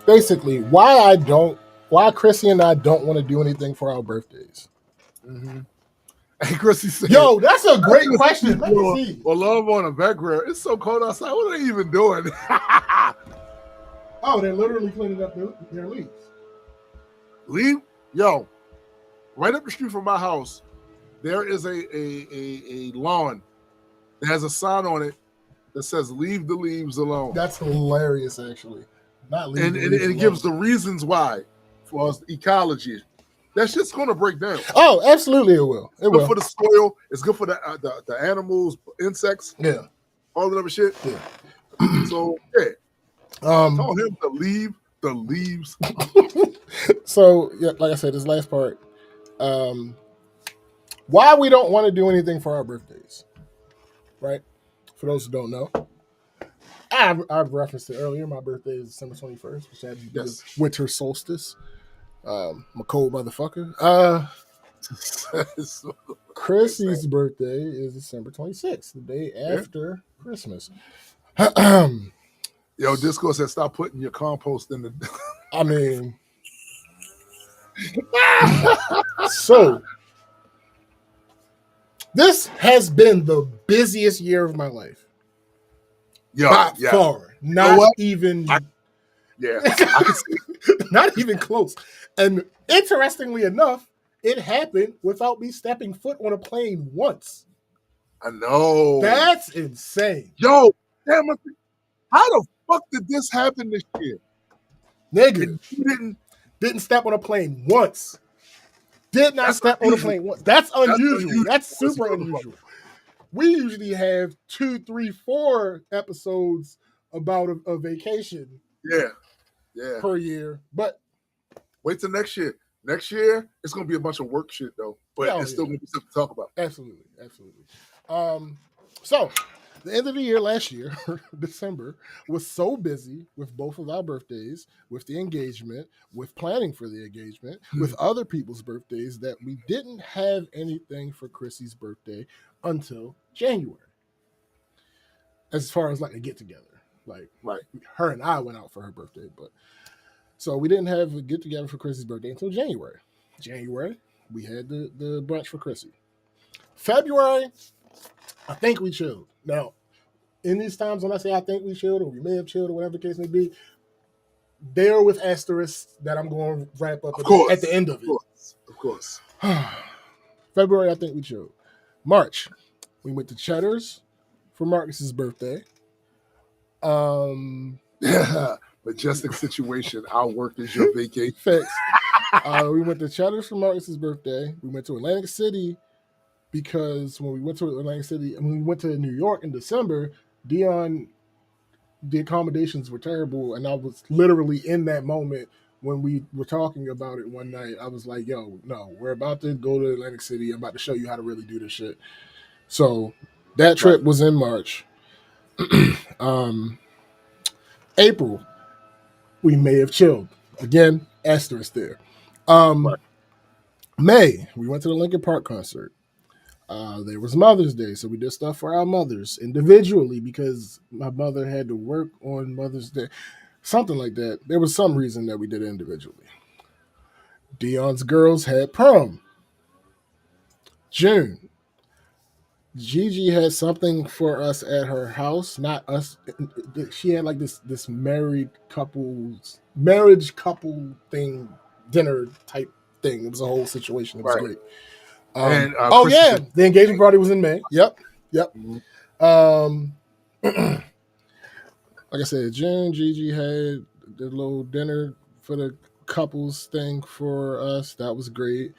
basically why Chrissy and I don't want to do anything for our birthdays. Mm-hmm. Hey, Chrissy said, "Yo, that's a great question. Let me see." Well, love on the background. It's so cold outside. What are they even doing? Oh, they're literally cleaning up their leaves. Leave, yo, right up the street from my house, there is a lawn that has a sign on it that says "Leave the leaves alone." That's hilarious, actually. Not leave and it gives the reasons why for ecology. That shit's gonna break down. Oh, absolutely, it will. It good will. For the soil. It's good for the animals, insects. Yeah, all the other shit. Yeah. So yeah, tell him to leave the leaves. So yeah, like I said, this last part. Why we don't want to do anything for our birthdays, right? For those who don't know, I've referenced it earlier. My birthday is December 21st, which happens to be the winter solstice. I'm a cold motherfucker. Chrissy's birthday is December 26th, the day after Christmas. Yo, Disco said stop putting your compost in the. I mean, so this has been the busiest year of my life. By far. Not even. I can see. Not even close. And interestingly enough, it happened without me stepping foot on a plane once. I know. That's insane. Yo, damn it. How the fuck did this happen this year? Nigga, didn't step on a plane once. Did not step on a plane once. That's unusual. That's super unusual. We usually have 2, 3, 4 episodes about a vacation. Yeah. Per year. But wait till next year. Next year, it's gonna be a bunch of work shit though. But it's still gonna be something to talk about. Absolutely. So the end of the year last year, December, was so busy with both of our birthdays, with the engagement, with planning for the engagement, with other people's birthdays, that we didn't have anything for Chrissy's birthday until January. As far as like a get together. Like her and I went out for her birthday, but so we didn't have a get together for Chrissy's birthday until January. January, we had the brunch for Chrissy. February, I think we chilled. Now, in these times when I say I think we chilled, or we may have chilled, or whatever the case may be, they're with asterisks that I'm going to wrap up at the end of it. Of course. February, I think we chilled. March, we went to Cheddar's for Marcus's birthday. Majestic situation. Our work is your vacation. Facts. We went to Cheddar's for Marcus's birthday. We went to Atlantic City because when we went to Atlantic City, and when we went to New York in December, Dion, the accommodations were terrible, and I was literally in that moment when we were talking about it one night. I was like, "Yo, no, we're about to go to Atlantic City. I'm about to show you how to really do this shit." So that trip was in March. April, we may have chilled. Again, asterisk there. May, we went to the Linkin Park concert. There was Mother's Day, so we did stuff for our mothers individually because my mother had to work on Mother's Day. Something like that. There was some reason that we did it individually. Dion's girls had prom. June, Gigi had something for us at her house, not us. She had like this marriage couple thing, dinner type thing. It was a whole situation. It was great. The engagement party was in May. Yep. Mm-hmm. Like I said, June, Gigi had the little dinner for the couples thing for us. That was great.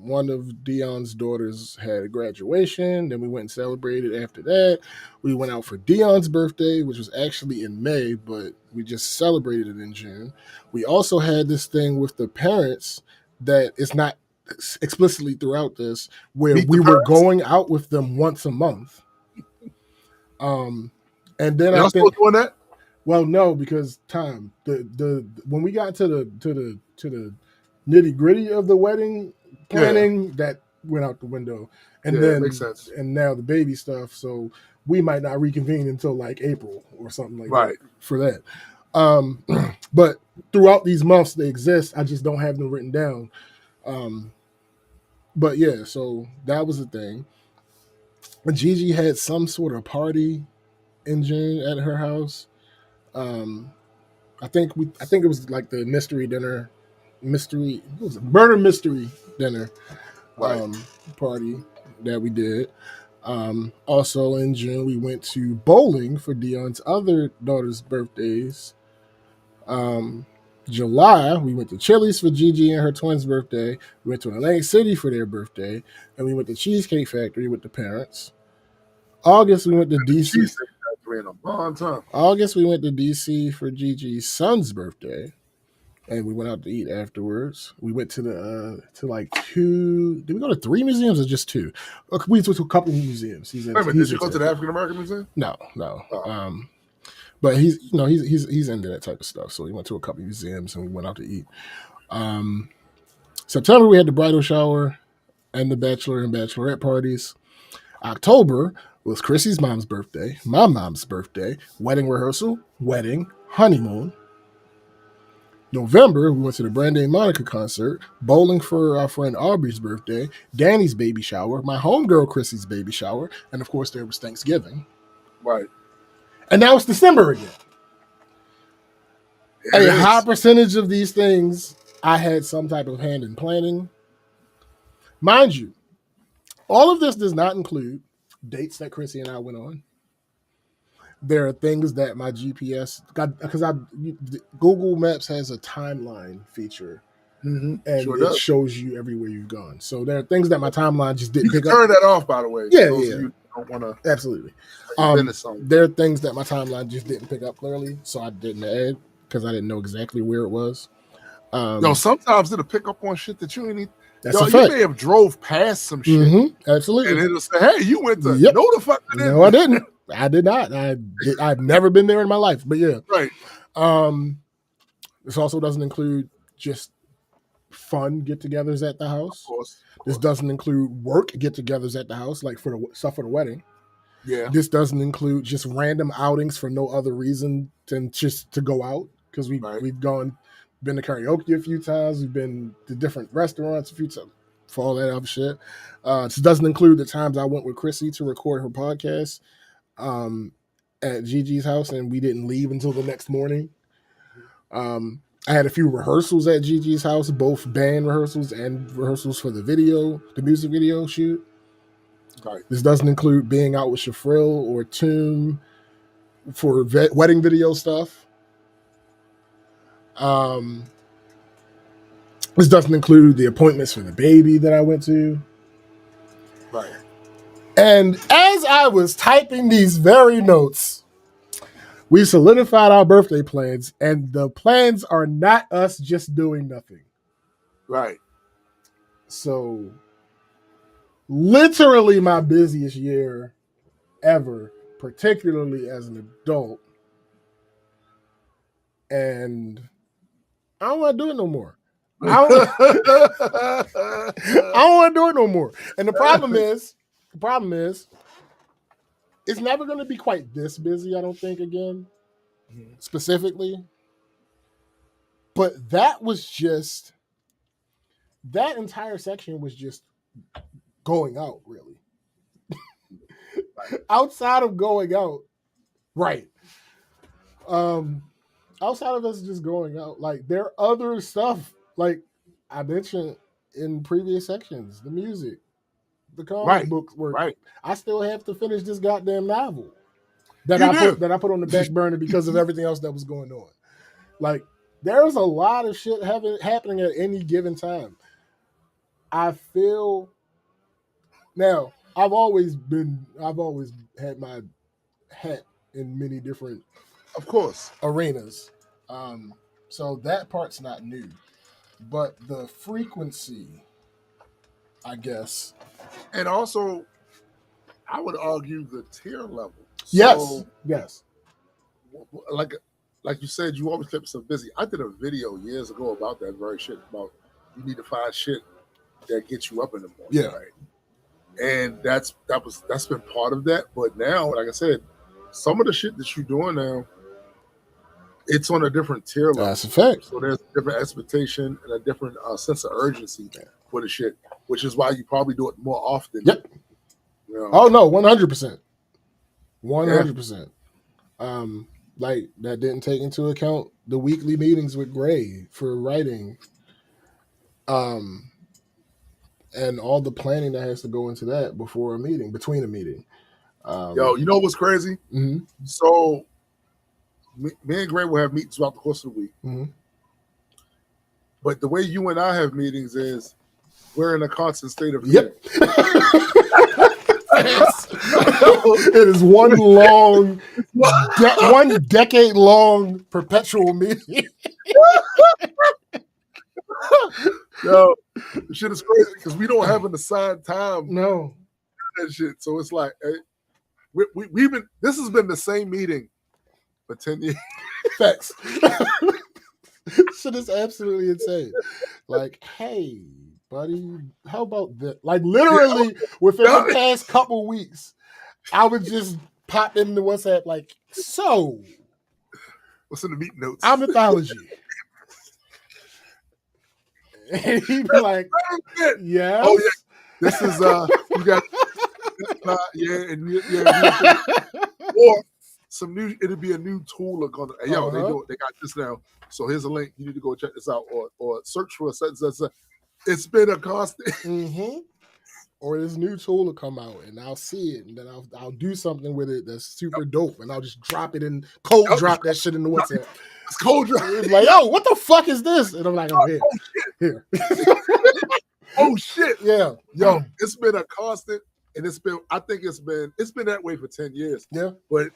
One of Dion's daughters had a graduation. Then we went and celebrated after that. We went out for Dion's birthday, which was actually in May, but we just celebrated it in June. We also had this thing with the parents that is not explicitly throughout this, where we were going out with them once a month. And then I think doing that. Well, no, because time the when we got to the nitty gritty of the wedding planning, that went out the window, and then makes sense. And now the baby stuff, so we might not reconvene until like April or something like that for that. But throughout these months they exist. I just don't have them written down. But yeah, so that was the thing. Gigi had some sort of party in June at her house. I think it was like the murder mystery dinner party that we did. Also in June we went to bowling for Dion's other daughter's birthdays. July we went to Chili's for Gigi and her twins' birthday. We went to Atlantic City for their birthday, and we went to Cheesecake Factory with the parents. August we went to DC. August we went to DC for Gigi's son's birthday, and we went out to eat afterwards. We went to like two. Did we go to 3 museums or just 2? We went to a couple of museums. Did you go to the African American Museum? No. Oh. But he's into that type of stuff. So we went to a couple of museums and we went out to eat. September we had the bridal shower and the bachelor and bachelorette parties. October was Chrissy's mom's birthday, my mom's birthday, wedding rehearsal, wedding, honeymoon. November, we went to the Brandy and Monica concert, bowling for our friend Aubrey's birthday, Danny's baby shower, my homegirl Chrissy's baby shower, and of course there was Thanksgiving. Right. And now it's December again. A high percentage of these things I had some type of hand in planning. Mind you, all of this does not include dates that Chrissy and I went on. There are things that my GPS got, because Google Maps has a timeline feature, and it shows you everywhere you've gone. So there are things that my timeline just didn't pick up. Turn that off, by the way. Yeah. You don't want to. Absolutely. There are things that my timeline just didn't pick up clearly, so I didn't add because I didn't know exactly where it was. Sometimes it'll pick up on shit that you ain't need. That's a fact. You may have drove past some shit. Mm-hmm, absolutely. And it'll say, hey, you went to no the fuck I didn't. No, I didn't. I did not. I've never been there in my life, but yeah. Right. This also doesn't include just fun get-togethers at the house. Of course. This doesn't include work get-togethers at the house, like for the stuff for the wedding. Yeah. This doesn't include just random outings for no other reason than just to go out, because we've been to karaoke a few times. We've been to different restaurants a few times for all that other shit. This doesn't include the times I went with Chrissy to record her podcast at Gigi's house, and we didn't leave until the next morning. I had a few rehearsals at Gigi's house, both band rehearsals and rehearsals for the music video shoot. Right. This doesn't include being out with Shafril or Toom for wedding video stuff. This doesn't include the appointments for the baby that I went to. Right. And as I was typing these very notes, we solidified our birthday plans, and the plans are not us just doing nothing. Right. So, literally my busiest year ever, particularly as an adult. And I don't want to do it no more. I don't want to do it no more. And the problem is, it's never going to be quite this busy, I don't think, again, specifically. But that entire section was just going out, really. Outside of going out, right. Outside of us just going out, like, there are other stuff, like I mentioned in previous sections, the music, the comic book work. Right. I still have to finish this goddamn novel that I put on the back burner because of everything else that was going on. Like, There's a lot of shit happening at any given time. I feel now. I've always had my hat in many different, of course, arenas. So that part's not new, but the frequency, I guess. And also, I would argue the tier level. Yes, yes. Like you said, you always kept yourself busy. I did a video years ago about that very shit. About you need to find shit that gets you up in the morning. Yeah. Right? And that's been part of that. But now, like I said, some of the shit that you're doing now, it's on a different tier level. That's a fact. So there's a different expectation and a different sense of urgency for the shit, which is why you probably do it more often. Yep. You know? Oh no, 100%. 100%. Like that didn't take into account the weekly meetings with Gray for writing. And all the planning that has to go into that before a meeting, between a meeting. Yo, you know what's crazy? Mm-hmm. So me and Gray will have meetings throughout the course of the week. Mm-hmm. But the way you and I have meetings is we're in a constant state of Yep. It is one long, one decade long perpetual meeting. Yo, the shit is crazy because we don't have an assigned time. No. That shit. So it's like, we've been, this has been the same meeting for 10 years. Facts. Shit is absolutely insane. Like, hey, buddy, how about that? Like, literally, within the past couple weeks, I would just pop into WhatsApp, like, so. What's in the meeting notes? Our mythology. And he'd be like, yes. Oh, yeah. This is, you got, or some new, it'll be a new tool look on it. Yo, they got this now. So here's a link. You need to go check this out or search for a sentence. It's been a constant. Mm-hmm. Or this new tool will come out and I'll see it and then I'll do something with it that's super dope and I'll just drop it in, drop that shit in the WhatsApp. It's cold drop. It's like, yo, what the fuck is this? And I'm like, oh, here. Oh shit. Yeah. Yo, it's been a constant and I think it's been that way for 10 years. Yeah. But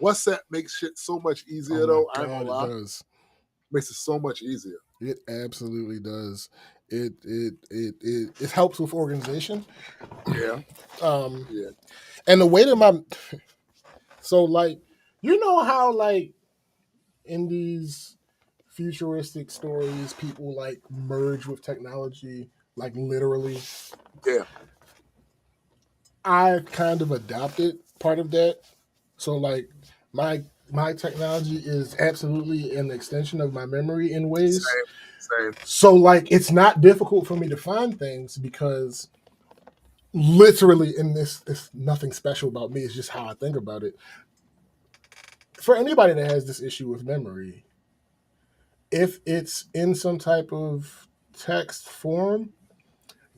WhatsApp makes shit so much easier though. God, I ain't gonna lie. It does. Makes it so much easier. It absolutely does. It helps with organization. Yeah. Yeah. And the way that so like, you know how like in these futuristic stories, people like merge with technology, like literally. Yeah. I kind of adopted part of that. So like my technology is absolutely an extension of my memory in ways. Same. So like it's not difficult for me to find things because literally in this, it's nothing special about me. It's just how I think about it. For anybody that has this issue with memory, if it's in some type of text form,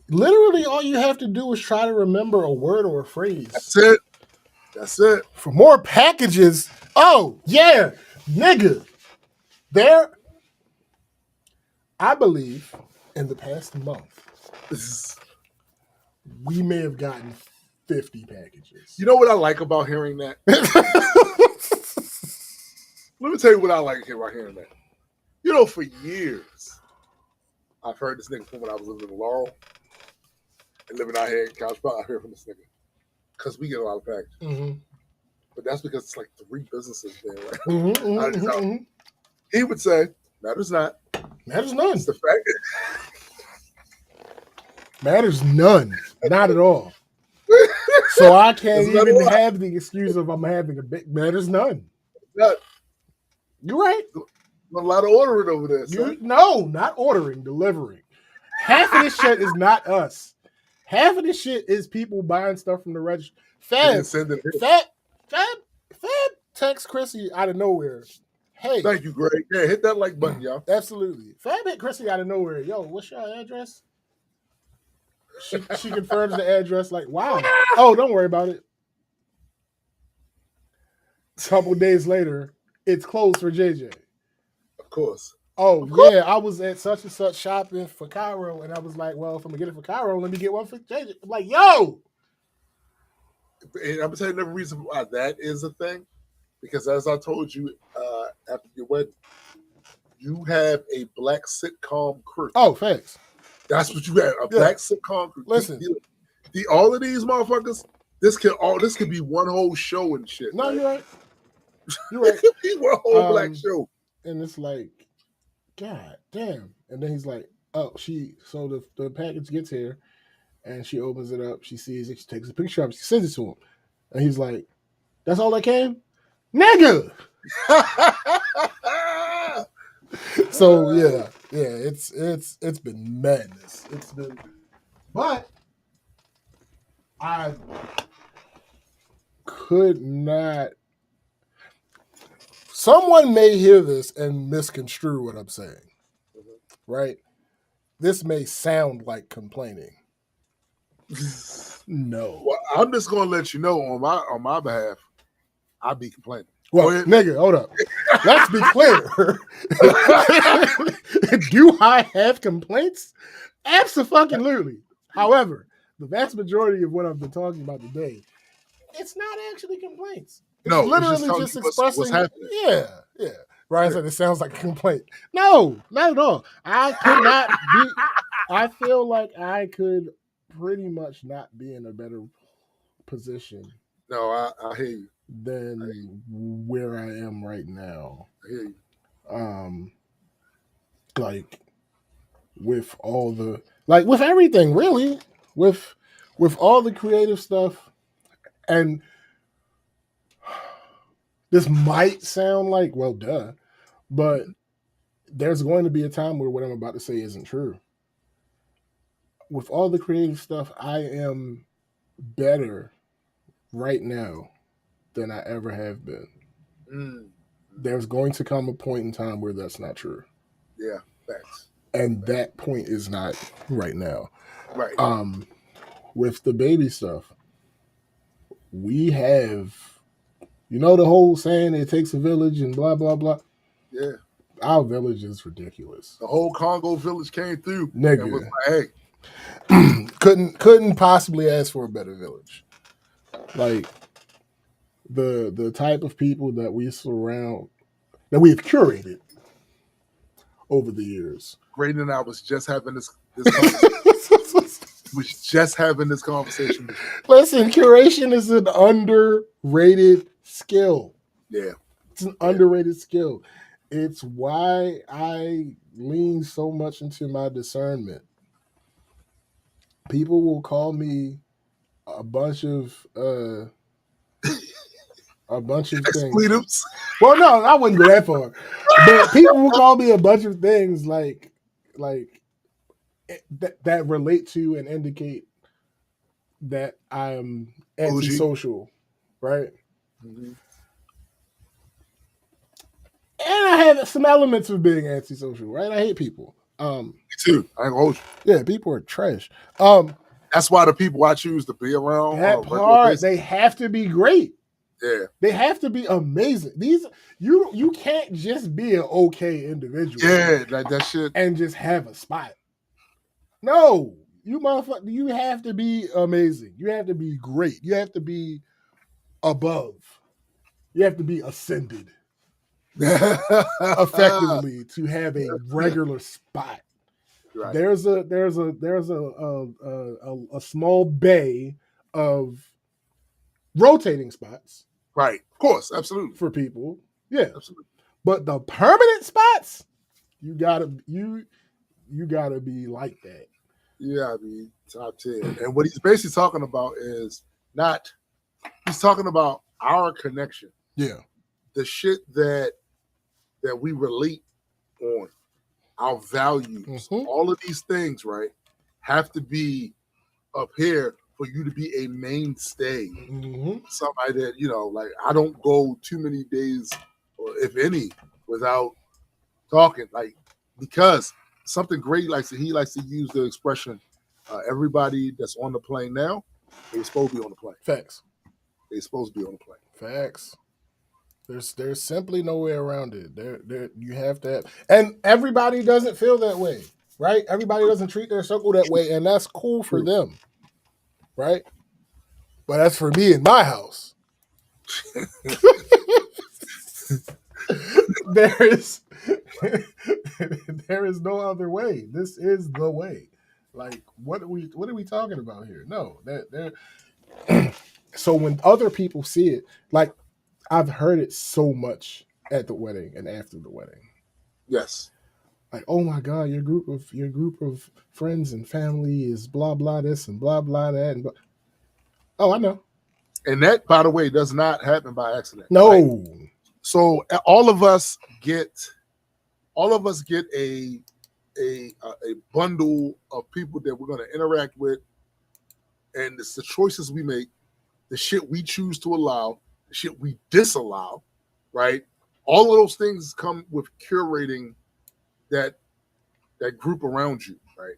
literally all you have to do is try to remember a word or a phrase. That's it. For more packages, oh yeah, nigga. I believe in the past month, we may have gotten 50 packages. You know what I like about hearing that? Let me tell you what I like about hearing that. You know, for years, I've heard this nigga from when I was living in Laurel and living out here in Couch Park. I heard from this nigga because we get a lot of packages. Mm-hmm. But that's because it's like 3 businesses there, right? Mm-hmm. He would say, matters not. Matters none. It's the fact matters none. Not at all. So I can't even have the excuse of I'm having a big matters none. None. You're right. A lot of ordering over there. No, not ordering, delivering. Half of this shit is not us. Half of this shit is people buying stuff from the register. Fab text Chrissy out of nowhere. Hey. Thank you, Greg. Yeah, hit that like button, y'all. Absolutely. Fab hit Chrissy out of nowhere. Yo, what's your address? She confirms the address like, wow. Oh, don't worry about it. A couple days later, it's closed for JJ. Of course. Oh yeah, I was at such and such shopping for Cairo, and I was like, well, if I'm gonna get it for Cairo, let me get one for JJ. I'm like, yo. And I'm gonna tell you the reason why that is a thing, because as I told you after your wedding, you have a black sitcom crew. Oh, thanks. That's what you have, a black sitcom crew. Listen, all of these motherfuckers, this could be one whole show and shit. No, right? you're right. You're right. It could be one whole black show. And it's like, God damn. And then he's like, oh, so the package gets here and she opens it up, she sees it, she takes a picture of it, she sends it to him. And he's like, that's all that came? Nigga! So yeah, it's been madness. But I could not. Someone may hear this and misconstrue what I'm saying, right? This may sound like complaining. No. Well, I'm just gonna let you know on my behalf, I'll be complaining. Well, nigga, hold up. Let's be clear. Do I have complaints? Absolutely. However, the vast majority of what I've been talking about today, it's not actually complaints. It's literally just expressing what's happening. Yeah. Ryan said it sounds like a complaint. No, not at all. I could not be. I feel like I could pretty much not be in a better position. No, I hear you. Than where I am right now. I hear you. Like with all the with everything really, with all the creative stuff, and this might sound like, well, duh, but there's going to be a time where what I'm about to say isn't true. With all the creative stuff, I am better right now than I ever have been. There's going to come a point in time where that's not true. Yeah, facts. And that point is not right now. Right. With the baby stuff, we have, the whole saying it takes a village and blah, blah, blah. Yeah. Our village is ridiculous. The whole Congo village came through. Nigga. And was like, hey. couldn't possibly ask for a better village. Like, the type of people that we surround, that we have curated over the years. Graydon and I was just having this conversation. Listen, curation is an underrated skill. Yeah. It's an underrated skill. It's why I lean so much into my discernment. People will call me a bunch of things. Well, no, I wouldn't go that far. But people will call me a bunch of things like that relate to and indicate that I'm antisocial, right? Mm-hmm. And I have some elements of being antisocial, right? I hate people. Me too. I ain't gonna hold you. Yeah, people are trash. That's why the people I choose to be around. That part, they have to be great. Yeah, they have to be amazing. These you can't just be an okay individual. Yeah, like that shit, and just have a spot. No, you motherfucker, you have to be amazing. You have to be great. You have to be above. You have to be ascended effectively to have a regular spot. Right. There's a small bay of rotating spots. Right. Of course. Absolutely. For people. Yeah. Absolutely. But the permanent spots, you gotta be like that. You gotta be top 10. And what he's basically talking about is he's talking about our connection. Yeah. The shit that we relate on, our values, all of these things, right, have to be up here for you to be a mainstay. Somebody that, like, I don't go too many days, or if any, without talking, like, because something great he likes to use the expression, everybody that's on the plane now, they're supposed to be on the plane. Facts. They're supposed to be on the plane. Facts. There's simply no way around it. There you have to have, and everybody doesn't feel that way, right? Everybody doesn't treat their circle that way, and that's cool for them, right? But that's for me in my house. there is no other way. This is the way. Like, what are we talking about here? No, so when other people see it, like, I've heard it so much at the wedding and after the wedding. Yes. Like, oh my God, your group of friends and family is blah blah this and blah blah that and blah. Oh, I know. And that, by the way, does not happen by accident. No. Right? So all of us get a bundle of people that we're going to interact with, and it's the choices we make, the shit we choose to allow, the shit we disallow, right? All of those things come with curating that group around you, right?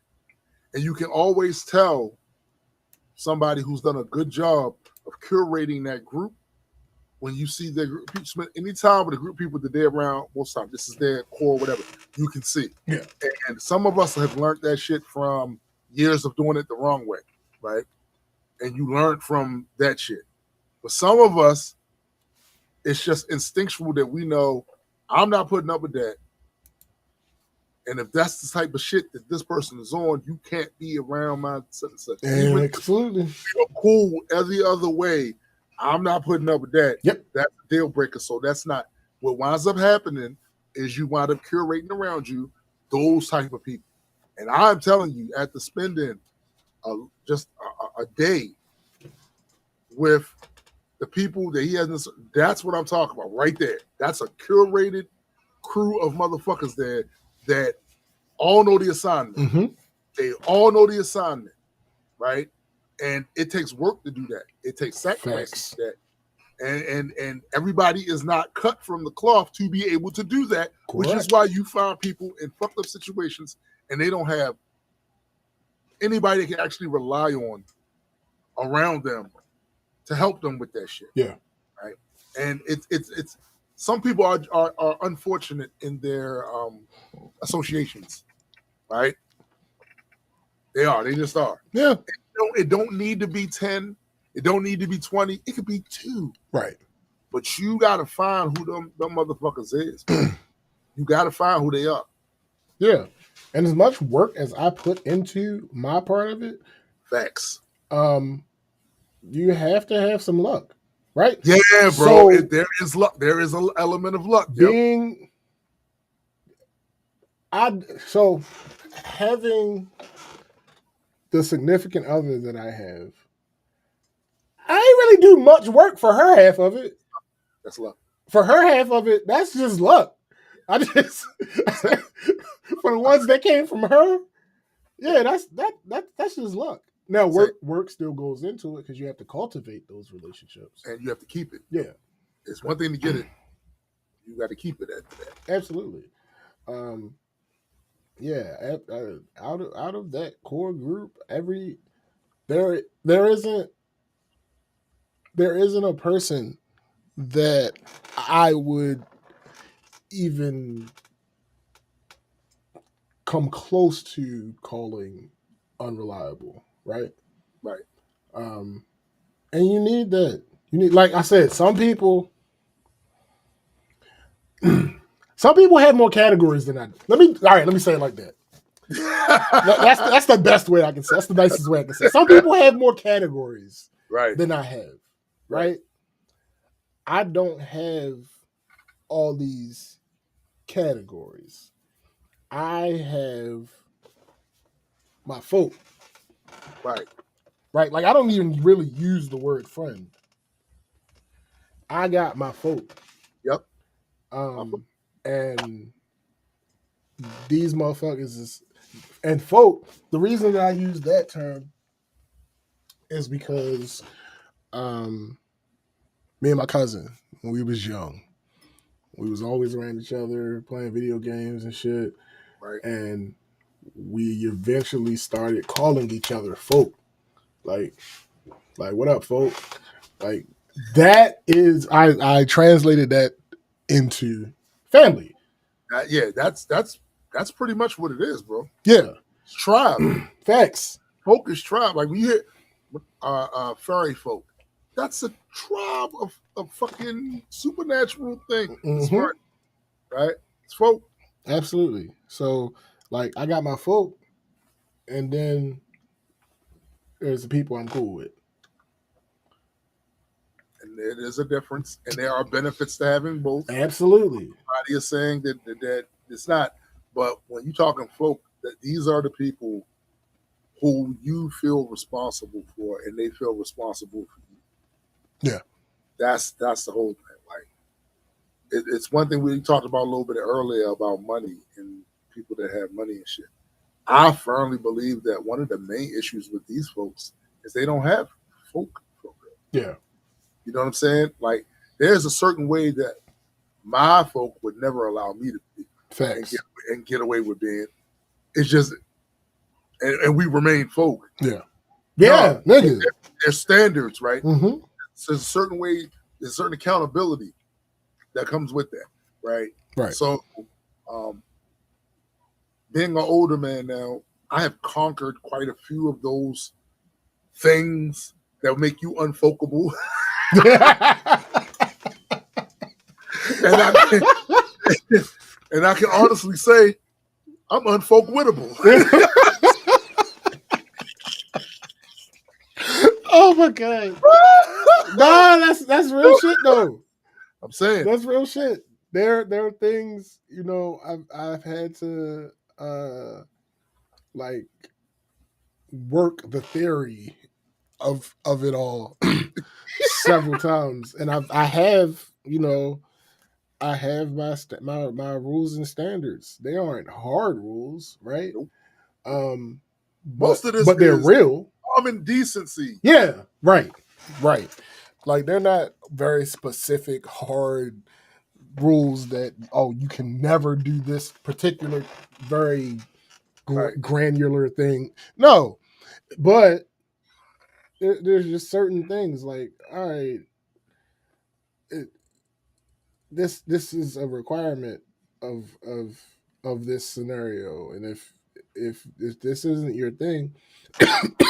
And you can always tell somebody who's done a good job of curating that group when you see their group. Spend any time with a group of people that they're around, most time this is their core, whatever, you can see. Yeah. And some of us have learned that shit from years of doing it the wrong way, right? And you learn from that shit. But some of us, it's just instinctual that we know I'm not putting up with that. And if that's the type of shit that this person is on, you can't be around my such and such. Absolutely. You're cool every other way. I'm not putting up with that. Yep. That's a deal breaker. So that's not what winds up happening is you wind up curating around you those type of people. And I'm telling you, after spending just a day with the people that he has, that's what I'm talking about right there. That's a curated crew of motherfuckers there that all know the assignment. Mm-hmm. They all know the assignment, right? And it takes work to do that. It takes sacrifice to do that. And everybody is not cut from the cloth to be able to do that, correct, which is why you find people in fucked up situations and they don't have anybody they can actually rely on around them to help them with that shit. Yeah. Right. And it's some people are unfortunate in their associations, right? They just are. Yeah. It don't need to be 10. It don't need to be 20. It could be 2. Right. But you got to find who them motherfuckers is. You got to find who they are. Yeah. And as much work as I put into my part of it, facts. You have to have some luck, right? Yeah, bro. So, there is luck. There is an element of luck. Having the significant other that I have, I ain't really do much work for her half of it. That's luck. For her half of it, that's just luck. I just for the ones that came from her, yeah, that's just luck. Now work still goes into it because you have to cultivate those relationships and you have to keep it. Yeah, it's one thing to get it; you got to keep it after that. Absolutely. Yeah, out of that core group, there isn't a person that I would even come close to calling unreliable, right? Right. And you need that. You need, like I said, some people have more categories than I do. Let me say it like that. That's the best way I can say. That's the nicest way I can say. Some people have more categories than I have, right? I don't have all these categories. I have my folk. Right. Like, I don't even really use the word friend. I got my folk. Yep. And these motherfuckers and folk, the reason that I use that term is because me and my cousin, when we was young, we was always around each other playing video games and shit. Right. And we eventually started calling each other folk. Like what up, folk? Like, that is, I translated that into family. That's pretty much what it is, bro. Yeah. It's tribe. Facts. Folk is tribe. Like when you hear fairy folk, that's a tribe of fucking supernatural thing. Mm-hmm. Right? It's folk. Absolutely. So, like, I got my folk, and then there's the people I'm cool with. And there is a difference, and there are benefits to having both. Absolutely. Nobody is saying that it's not. But when you're talking folk, that these are the people who you feel responsible for, and they feel responsible for you. Yeah. That's the whole thing. Like, it's one thing we talked about a little bit earlier about money and people that have money and shit. I firmly believe that one of the main issues with these folks is they don't have folk program. Yeah. You know what I'm saying? Like, there's a certain way that my folk would never allow me to be. Facts. And get away with being. It's just, and we remain folk. Yeah. Yeah, nigga. There's standards, right? Mm-hmm. So there's a certain way, there's a certain accountability that comes with that, right? Right. So, being an older man now, I have conquered quite a few of those things that make you unfolkable. and I can honestly say I'm unfolkwittable. Oh my god. No, that's real shit though. I'm saying that's real shit. There are things, you know, I've had to like work the theory of it all several times, and I have, you know, I have my rules and standards. They aren't hard rules, right? Nope. Most of this, but they're real. Common decency. Yeah, right. Like, they're not very specific, hard rules that, oh, you can never do this particular very granular thing. No, but there's just certain things like, all right, this is a requirement of this scenario, and if this isn't your thing,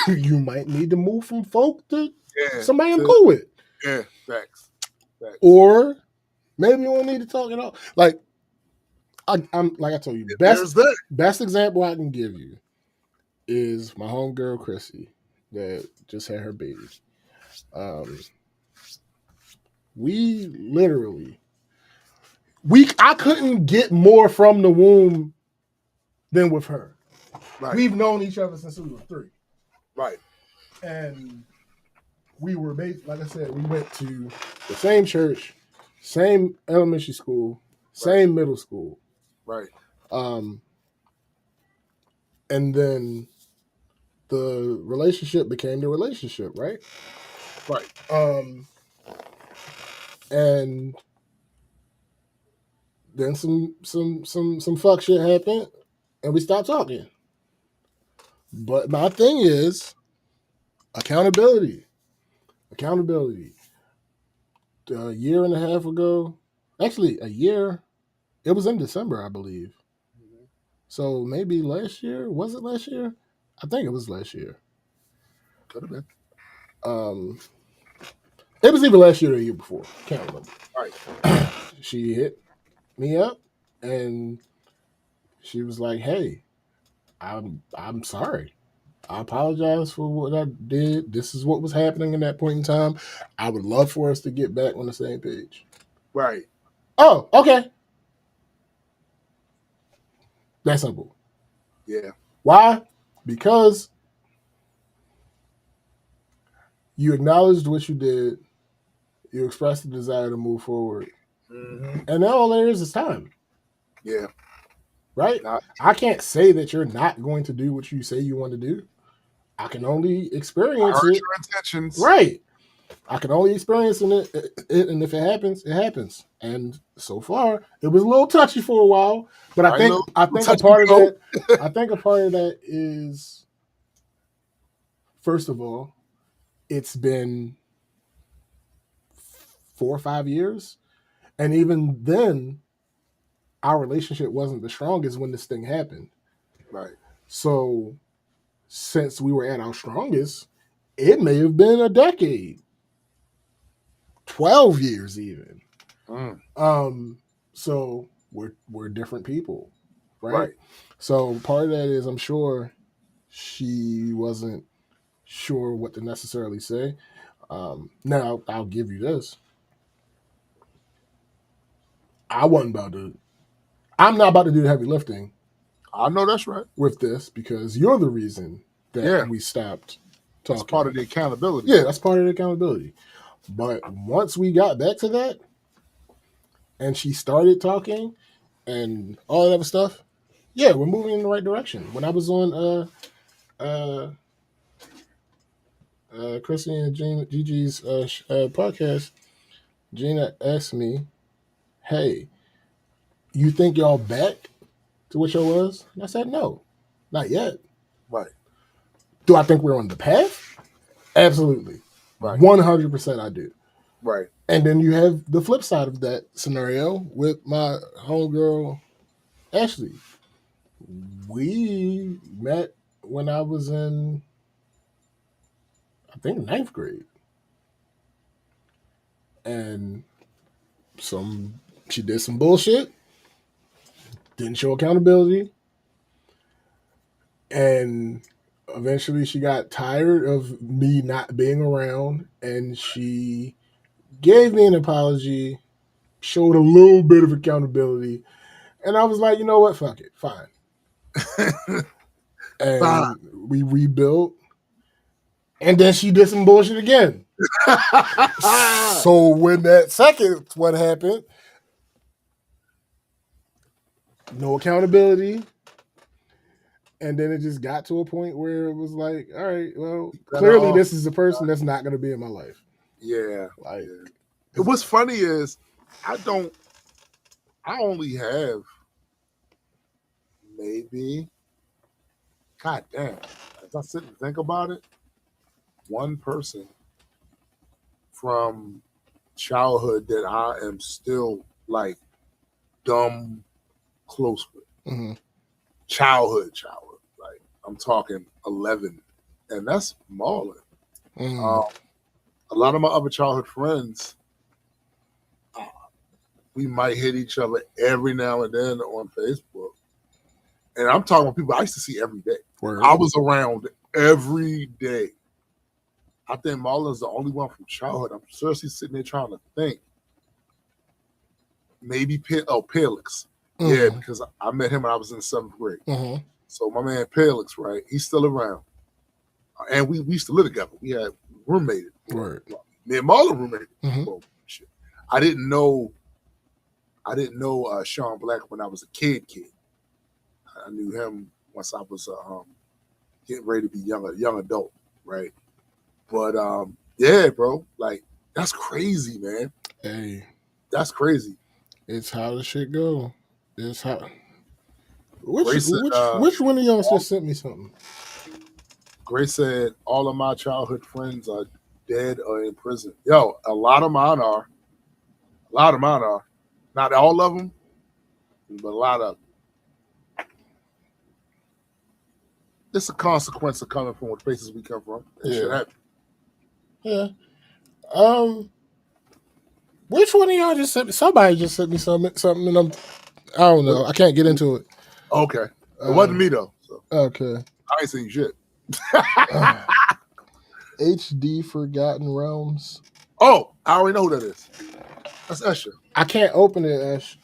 you might need to move from folk to somebody I'm cool with. Yeah, facts. Or maybe we'll need to talk it out. Like, I'm like I told you, best example I can give you is my homegirl Chrissy that just had her baby. We literally I couldn't get more from the womb than with her. Right. We've known each other since we were 3. Right. And we were like I said, we went to the same church, same elementary school, same middle school. Right. And then the relationship became the relationship, right? Right. And then some fuck shit happened, and we stopped talking. But my thing is accountability. A year and a half ago, actually a year, it was in December, I believe. Mm-hmm. So maybe last year. Was it last year? I think it was last year. Could have been. It was either last year or the year before. Can't remember. Right. She hit me up and she was like, "Hey, I'm sorry. I apologize for what I did. This is what was happening in that point in time. I would love for us to get back on the same page." Right. Oh, okay. That's simple. Yeah. Why? Because you acknowledged what you did. You expressed the desire to move forward. Mm-hmm. And now all there is time. Yeah. Right? I can't say that you're not going to do what you say you want to do. I can only experience it. Your intentions. Right. I can only experience it, and if it happens, it happens. And so far, it was a little touchy for a while, but I think a part of that is, first of all, it's been 4 or 5 years, And even then, our relationship wasn't the strongest when this thing happened. Right. So since we were at our strongest, it may have been a decade, 12 years even. So we're different people, right? So part of that is I'm sure she wasn't sure what to necessarily say. Now I'll give you this. I'm not about to do the heavy lifting. I know that's right. With this, because you're the reason that we stopped talking. That's part of the accountability. Yeah, that's part of the accountability. But once we got back to that, and she started talking and all that other stuff, yeah, we're moving in the right direction. When I was on Chrissy and Gigi's podcast, Gina asked me, "Hey, you think y'all back to what y'all was?" And I said, "No, not yet." Right. Do I think we're on the path? Absolutely. Right. 100% I do. Right. And then you have the flip side of that scenario with my homegirl, Ashley. We met when I was in, I think, 9th grade. And she did some bullshit, didn't show accountability, and eventually she got tired of me not being around, and she gave me an apology, showed a little bit of accountability, and I was like, you know what, fuck it, fine. And we rebuilt, and then she did some bullshit again. So when that second one happened, no accountability, and then it just got to a point where it was like, all right, well, clearly this is a person that's not going to be in my life. Yeah. Like, what's funny is I only have maybe, god damn, as I sit and think about it, one person from childhood that I am still like dumb close with. Mm-hmm. Childhood. Like, I'm talking 11. And that's Marlon. A lot of my other childhood friends, we might hit each other every now and then on Facebook. And I'm talking about people I used to see every day. Word. I was around every day. I think Marlon's the only one from childhood. I'm seriously sitting there trying to think. Maybe Pelix. Mm-hmm. Yeah, because I met him when I was in 7th grade. Mm-hmm. So my man Pelix, right? He's still around. And we used to live together. We had roommated. Right. Me and Marlon roommated. Mm-hmm. Oh, shit. I didn't know Sean Black when I was a kid. I knew him once I was getting ready to be young adult, right? But yeah, bro, like that's crazy, man. Hey, that's crazy. It's how the shit go. It's how. Which one of y'all just sent me something? Grace said all of my childhood friends are dead or in prison. Yo, a lot of mine are. Not all of them, but a lot of them. It's a consequence of coming from what places we come from. It should happen. Yeah. Which one of y'all just sent me? Somebody just sent me something, and I don't know. I can't get into it. Okay. It wasn't me though. So. Okay. I ain't seen shit. HD Forgotten Realms. Oh, I already know who that is. That's Esha. I can't open it, Ash.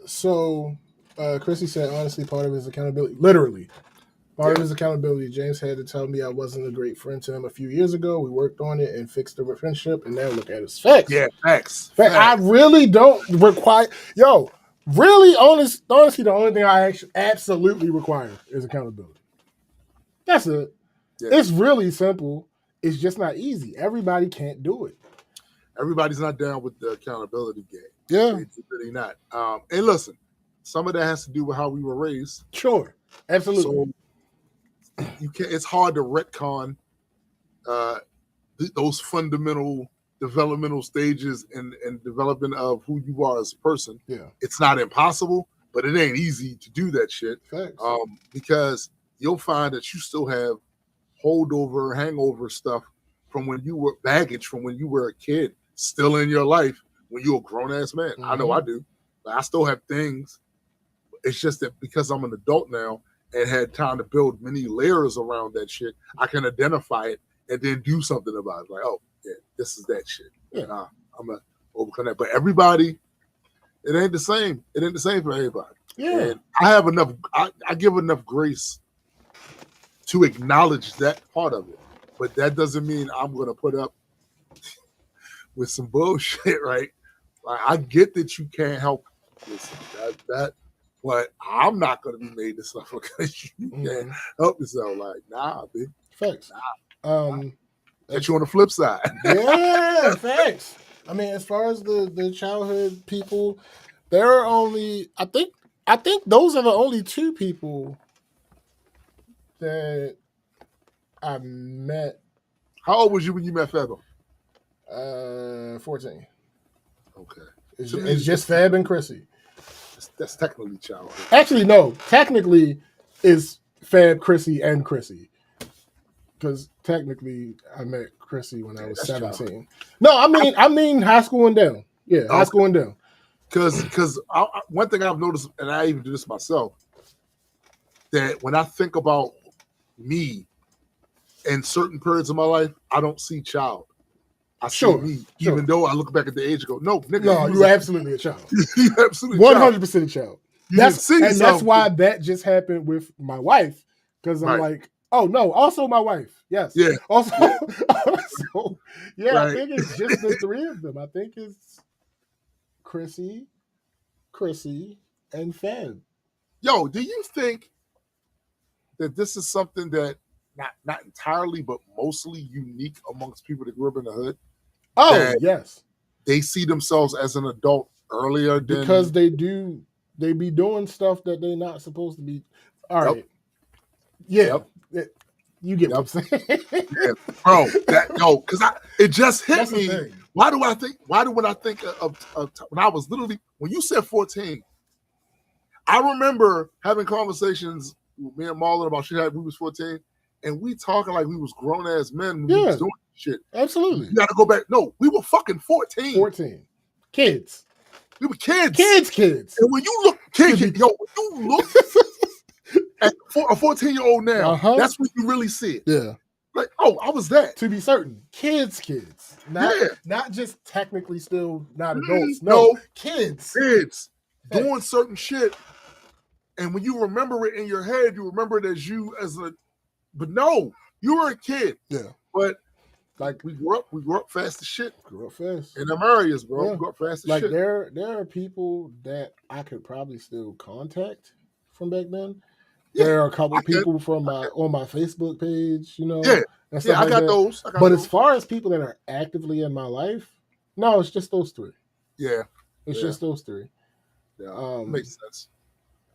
So Chrissy said, honestly, part of his accountability, literally, part of his accountability, James had to tell me I wasn't a great friend to him a few years ago. We worked on it and fixed the friendship, and now look at his facts. Yeah, facts. I really don't require, really, honestly, the only thing I absolutely require is accountability. That's it. Yeah. It's really simple. It's just not easy. Everybody can't do it. Everybody's not down with the accountability game. Yeah. It's really not. And listen, some of that has to do with how we were raised. Sure. Absolutely. So it's hard to retcon those fundamental developmental stages and development of who you are as a person. Yeah. It's not impossible, but it ain't easy to do that shit. Thanks. Because you'll find that you still have holdover, hangover stuff from when you were baggage from when you were a kid still in your life when you're a grown-ass man. I know I do. But I still have things. It's just that because I'm an adult now and had time to build many layers around that shit, I can identify it and then do something about it. Like, oh, yeah, this is that shit. Yeah. I'm going to overcome that. But everybody, it ain't the same. It ain't the same for everybody. Yeah. And I have enough, I give enough grace to acknowledge that part of it. But that doesn't mean I'm going to put up with some bullshit, right? Like, I get that you can't help this, that, but I'm not going to be made to suffer because you can't help yourself. Like, nah, bitch. Facts. Catch you on the flip side. Yeah, facts. I mean, as far as the childhood people, there are only I think those are the only two people that I met. How old was you when you met Fabo? 14. Okay. It's just Fab and Chrissy. That's technically childhood. Actually, no. Technically, it's Fab, Chrissy, and Chrissy. Because technically, I met Chrissy when I was 17. Childhood. No, I mean high school and down. Yeah, high school and down. Because one thing I've noticed, and I even do this myself, that when I think about me in certain periods of my life, I don't see child. I see me, even though I look back at the age and go, no, nigga. No, you're absolutely a child. You're absolutely 100% a child. That's why that that just happened with my wife. Because I'm like, oh, no, also my wife. Yes. Yeah. Also, I think it's just the three of them. I think it's Chrissy, and Fab. Yo, do you think that this is something that not entirely, but mostly unique amongst people that grew up in the hood? Oh, yes. They see themselves as an adult earlier than... Because they be doing stuff that they're not supposed to be. All right. Yeah. Yep. You get what I'm saying? Yeah, bro. Because it just hit me. When I think of when I was literally, when you said 14, I remember having conversations with me and Marlon about shit we was 14, and we talking like we was grown ass men when we was doing shit. Absolutely. You gotta go back. No, we were fucking 14. 14. Kids. We were kids. Kids. And when you look, when you look at a 14-year-old now, that's when you really see it. Yeah. Like, oh, I was that. To be certain. Kids. Not just technically still not adults. No. Kids. Doing certain shit. And when you remember it in your head, you remember it as you but no, you were a kid. Yeah. But like we grew up fast as shit. Grew up fast. In them areas, bro. Yeah. We grew up fast as shit. There are people that I could probably still contact from back then. Yeah. There are a couple people from on my Facebook page, you know. Yeah. I got those. But as far as people that are actively in my life, no, it's just those three. Yeah. It's just those three. Yeah. Makes sense.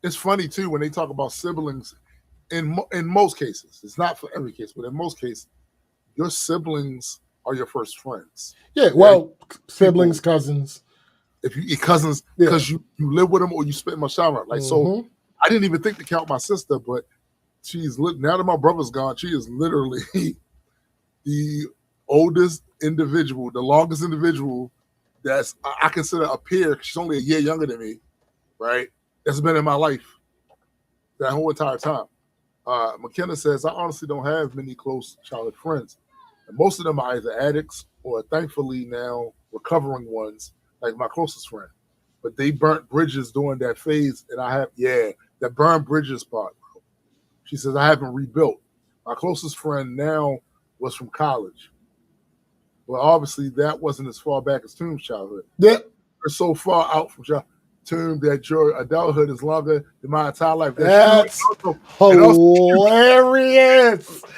It's funny too when they talk about siblings. In most cases, it's not for every case, but in most cases, your siblings are your first friends. Yeah, well, siblings, cousins. If your cousins, because you live with them or you spend much time around. Like so, I didn't even think to count my sister, but she's now that my brother's gone, she is literally the oldest individual, the longest individual that's I consider a peer. She's only a year younger than me, right? That's been in my life that whole entire time. McKenna says, I honestly don't have many close childhood friends. And most of them are either addicts or thankfully now recovering ones, like my closest friend. But they burnt bridges during that phase. And I have, that burnt bridges part, bro. She says, I haven't rebuilt. My closest friend now was from college. Well, obviously that wasn't as far back as Toom's childhood. Yeah. We're so far out from Toom that your adulthood is longer than my entire life. That's hilarious.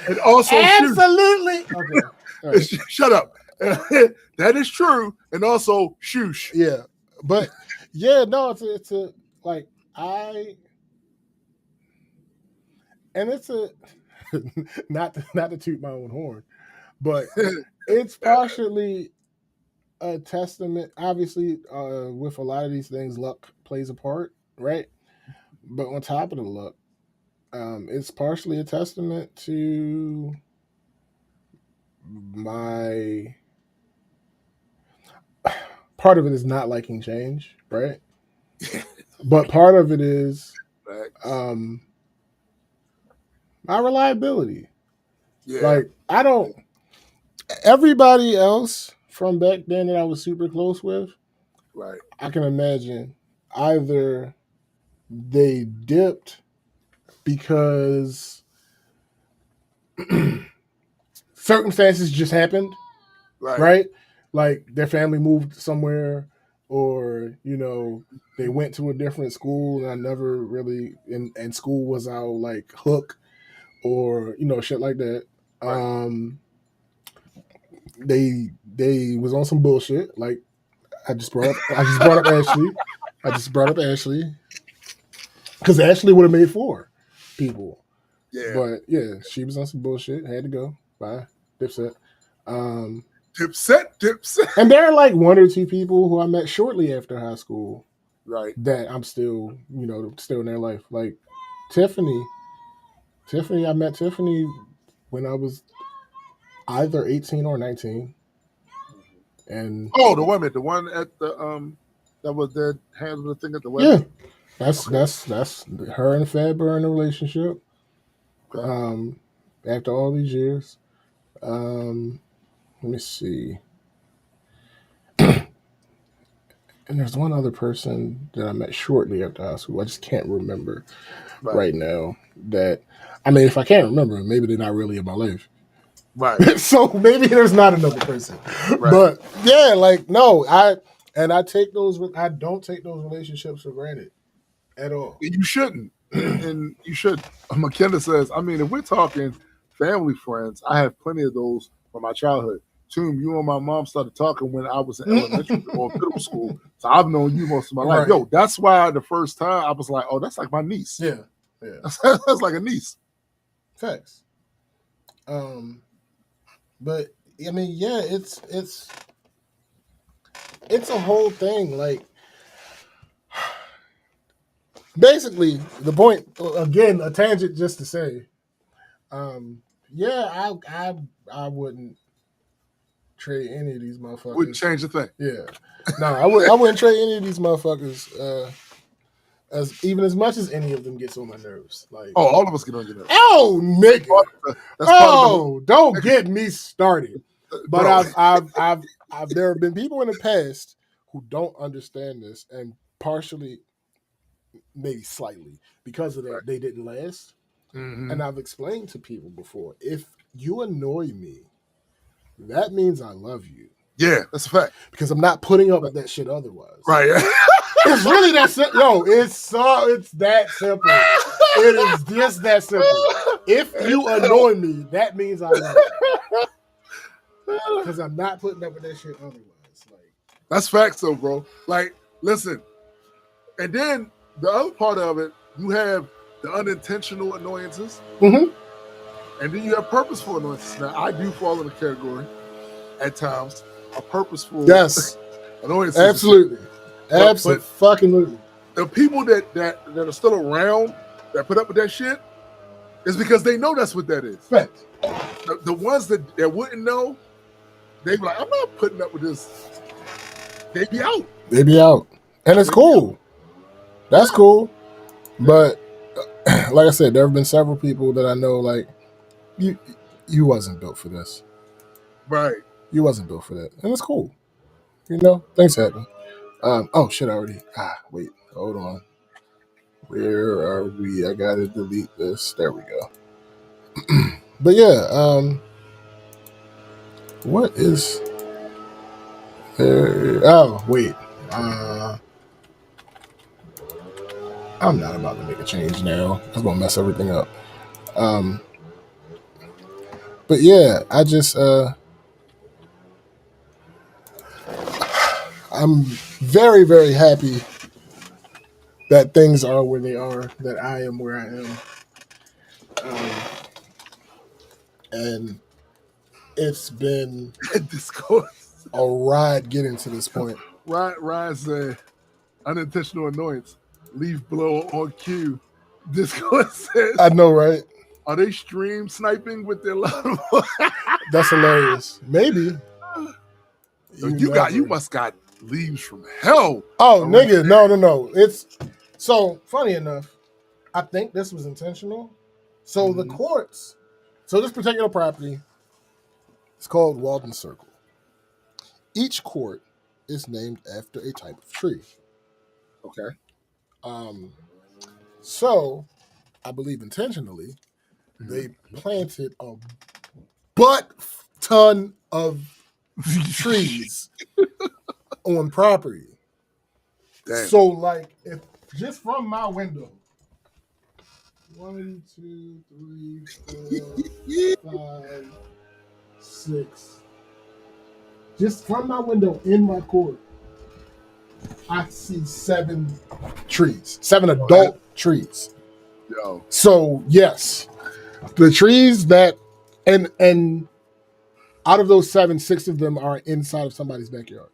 And also, absolutely. Okay. Right. Shut up. That is true. And also, shoosh. Yeah. But no, it's a like it's a not to toot my own horn, but it's partially a testament. Obviously, with a lot of these things, luck plays a part, right? But on top of the luck, it's partially a testament to my part of it is not liking change, right? But part of it is my reliability. Yeah. Like I don't. Everybody else from back then that I was super close with, right. I can imagine either they dipped because circumstances just happened, right? Like their family moved somewhere, or they went to a different school, and I never really and school was our like hook, or shit like that. Right. They was on some bullshit. Like I just brought up Ashley. I just brought up Ashley because Ashley would have made 4 people. Yeah. But yeah, she was on some bullshit. Had to go. Bye. Dipset. Dipset. And there are like 1 or 2 people who I met shortly after high school. Right. That I'm still, still in their life. Like Tiffany. I met Tiffany when I was either 18 or 19. And the woman, the one at the that was that handled the thing at the wedding. Yeah. That's her and Fab are in a relationship. Okay. After all these years. Let me see. And there's one other person that I met shortly after high school. I just can't remember right now. That I mean, if I can't remember, maybe they're not really in my life. Right. So maybe there's not another person. Right. But yeah, like no, I don't take those relationships for granted at all. You shouldn't. And you should. McKenna says, I mean, if we're talking family friends, I have plenty of those from my childhood. Toom, you and my mom started talking when I was in elementary or middle school. So I've known you most of my life. Right. Yo, that's why the first time I was like, oh, that's like my niece. Yeah. That's like a niece. Facts. But I mean, yeah, it's a whole thing. Like basically the point, again, a tangent just to say, yeah, I wouldn't trade any of these motherfuckers. Wouldn't change a thing. Yeah. No, I wouldn't trade any of these motherfuckers as much as any of them gets on my nerves. Like all of us get on your nerves. Oh, nigga. Don't get me started. But I've there have been people in the past who don't understand this, and partially, maybe slightly, because of that, they didn't last. Mm-hmm. And I've explained to people before, if you annoy me, that means I love you. Yeah, that's a fact. Because I'm not putting up with that shit otherwise. Right. It's really that simple. Yo, it's that simple. It is just that simple. If you annoy me, that means I love you. Because I'm not putting up with that shit otherwise. Like, that's facts though, bro. Like, listen. And then the other part of it, you have the unintentional annoyances. Mm-hmm. And then you have purposeful annoyances. Now, I do fall in the category at times of purposeful annoyances. Absolutely. Absolutely. The people that are still around that put up with that shit is because they know that's what that is. Fact. The ones that wouldn't know, they be like, I'm not putting up with this. They be out. And it's cool. That's cool. But like I said, there have been several people that I know, like, you wasn't built for this. Right. You wasn't built for that. And it's cool. Things happen. Oh shit, wait, hold on. Where are we? I gotta delete this. There we go. But yeah, what is there? Oh, wait. I'm not about to make a change now. I'm gonna mess everything up. But yeah, I just I'm very, very happy that things are where they are, that I am where I am. And it's been discourse. a ride getting to this point. Ryan said, unintentional annoyance. Leaf blow on cue. Disco says, I know, right? Are they stream sniping with their love? That's hilarious. Maybe. You must got leaves from hell. Oh, nigga, no. It's so funny enough. I think this was intentional. So the courts, so this particular property, it's called Walden Circle. Each court is named after a type of tree. Okay. So I believe intentionally, they planted a butt ton of trees on property. Damn. So, like, if just from my window, 1, 2, 3, 4, 5, 6. Just from my window in my court, I see 7 trees, 7 adult trees. Yo. So yes, the trees that and out of those 7, 6 of them are inside of somebody's backyard.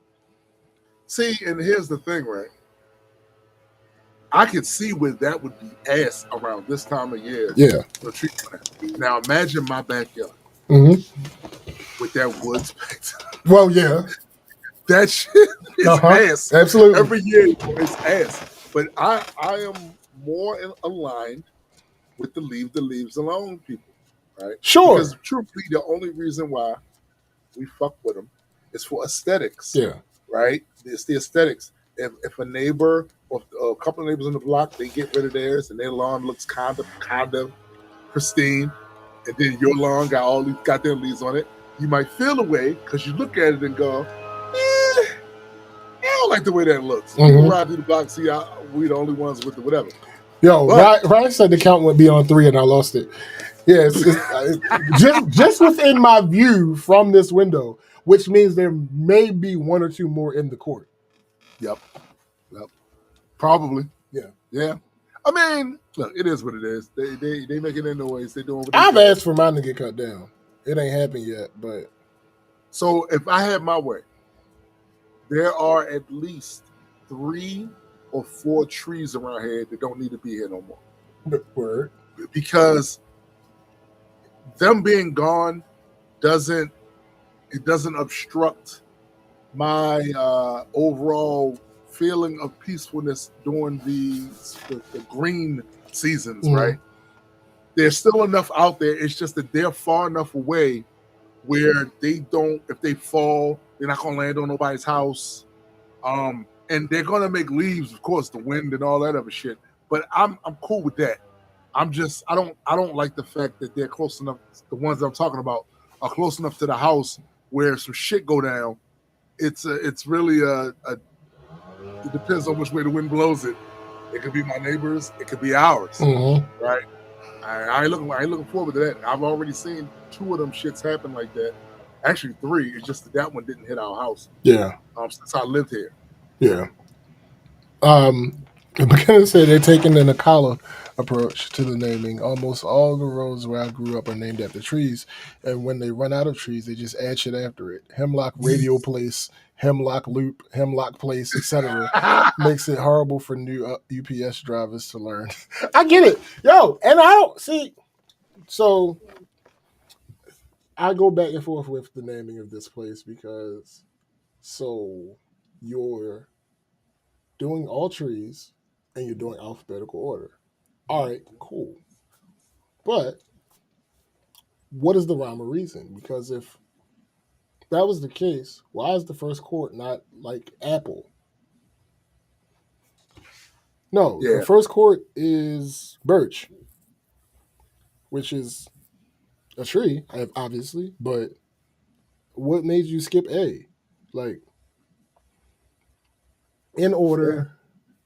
See, and here's the thing, right? I could see where that would be ass around this time of year. Yeah. The tree plant. Now imagine my backyard with that woods back. Well, yeah. That shit is ass. Absolutely. Every year it's ass. But I am more aligned with the leave the leaves alone people, right? Sure. Because truthfully, the only reason why we fuck with them is for aesthetics. Yeah. Right? It's the aesthetics. If a neighbor or a couple of neighbors on the block, they get rid of theirs and their lawn looks kind of pristine, and then your lawn got all these goddamn leaves on it, you might feel a way because you look at it and go, I don't like the way that looks. People ride through the block, see we the only ones with the whatever. Yo, Ryan said the count would be on 3 and I lost it. Yeah, it's just within my view from this window, which means there may be 1 or 2 more in the court. Yep. Probably. Yeah. I mean, look, it is what it is. They making their noise. They doing what I've asked for mine to get cut down. It ain't happened yet, but so if I had my way, there are at least 3 or 4 trees around here that don't need to be here no more. Word. Because them being gone doesn't obstruct my overall feeling of peacefulness during the green seasons, right? There's still enough out there. It's just that they're far enough away where they don't, if they fall, they're not gonna land on nobody's house. And they're gonna make leaves, of course, the wind and all that other shit. But I'm cool with that. I don't like the fact that they're close enough. The ones that I'm talking about are close enough to the house where some shit go down. It's really it depends on which way the wind blows it. It could be my neighbors. It could be ours. Right? I ain't looking forward to that. I've already seen 2 of them shits happen like that. Actually 3. It's just that one didn't hit our house. Yeah. Since I lived here. Yeah. McKenna said they're taking an Akala approach to the naming. Almost all the roads where I grew up are named after trees, and when they run out of trees, they just add shit after it. Hemlock Radio Place, Hemlock Loop, Hemlock Place, etc. Makes it horrible for new UPS drivers to learn. I get it, yo, and I don't see. So I go back and forth with the naming of this place because you're doing all trees and you're doing alphabetical order. All right, cool. But what is the rhyme or reason? Because if that was the case, why is the first court not like Apple? No, the first court is birch, which is a tree, obviously. But what made you skip A? Like, in order.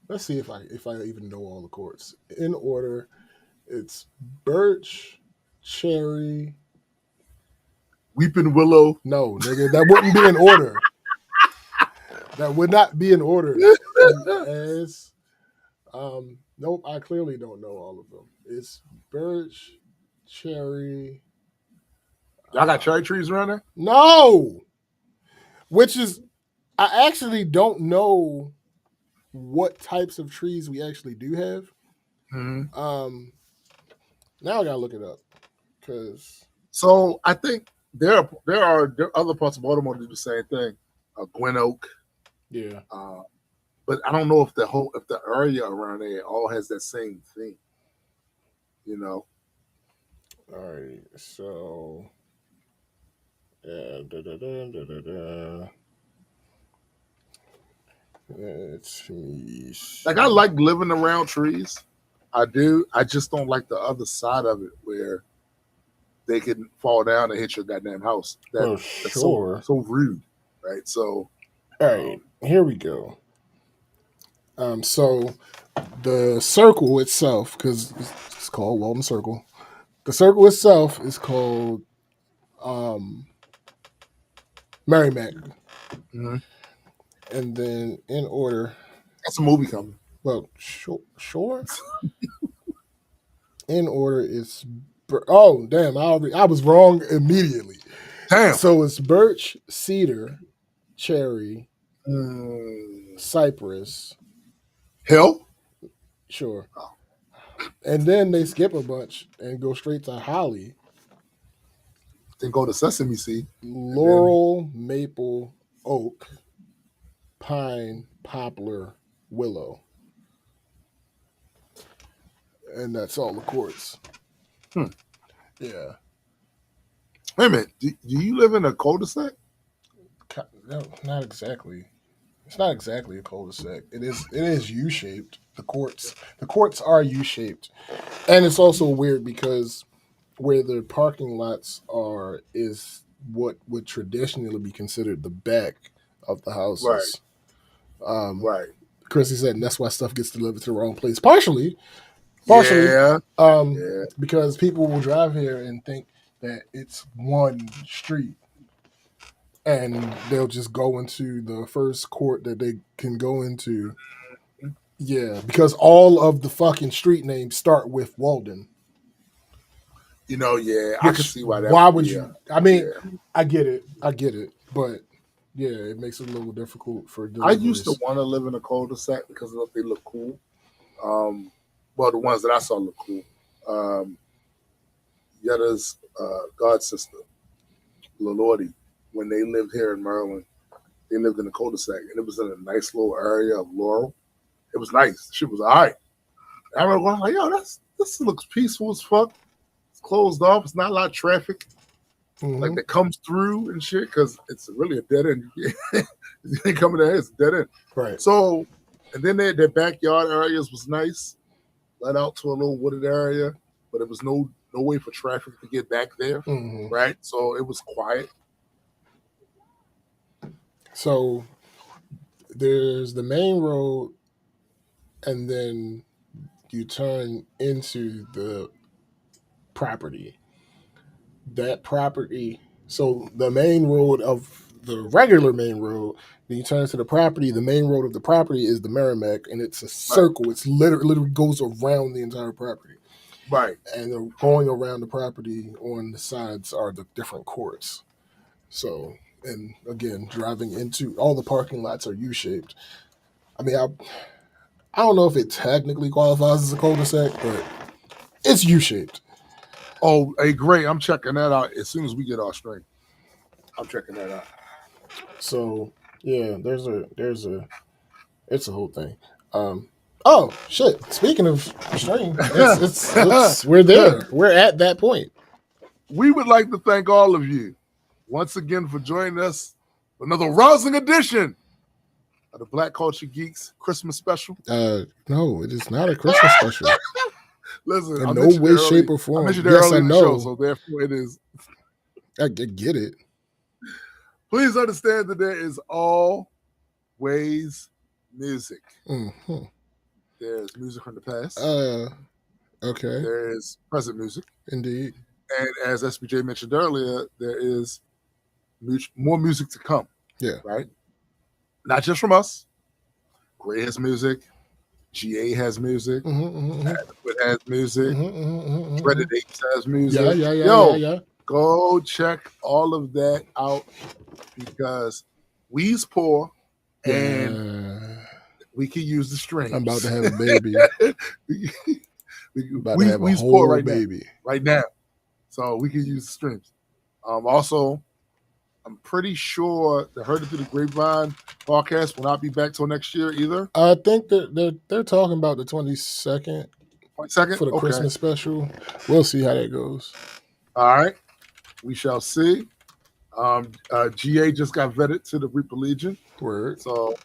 Let's see if I even know all the courts. In order, it's birch, cherry, weeping willow. No, nigga, that wouldn't be in order. That would not be in order. As, nope, I clearly don't know all of them. It's birch, cherry. Y'all got cherry trees around there? No. which is I actually don't know what types of trees we actually do have. Mm-hmm. Now I gotta look it up because So I think there are other parts of Baltimore that do the same thing. Gwen Oak. Yeah. But I don't know if the area around there all has that same thing. You know. All right. So yeah. Let's me see. Like I like living around trees. I do. I just don't like the other side of it where they can fall down and hit your goddamn house. That's sure. so rude, right? So, all right, here we go. So the circle itself, because it's called Walton Circle, the circle itself is called Merrimack. mm-hmm. And then in order, that's a movie coming. Well, sure. In order, it's oh damn! I was wrong immediately. Damn. So it's birch, cedar, cherry, cypress, hill. Sure. Oh. And then they skip a bunch and go straight to holly. Then go to sesame seed. Laurel, maple, oak, pine, poplar, willow. And that's all the quartz. Yeah. Wait a minute. Do you live in a cul-de-sac? No, not exactly. It's not exactly a cul-de-sac. It is U-shaped. The courts are U-shaped. And it's also weird because where the parking lots are is what would traditionally be considered the back of the houses. Right. Chrissy said, and that's why stuff gets delivered to the wrong place. Partially. Yeah. Because people will drive here and think that it's one street. And they'll just go into the first court that they can go into. Yeah, because all of the fucking street names start with Walden. You know, I can see why that. Why would you? I mean, I get it, but yeah, it makes it a little difficult for deliveries. I used to want to live in a cul-de-sac because they look cool. Well, the ones that I saw look cool. Yetta's god sister, Lordy, when they lived here in Maryland, they lived in a cul-de-sac, and it was in a nice little area of Laurel. It was nice. Shit was all right. I remember going like, yo, this looks peaceful as fuck. It's closed off. It's not a lot of traffic. Like that comes through and shit, because it's really a dead end. You ain't coming there, it's a dead end. Right. So, and then their backyard areas was nice, led out to a little wooded area, but it was no way for traffic to get back there, right? So it was quiet. So there's the main road, and then you turn into the property. That property, so the main road of the regular main road, then you turn to the property. The main road of the property is the Merrimack, and it's a circle. Right. It's literally goes around the entire property. Right. And going around the property on the sides are the different courts. So, and again, driving into all the parking lots are U-shaped. I mean, I don't know if it technically qualifies as a cul-de-sac, but it's U-shaped. Oh, hey, great. I'm checking that out as soon as we get our string. I'm checking that out. So, yeah, it's a whole thing. Oh, shit. Speaking of string, we're there. We're at that point. We would like to thank all of you once again for joining us for another rousing edition of the Black Culture Geeks Christmas special. No, it is not a Christmas special. Listen, in no way, shape, or form. Yes, I know. Show, so therefore it is. I get it. Please understand that there is always music. Mm-hmm. There's music from the past. Okay. There is present music. Indeed. And as SBJ mentioned earlier, there is more music to come. Yeah. Right? Not just from us. Gray has music. GA has music. Adequate has music. Dreaded Apes has music. Yeah. Go check all of that out because We's poor, and we can use the streams. I'm about to have a baby. We's poor right baby right now, so we can use the streams. Also, I'm pretty sure the Heard It Through the Grapevine podcast will not be back till next year either. I think that they're talking about the 22nd. For the Christmas special. We'll see how that goes. All right. We shall see. GA just got vetted to the Reaper Legion. Word. So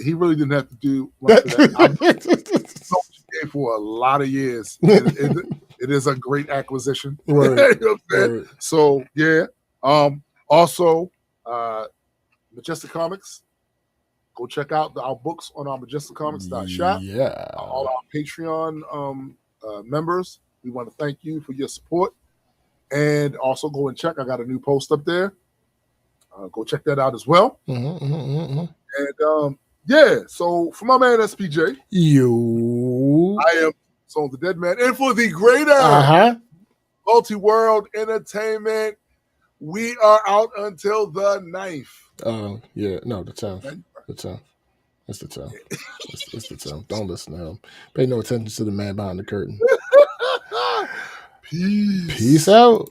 he really didn't have to do much of that. I've known GA for a lot of years. It is a great acquisition. Word. You know what I'm saying? Word. So, yeah. Also, Majestic Comics. Go check out our books on our majesticcomics.shop. Yeah. All our Patreon members, we want to thank you for your support. And also go and check. I got a new post up there. Go check that out as well. And yeah, so for my man SPJ, I am Soul the Dead Man. And for the greater Multi-World Entertainment, we are out until the 9th. Yeah, no, the 10th. The 10th. It's the 10th. It's the 10th. Don't listen to him. Pay no attention to the man behind the curtain. Peace. Peace out.